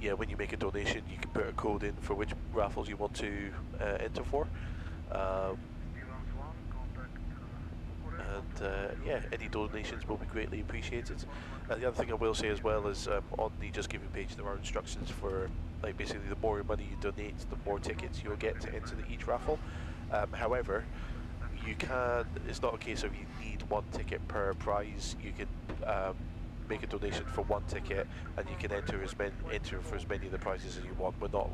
yeah, when you make a donation, you can put a code in for which raffles you want to enter for. Yeah, any donations will be greatly appreciated. The other thing I will say as well is on the Just Giving page there are instructions for, like, basically the more money you donate, the more tickets you'll get to enter each raffle. However, you can, it's not a case of you need 1 ticket per prize. You can make a donation for 1 ticket, and you can enter for as many of the prizes as you want. We're not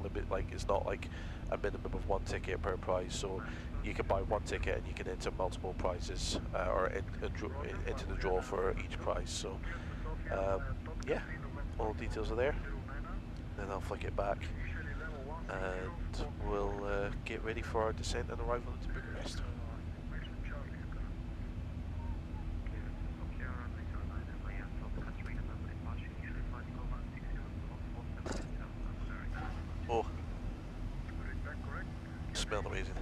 it's not like a minimum of 1 ticket per prize. So you can buy 1 ticket and you can enter multiple prizes, or enter the draw for each prize. So yeah, all the details are there. Then I'll flick it back, and we'll get ready for our descent and arrival into Bucharest. Oh, smell amazing.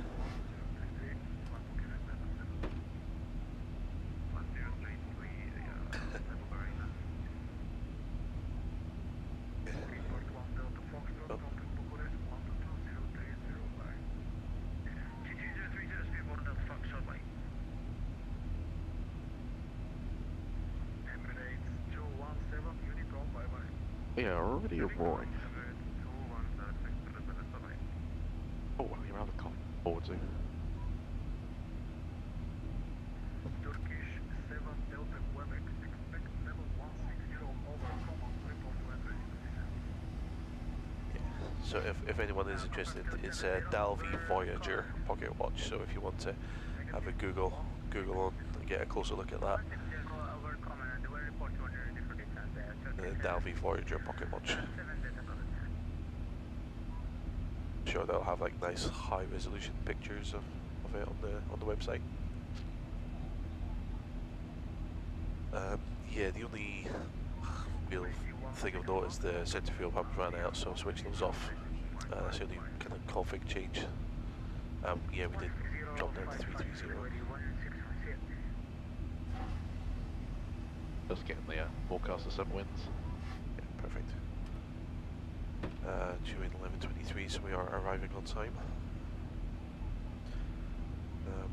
Yeah, already roaring. Oh, you're around the car. Forward to. Turkish 7 Delta Quebec, expect level 160 over, report to entry. So if anyone is interested, it's a Dalby Voyager pocket watch. So if you want to have a Google on and get a closer look at that, the Dalby Voyager pocket watch. Sure, they'll have like nice high resolution pictures of it on the website. Yeah, the only real thing of note is the centre fuel pumps ran out, so I'll switch those off. That's the only kind of config change. Yeah, we did drop down to 330. Just getting the forecast of some winds. Yeah, perfect. Due in 11:23, so we are arriving on time.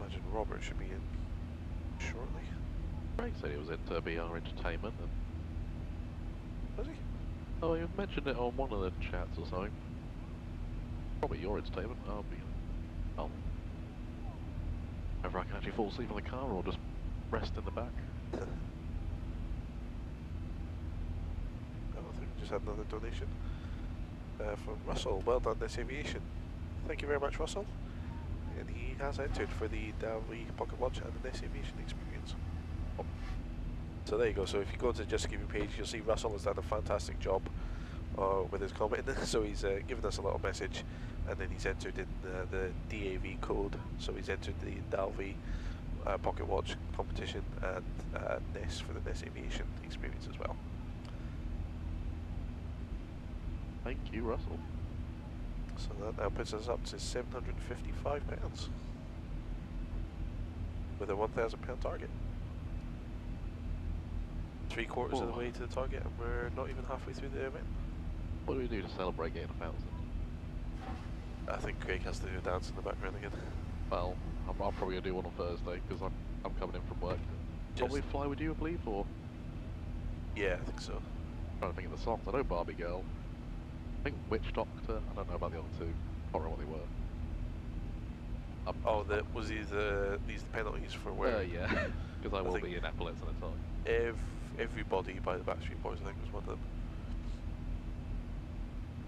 Imagine Robert should be in shortly. Craig said he was into BR Entertainment. And Was he? oh, you mentioned it on one of the chats or something. Probably your entertainment. I'll be. Oh. Whether I can actually fall asleep on the car or just rest in the back. I think we just had another donation from Russell. Well done, this aviation. Thank you very much, Russell. And he has entered for the Dalby Pocket Watch and the NES Aviation Experience. Oh. So there you go. So if you go to the Just Giving page, you'll see Russell has done a fantastic job with his comment. So he's given us a little message, and then he's entered in the DAV code. So he's entered the Dalby Pocket Watch competition and NES for the NES Aviation Experience as well. Thank you, Russell. So that now puts us up to £755 with a £1,000 target. 3/4 of the way to the target, and we're not even halfway through the event. What do we do to celebrate getting 1,000? I think Craig has to do a dance in the background again. Well, I'm probably gonna do one on Thursday because I'm coming in from work. Probably fly with you, I believe, or yeah, I think so. I'm trying to think of the songs. I know Barbie Girl. I think Witch Doctor. I don't know about the other two. Can't remember what they were. Was these the penalties for wearing? Yeah, because I will be in epaulets at the time. Everybody by the Backstreet Boys, I think, was one of them.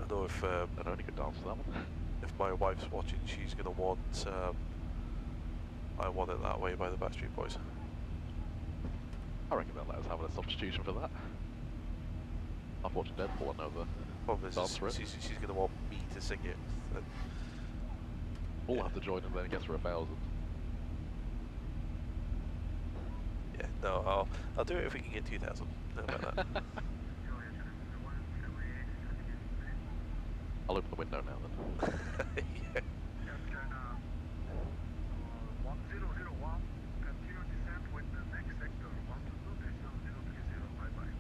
I know if I don't even dance to that one. if my wife's watching, she's gonna want "I Want It That Way" by the Backstreet Boys. I reckon they'll let us have a substitution for that. I've watched Deadpool and know the Problem is, dance for it. she's gonna want me to sing it. And We'll have to join and then it gets for 1,000. yeah, no, I'll do it if we can get 2,000. How about that? I'll open the window now then. Yeah. Captain 1001, continue descent with the next sector 122.030, bye-bye.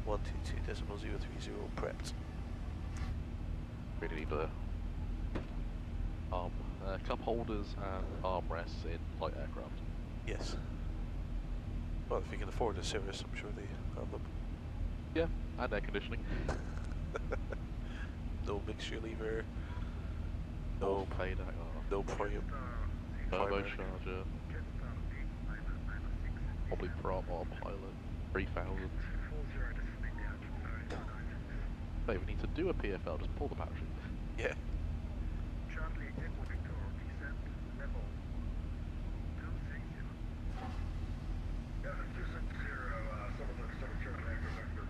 .122.030 prepped. Really need the cup holders and armrests in light aircraft. Yes. Well, if you can afford a service, I'm sure they have them. Yeah, and air conditioning. No mixture lever. No payback. No prime. Turbocharger. Probably prop or pilot. 3,000. Hey, we need to do a PFL, just pull the parachute. Yeah. Charlie Echo Victor, descent level 260. Yeah, 260, some of the Charlie Echo Victor.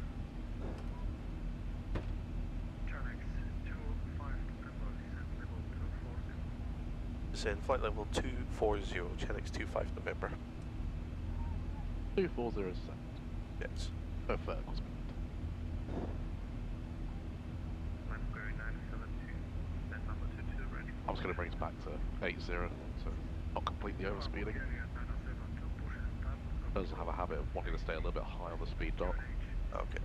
Chanex 25 November, descent level 240. Descend flight level 240, Chenix 25 November. 240 is Yes. no vertical speed. I was going to bring us back to 80, so not completely overspeeding. Does have a habit of wanting to stay a little bit high on the speed dot. Okay.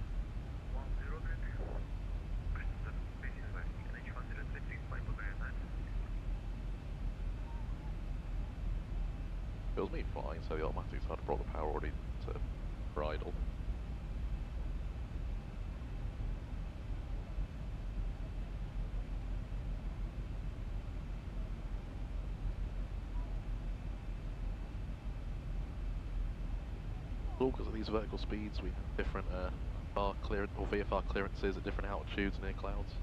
It was me flying, so the automatic side brought the power already to idle. Because of these vertical speeds, we have different bar clearance or VFR clearances at different altitudes near clouds.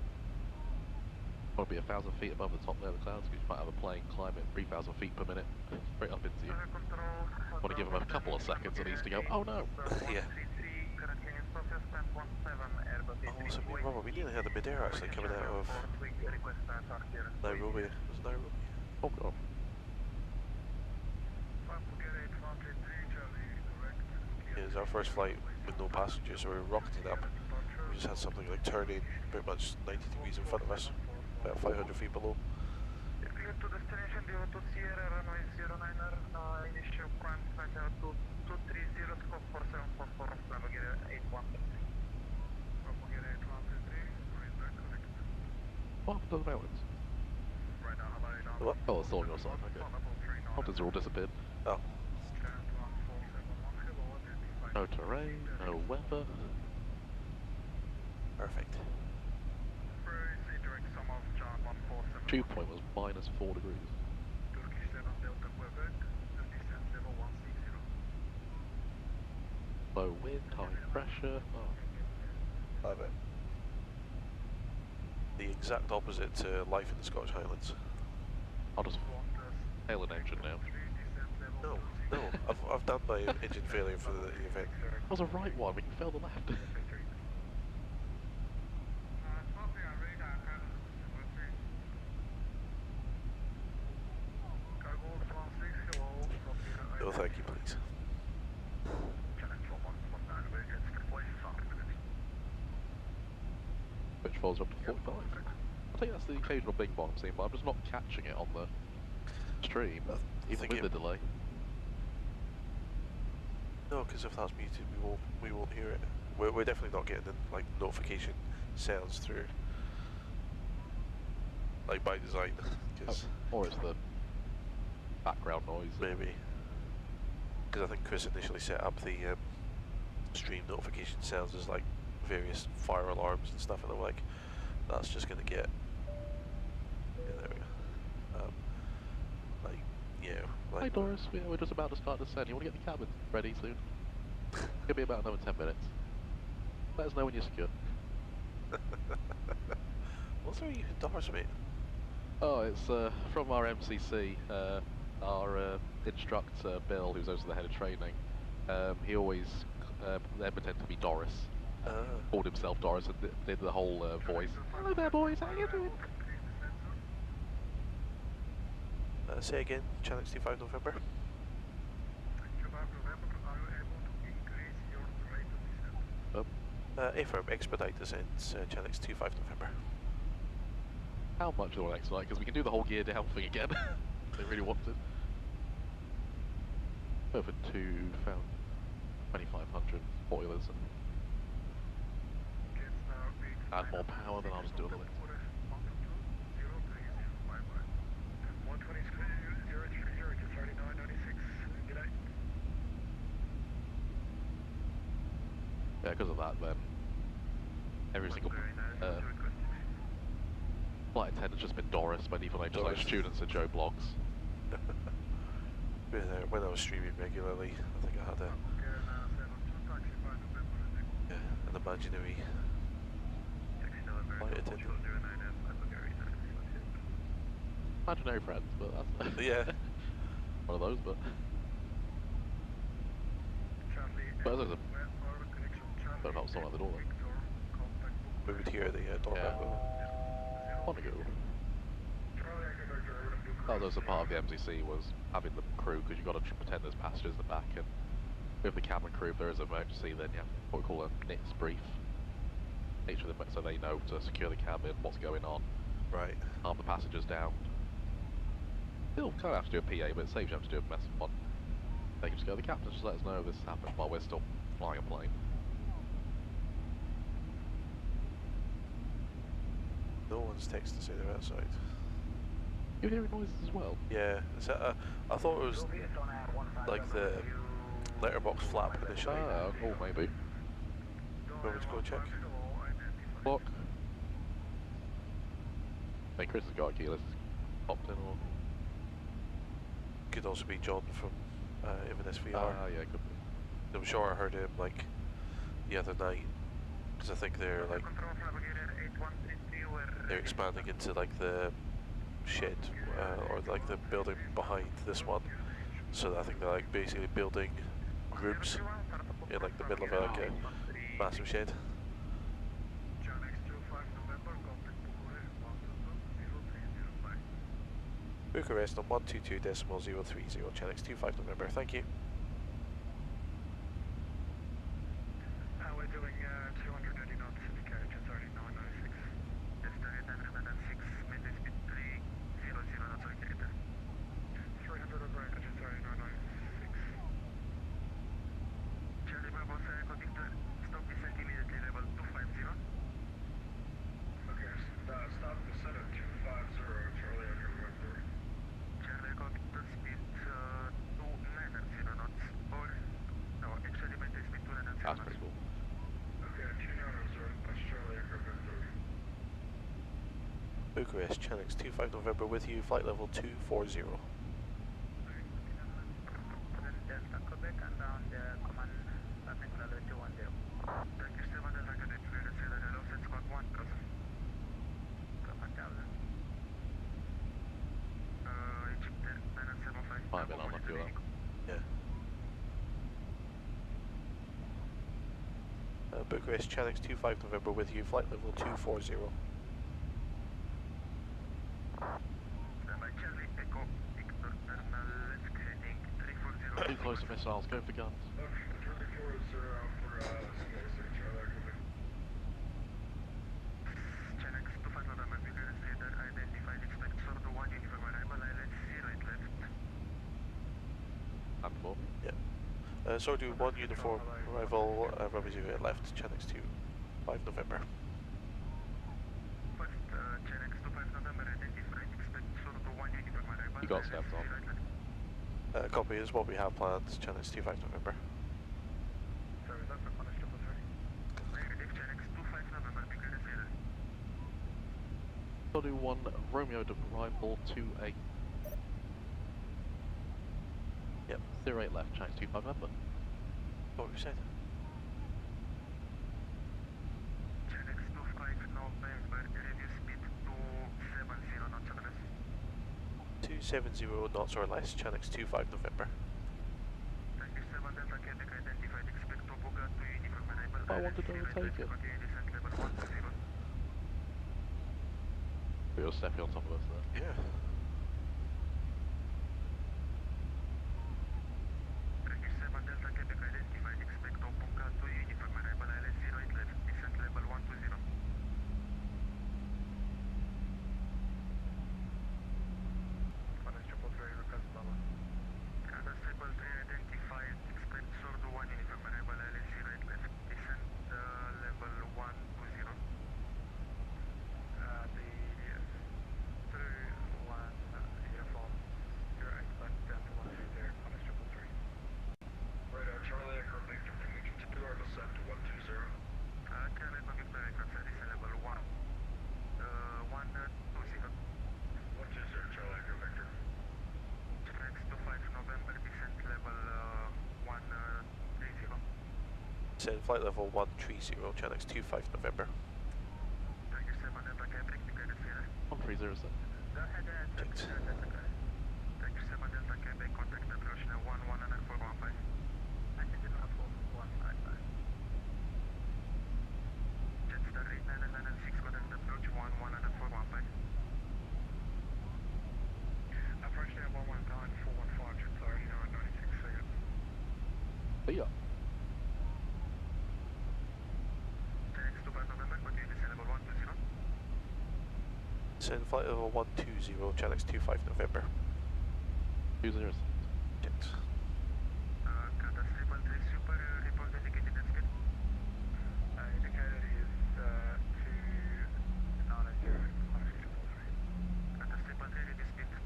Want to be 1,000 feet above the top layer of the clouds, because you might have a plane climbing 3,000 feet per minute straight up into you. Want to give them a couple of seconds at least to go, oh no! Yeah. Oh, so me and Robert, we nearly had a mid-air actually coming out of Nairobi. Was it Nairobi? Oh god. Yeah, it was our first flight with no passengers, so we were rocketing up. We just had something like turning pretty much 90 degrees in front of us. about 500 feet below. Clear to destination, DO2 Sierra, runway 09er, initial climb, flight altitude 230, scope 4744, Bulgaria 81. Bulgaria 8133, raise back, correct. What happened to the mountains? Right now, hello, down. What? Oh, it's all on your side, okay. Mountains are all disappeared. Oh, Stand 1471, hello, identify. No terrain, no weather. perfect. Cruise, direct SOMOV, John 147. Dew point was -4 degrees. Turkish 7 Delta Quebec, descent level 160. Low wind, high pressure. Oh, Love it. The exact opposite to life in the Scottish Highlands. I'll just hail an engine now. No, no, I've done my engine failure for the event. That was a right one, we can fail the left. No, thank you, please. Which falls up to 45. I think that's the occasional big one I'm seeing, but I'm just not catching it on the stream, even think with the delay. No, because if that's muted, we won't hear it. We're definitely not getting the like notification sounds through, like by design. Cause Or it's the background noise. maybe because I think Chris initially set up the stream notification sounds as like various fire alarms and stuff, and I'm like, that's just gonna get. Yeah, there we go. Like, yeah. Like, Hi Doris, we're just about to start descent. You want to get the cabin ready soon? It'll be about another 10 minutes. Let us know when you're secure. what's there you Doris, mate? Oh, it's from our MCC, our instructor Bill, who's also the head of training. He always they pretend to be Doris. Called himself Doris and did the whole voice. Hello there, boys. How you doing? Say again. Channel 25 November. Affirm, expedite descents, Channel 25 November. How much do I want to expedite? Because we can do the whole gear down thing again. They really wanted. Over 2,500 boilers and add more power, then I'll just do a little bit. Yeah, because of that, then every single flight attendant's just been Doris, but even like just like students are Joe Blogs. When I was streaming regularly, I think I had an imaginary flight attendant. Imaginary friends, but that's Yeah. one of those. But there's a don't know, someone at the door. We would hear the doorbell. On to go. That was also part of the MCC was having the crew, because you've got to pretend there's passengers in the back, and with the cabin crew, if there is an emergency, then you have what we call a NITS brief. Each of them, so they know to secure the cabin, what's going on, Right. calm the passengers down. Still kind of have to do a PA, but it saves you having to do a massive one. They can just go, the captain just let us know this happened while we're still flying a plane. No one's texted to say they're outside. You're hearing noises as well? Yeah. I thought it was like the letterbox flap initially. Oh, maybe. Want me to go check? Block. I think Chris has got a key, let's popped in or... Could also be John from Inverness VR. yeah, could be. I'm sure I heard him like the other night, because I think they're like they're expanding into like the shed or like the building behind this one. So I think they're like basically building rooms in like the middle of like a massive shed. Bucharest on 122.030, Channel 25 November. Thank you. We're doing 280 knots, indicated 3906. It's 906 Bucharest, Chenix 25 November with you, flight level 240. Delta Quebec and down the command passing level 210. Thank you, 7 Delta Quebec, clear to sailor, hello, set squad 1, cross. Command 1000. Egypt 975. 5 in on the fuel. Yeah. Bucharest, Chenix 25 November with you, flight level 240. Too close to missiles, go for guns. Chenix 25 November, Bucharest radar identified, expect SORDU 1 uniform arrival, island 0 right left. And 4. Yeah. SORDU 1 uniform arrival, runway 0 left, Chenix 5 November. First, Chenix 25 November identified, expect SORDU 1 uniform arrival, You got island steps 0 on. right left. Copy is what we have planned, Chenix 25 November. Sorry, is that for Punish 333? Negative, Chenix 25 November, Bucharest radar. SORDU 1 Romeo to arrival 28. Yep. 08 left, Chinese 25 November. What we said? Chenix 25 November, reduce speed to 70 knots or less. 270 knots or less, Chenix 25 November. Thank you, 7 Delta Quebec identified, expect to Buga to uniform arrival. I wanted to overtake it. Continue descent level 120. But you're stepping on top of us there. Yeah. Thank you, 7 Delta Quebec identified, expect to Buga to uniform arrival, island 0 right left, descent level 120. Punish 333, request Bella. Canada 333 identified, expect SORDU 1 uniform arrival, island 0 right left, descent level 120. The through one uniform 08 left down to 130, Punish 333. Radar Charlie Echo Victor, Dimension 2 are descent to 120. Canada Victor aircraft, descent level 120. 120 Charlie Echo Victor. Chenix 25 November, descent level 130. Send flight level 130, Chenix 25 November. Thank you, 7 Delta Quebec, Bucharest radar. 1307. Go ahead and Thanks. Thank you, 7 Delta Quebec, contact approach now 119415. I can do 14155. Jetstar 8996, contact approach 119415. Approach now 119, 415, Jetstar 8996, see ya. But yeah. Chenix 25 November, continue descent level 120. Send flight level 120, Chenix 25 November. 207. Thanks. Qatar 333 Super, report indicated and speed. Indicated is 290, Punish 333. Qatar 333 reduce speed to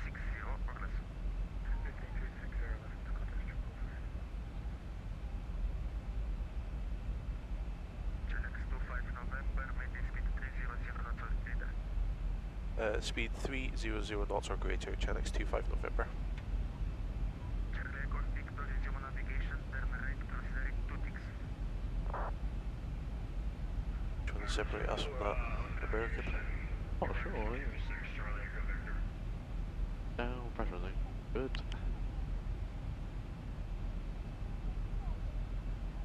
60 or less. 15260 left, contact 333. Chenix 25 November, maintain speed 300 knots or greater. Speed 300 knots or greater, Chenix 25 November. Charlie Echo Victor, resume navigation, turn right, considering 2 ticks. Trying to separate us from that American. Not sure, yeah. 6 Charlie Echo Victor. Down, pressurizing. Good.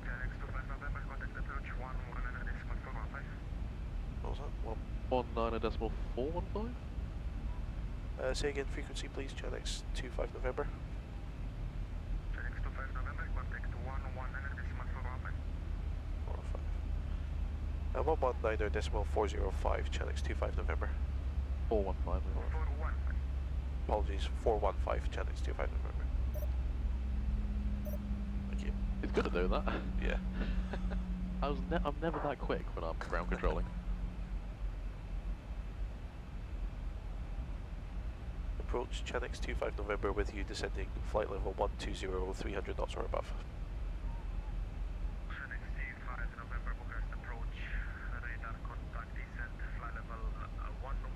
Chenix 25 November, contact approach 11.415. What was that? 19.415? Say again, frequency please, Chenix 25 November. Chenix 25 November, contact 11.415. 119.405, Chenix 25 November. 415. 415. Apologies, 415, Chenix 25 November. Thank you. It's good at doing that. Yeah. I'm never that quick when I'm ground controlling. Approach Chenix 25 November with you, descending flight level 120, 300 knots or above. Chenix 25 November, Bucharest approach, radar contact descent, flight level 110.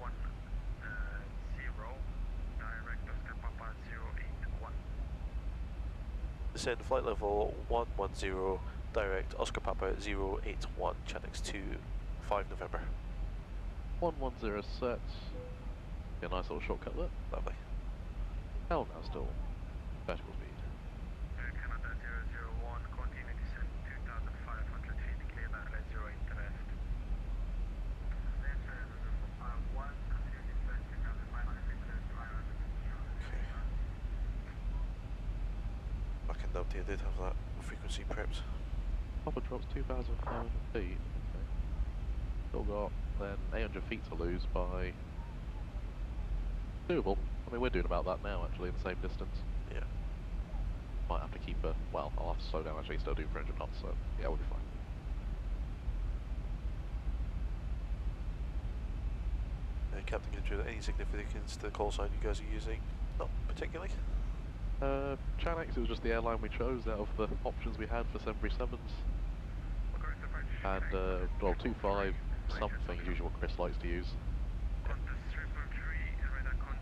descend flight level 110, direct Oscar Papa 081, channels to 5 November. 110 set. Yeah, nice little shortcut there. Lovely. Hell now still. Vertical speed. Canada 001, continue descent 2,500 feet, clear runway 08 to left. Okay. Back in Dumpty, I did have that frequency prepped. Papa drops 2,500 feet. Okay. Still got then 800 feet to lose by... Doable. I mean, we're doing about that now, actually, in the same distance. Yeah. Might have to keep a... Well, I'll have to slow down, actually, still doing 300 knots, so yeah, we'll be fine. Captain Gidget, any significance to the call sign you guys are using? Not particularly. Chanex, it was just the airline we chose out of the options we had for 737s. And, well, 25 something is usually what Chris likes to use.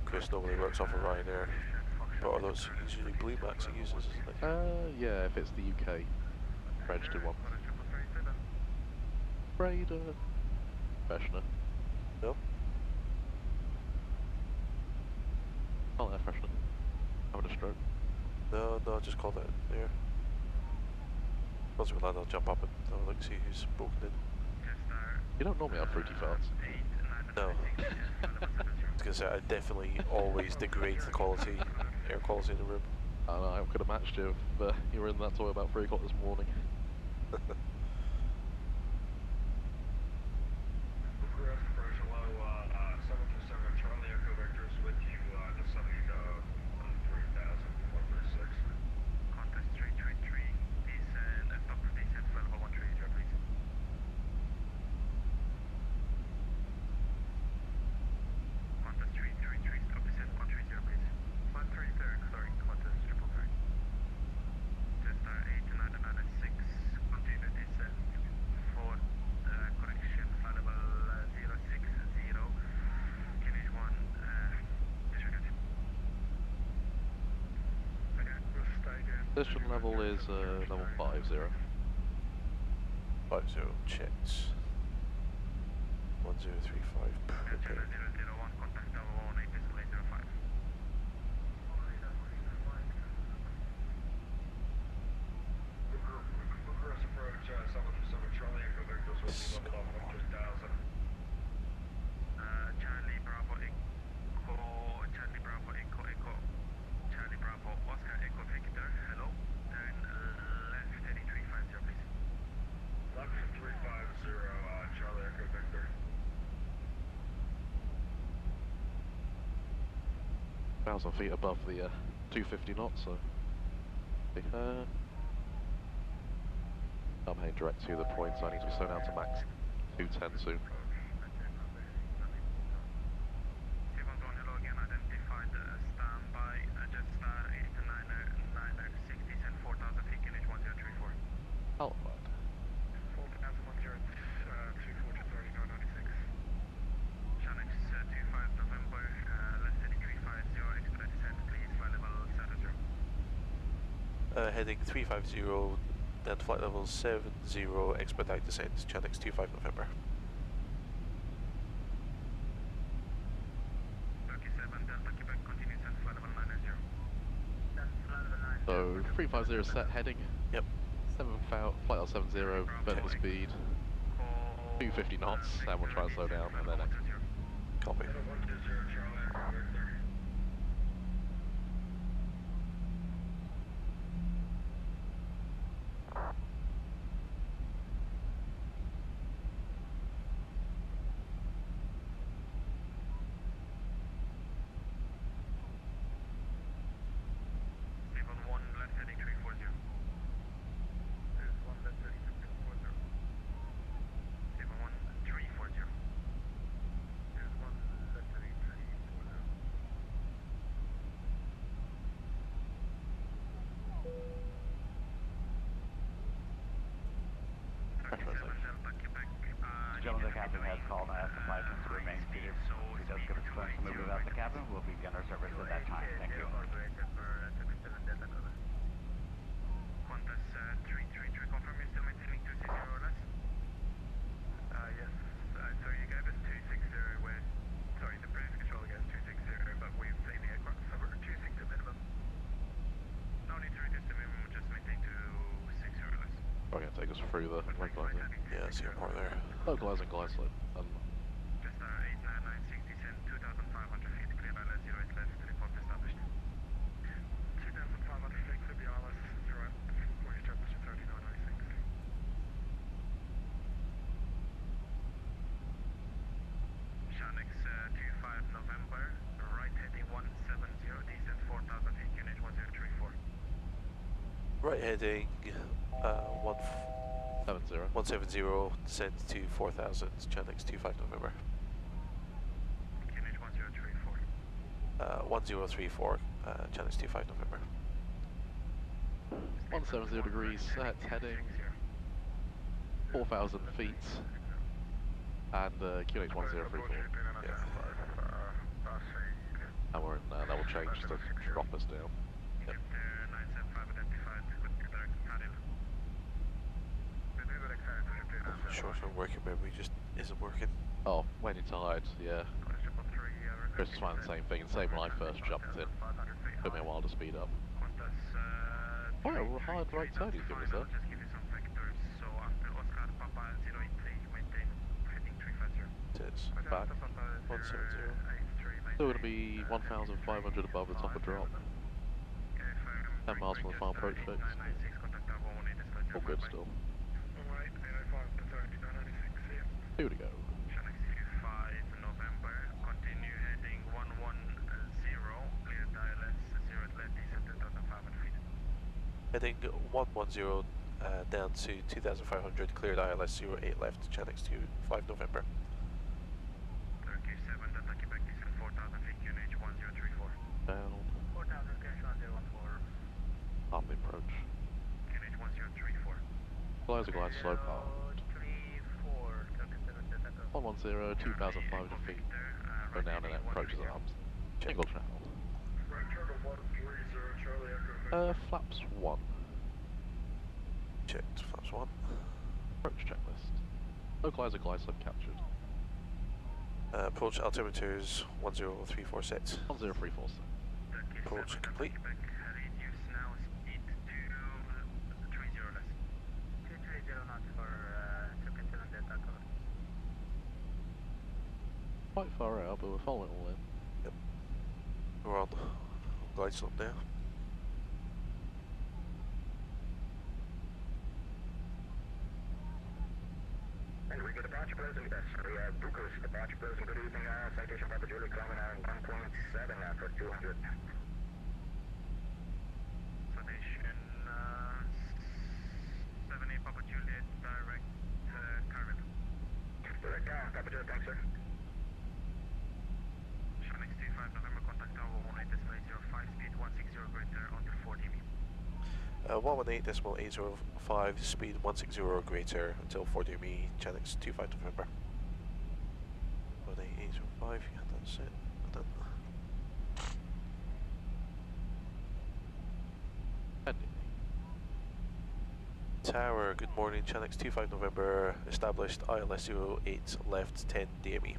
Chris normally works off of Ryanair, but are those usually Blue Max he uses, isn't it? Yeah, if it's the UK registered one. Afraid, freshener. No? Oh, air freshener. Having a stroke. No, I just called it there. Once we land, I'll jump up and have a look, see who's broken in. You don't normally have fruity farts. No. I was going to say, I definitely always degrade the quality, air quality in the room. I know, I could have matched you if you were in that toy about 3 o'clock this morning. Position level is level 50. 50 checks. 1035 prepared. Charlie Bravo Echo, Charlie Bravo Echo Echo, Charlie Bravo Oscar Echo Victor, hello, turn left heading 350 please. Left 350, Charlie Echo Victor. 1,000 feet above the 250 knots, so... I'm heading direct to the point, so I need to be slowed down to max 210 soon. Oh, right. 4010, 24 Chanex 25 November, left heading 350, expedite descent, please, flight level 70. Heading 350 and flight level 70, expedite descent, Chanex 25 November. 37 Delta Quebec, continue descent, flight level 90. So, 350 set heading. Yep. Flight level 70, vertical speed, 250 knots, and we'll try and slow down, and then exit. Copy. Gentlemen, the captain has called and asked the flight attendants to remain seated. If he does give us clearance to move without the cabin, we'll begin our service at that time. Thank you. 333, confirm you're still maintaining 260 or less? Yes. So you gave us 260 where, sorry, the previous controller gave us 260, but we've seen the aircraft, so we're at 260 minimum. No need to reduce the minimum, just maintain 260 or less. Probably gonna take us through the localizer. Yeah, I see a port there. Localizing glide slope. Just 89960, send 2,500 feet, clear by left, 08 left, report established. 2,500 feet, clear ILS 0, we established at 3996. Shanex 25 November, right heading 170, descent 4,000 feet, QNH 1034. Right heading 170, descend to 4000, Chanex 25 November. QNH 1034. 1034, Chanex 25 November. 170 degrees, set heading 4,000 feet, and QNH 1034. Yeah. And we're in level change to drop us down. Yep. 975 identified, direct KAPIL. Short term working memory just isn't working. Oh, when you're tired, yeah. Chris was finding the same thing, same when I first jumped in. Took me a while to speed up. Quite a hard right turn he's giving us there. Just give you some vectors, so after Oscar Papa 083, maintain heading 350. It is. Back. 170. Still going to be 1,500 above the top of drop. 10 miles from the final approach fix. All good still. 2 to go. Shanex 25 November, continue heading 110, clear ILS 0 at left, descent 2,500 feet. Heading 110 down to 2500, cleared ILS 08 left, Chanex 25 November. Turkey 7, Delta Quebec, descent 4,000 feet, QNH 1034. Down. 4,000, QNH 1014. Half the approach. QNH 1034. Glide slope hard. 110, 2,500 feet. Go down and it approaches arms. Single channel. Flaps 1. Checked, flaps 1. Approach checklist. Localizer glide slope captured. Approach altimeters 10346. 10346. Approach complete. Reduce now speed to 30 less. 230 knots for Turkey 7 Delta cover. Quite far out, but we're following all in. Yep. We're on glide slope now. And we get departure present, we have Bucharest, departure present, good evening, citation Papa Julie coming on 1.7 for 200. Citation 78 Papa Juliet, direct KAPIL. Direct Papa Juliet, thanks sir. Shanex 25 November, contact tower 18 display 05, speed 160 greater until 40 me. 118.805, speed 160 or greater until 40 me, Chanex 25 November. 118.805, yeah, that's it. Done. Tower, good morning, Chanex 25 November, established ILS 08 left 10 DME. Shanex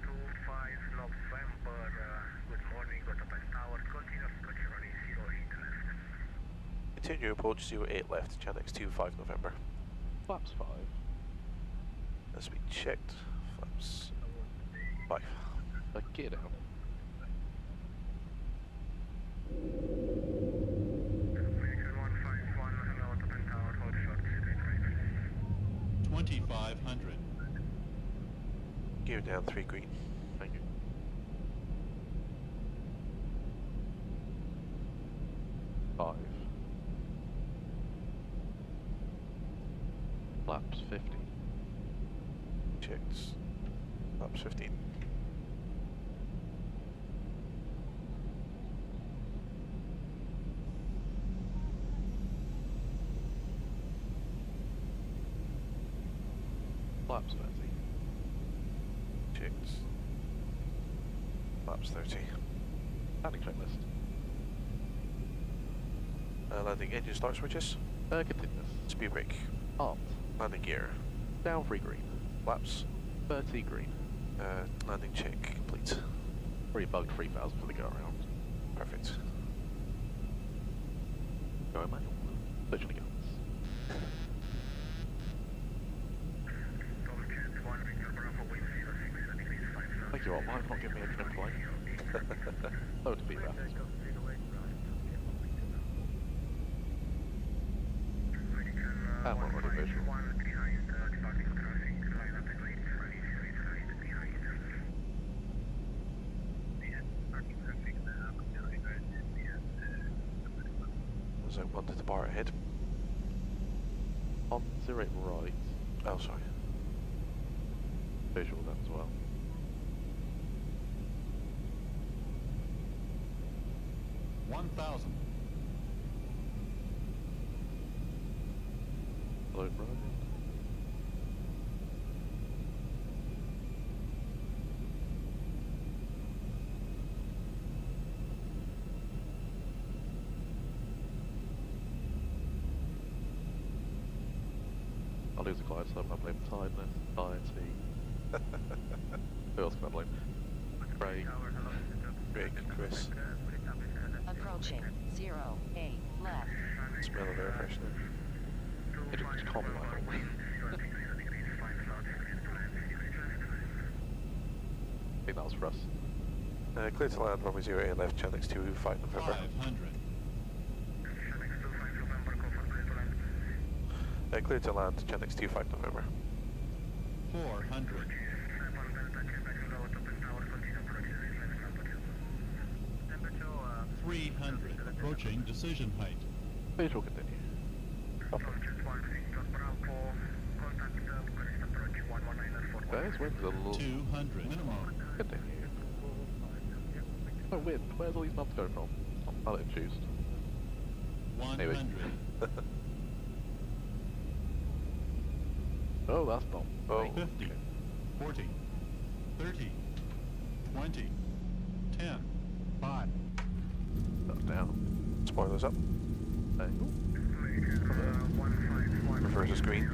25 November, good morning, Gotapest Tower, continue structure running 08 left. Continue approach 08 left, Chanex 25 November. Flaps 5. As we checked, flaps 5. Gear down. 2,500. Gear down 3 green. Thank you. Five. Flaps 50. Checked. Flaps 15. Flaps 30. Checked. Flaps 30. Landing checklist. Landing engine start switches. Continuous. Speed brake. Armed. Landing gear. Down 3 green. Flaps. 30 green. Landing check complete. Already bugged 3000 for the go around. Perfect. Go manual. Switching the guns. Thank you all, might not give me a complaint. Low to be left. And we're already visual. So one to the bar ahead. On 08 right. Oh, sorry. Visual then as well. Hello, Brian. I'll lose a client, so I blame tiredness, anxiety. Who else can I blame? Craig. Greg, Chris. Approaching 08 left. Smell of air freshener. It just can't be my fault. I think that was for us. Clear to land, runway 08 left, channel 25 November. 500. Clear to land, channel 25 November. 400. 300. Approaching decision height. Visual continue. There's wind a little. 200. Minimum. Continue. Oh, wind. Where's all these knobs going from? I'll let him choose. 100. Oh, that's not. Oh. 50. 40. 30. 20. 10. 5. That's down. Spoilers up. Angle. Reverse is green.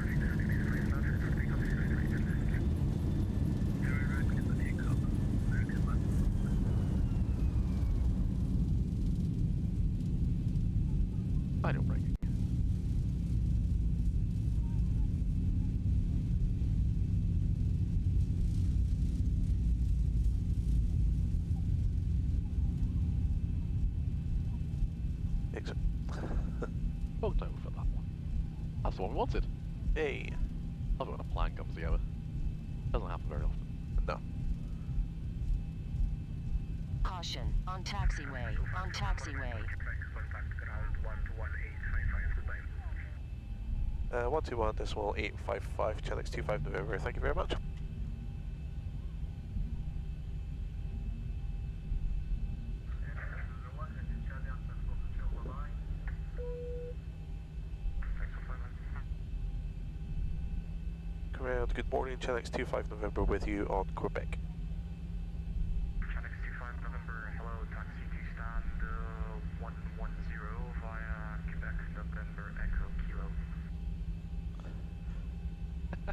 Manual braking. Exit. Oh no for that one. That's the one we wanted. Hey. Love it when a plan comes together. Doesn't happen very often. No. Caution, on taxiway, on taxiway. 121 decimal 855, channel 25 November. Thank you very much. Ground, good morning, channel 25 November with you on Quebec. Channel 25 November, hello, taxi to stand 110 via Quebec, November, Echo, Kilo.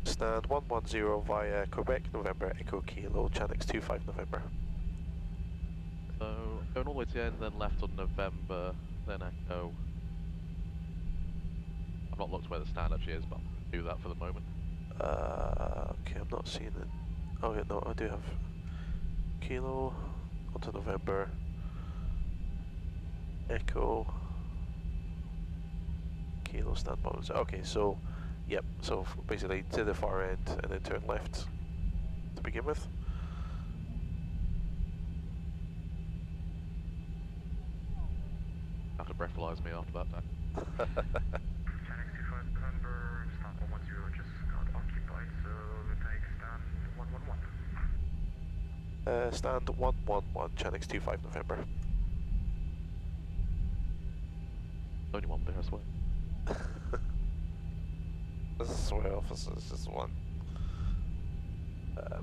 Stand 110 via Quebec, November, Echo, Kilo, channel 25 November. So, going all the way to the end, then left on November, then Echo. I've not looked where the stand actually is, but I'll do that for the moment. Okay, I'm not seeing it. Oh yeah, no, I do have Kilo, onto November, Echo, Kilo, stand by. Okay, so, yep, so basically to the far end and then turn left to begin with. Have to breathalyze me after that time. Channel 25 November, stand 110 just got occupied, so take stand 111. Stand 111, channel 25 November. Only one bear, I swear. This is way office, it's just one.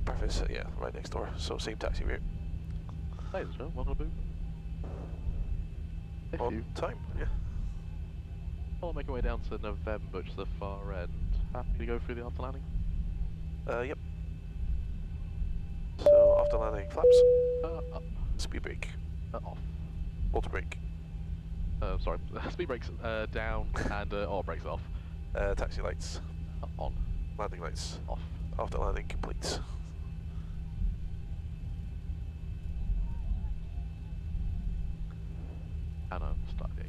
Perfect, so yeah, right next door, so same taxi route. Ladies and gentlemen, welcome to Boom. On time, yeah. I'll make our way down to November, which is the far end. Happy to go through the after landing? Yep. So, after landing, flaps. Up. Speed brake. Off. Auto brake. Sorry, speed brakes down and auto brakes off. Taxi lights. On. Landing lights. Off. After landing, complete. And start gate.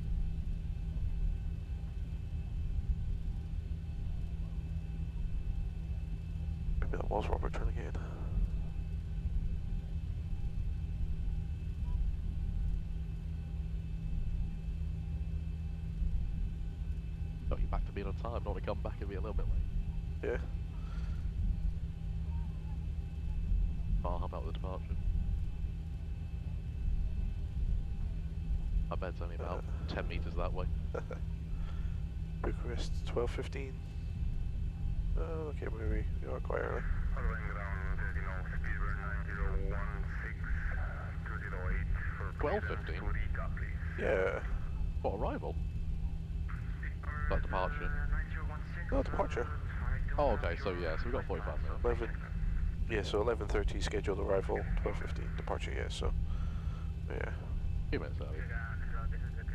Maybe that was Robert turning in. Got you back to being on time. Don't want to come back and be a little bit late. Yeah. Oh, how about the departure? I bet it's only about 10 meters that way. Bucharest 12:15. Oh, okay, maybe we are quite early. Following ground, speedbird 9016, 208 for 12:15? to recap, please. Yeah. What, arrival? That departure. Oh, departure. Oh, okay, so yeah, so we've got 45 minutes. 11. Yeah, so 11:30 scheduled arrival, 12:15 departure. Yeah, so yeah. A few minutes early.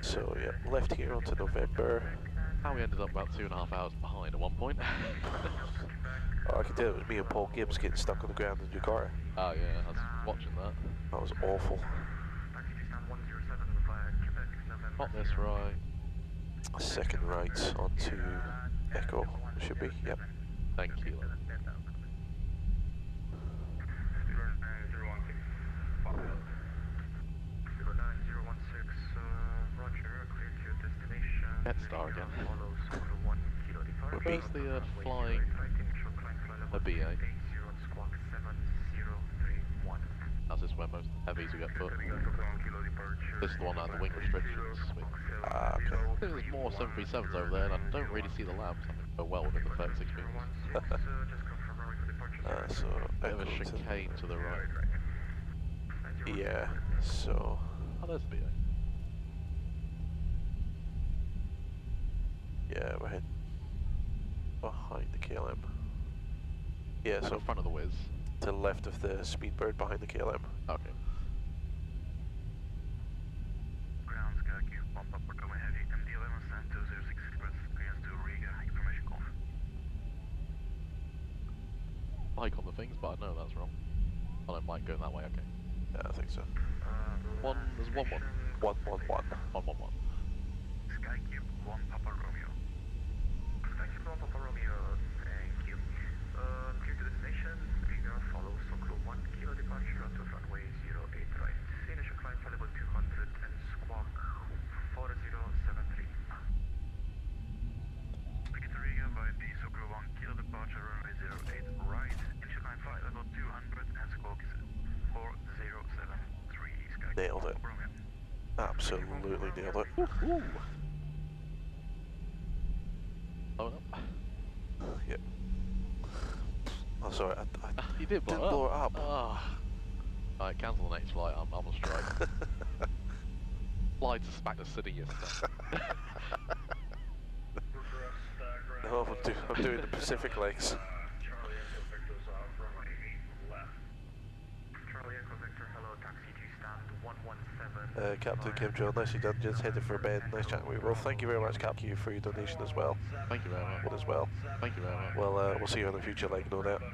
So yeah, left here onto November. How we ended up about 2.5 hours behind at one point. Oh, I can tell it was me and Paul Gibbs getting stuck on the ground in Jakarta. Oh yeah, I was watching that. That was awful. Not this right. Second right onto Echo, should be, yep. Thank you. Get star again. Where's the flying a BA? That's just where most heavies will get put. This is the one that has the wing restrictions. Ah, okay. I think there's more 737s over there and I don't really see the lamps. I think they're well within the 36 meters. So, Bit of a Echo chicane to the right. Yeah, so... Oh, there's the BA. Yeah, we're heading behind the KLM. Yeah, And so in front of the whiz. to the left of the Speedbird behind the KLM. Okay. Ground Skaki, 1 Papa Bravo Heavy, MD11 Stand 206 Express, clearance to Riga, information conf. Like on the things, but I know that's wrong. I don't like going that way, okay. Yeah, I think so. There's 1-1. 111. 1-1-1. Sky Cube 1 Papa Romeo. Sky Cube 1 Papa Romeo, thank you. Clear to destination, Riga, follow Soklo 1 kilo departure onto runway 08 right. Initial climb level 200 and squawk 4073. Begin to Riga by the Soklo 1 kilo departure runway 08 right. Initial climb flight level 200 and squawk 4073. Sky Nailed it. Absolutely nailed it. Ooh. Oh no. Yep. Oh, sorry, I You did blow didn't blow it up. Ah. Alright, cancel the next flight, I'm on strike. Fly to back to city yesterday. No, I'm doing the Pacific legs. Charlie Echo Victor's runway 8 left. Charlie Echo Victor, hello, taxi to stand 117. Captain Kim Joe, nicely done, just headed for a bed. Nice chatting with you. Well, thank you very much, Cap Q, for your donation as well. Thank you very much. As well. Thank you very much. Well, we'll see you in the future, like, no doubt. Charlie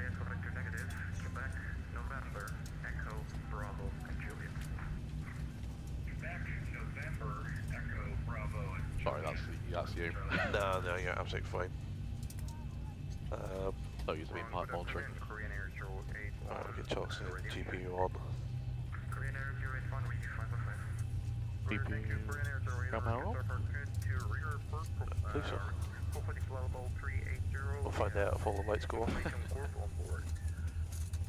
Echo Victor negative, Quebec, November, Echo, Bravo, and Juliet. Quebec, November, Echo, Bravo, and Sorry, that's you. No, you're absolutely fine. So used to be part monitoring. Korean Air 08. Alright, we'll get Chalks and GPU on. Korean Air 081, we 505. GPU, ground power on? Think so. We'll find out if all the lights go off.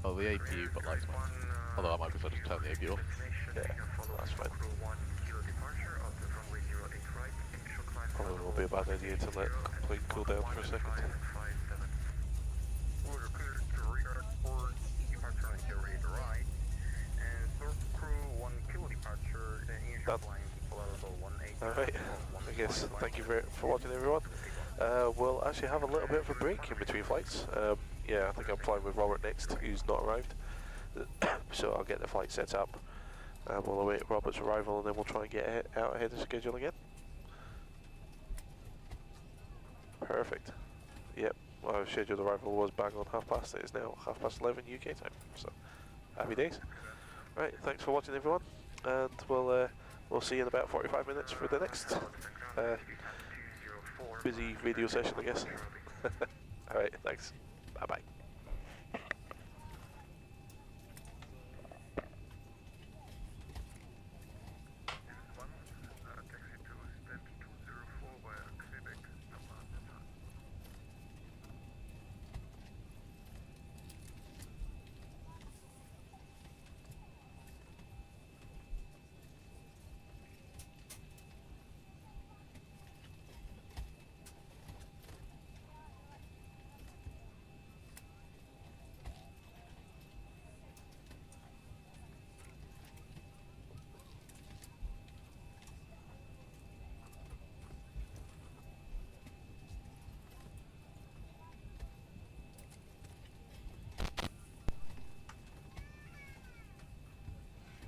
Oh, the APU put lights on. Although I might just turn the APU off. Yeah, that's fine. Probably will be a bad idea to let complete cool down for a second. Done. Alright, I guess thank you for watching, everyone. We'll actually have a little bit of a break in between flights. Yeah, I think I'm flying with Robert next, who's not arrived. So I'll get the flight set up. We'll await Robert's arrival and then we'll try and get out ahead of schedule again. Perfect. Yep, our scheduled arrival was bang on 11:30. It is now 11:30 UK time. So, happy days. Right, thanks for watching, everyone. And we'll see you in about 45 minutes for the next busy video session, I guess. Alright, thanks. Bye bye.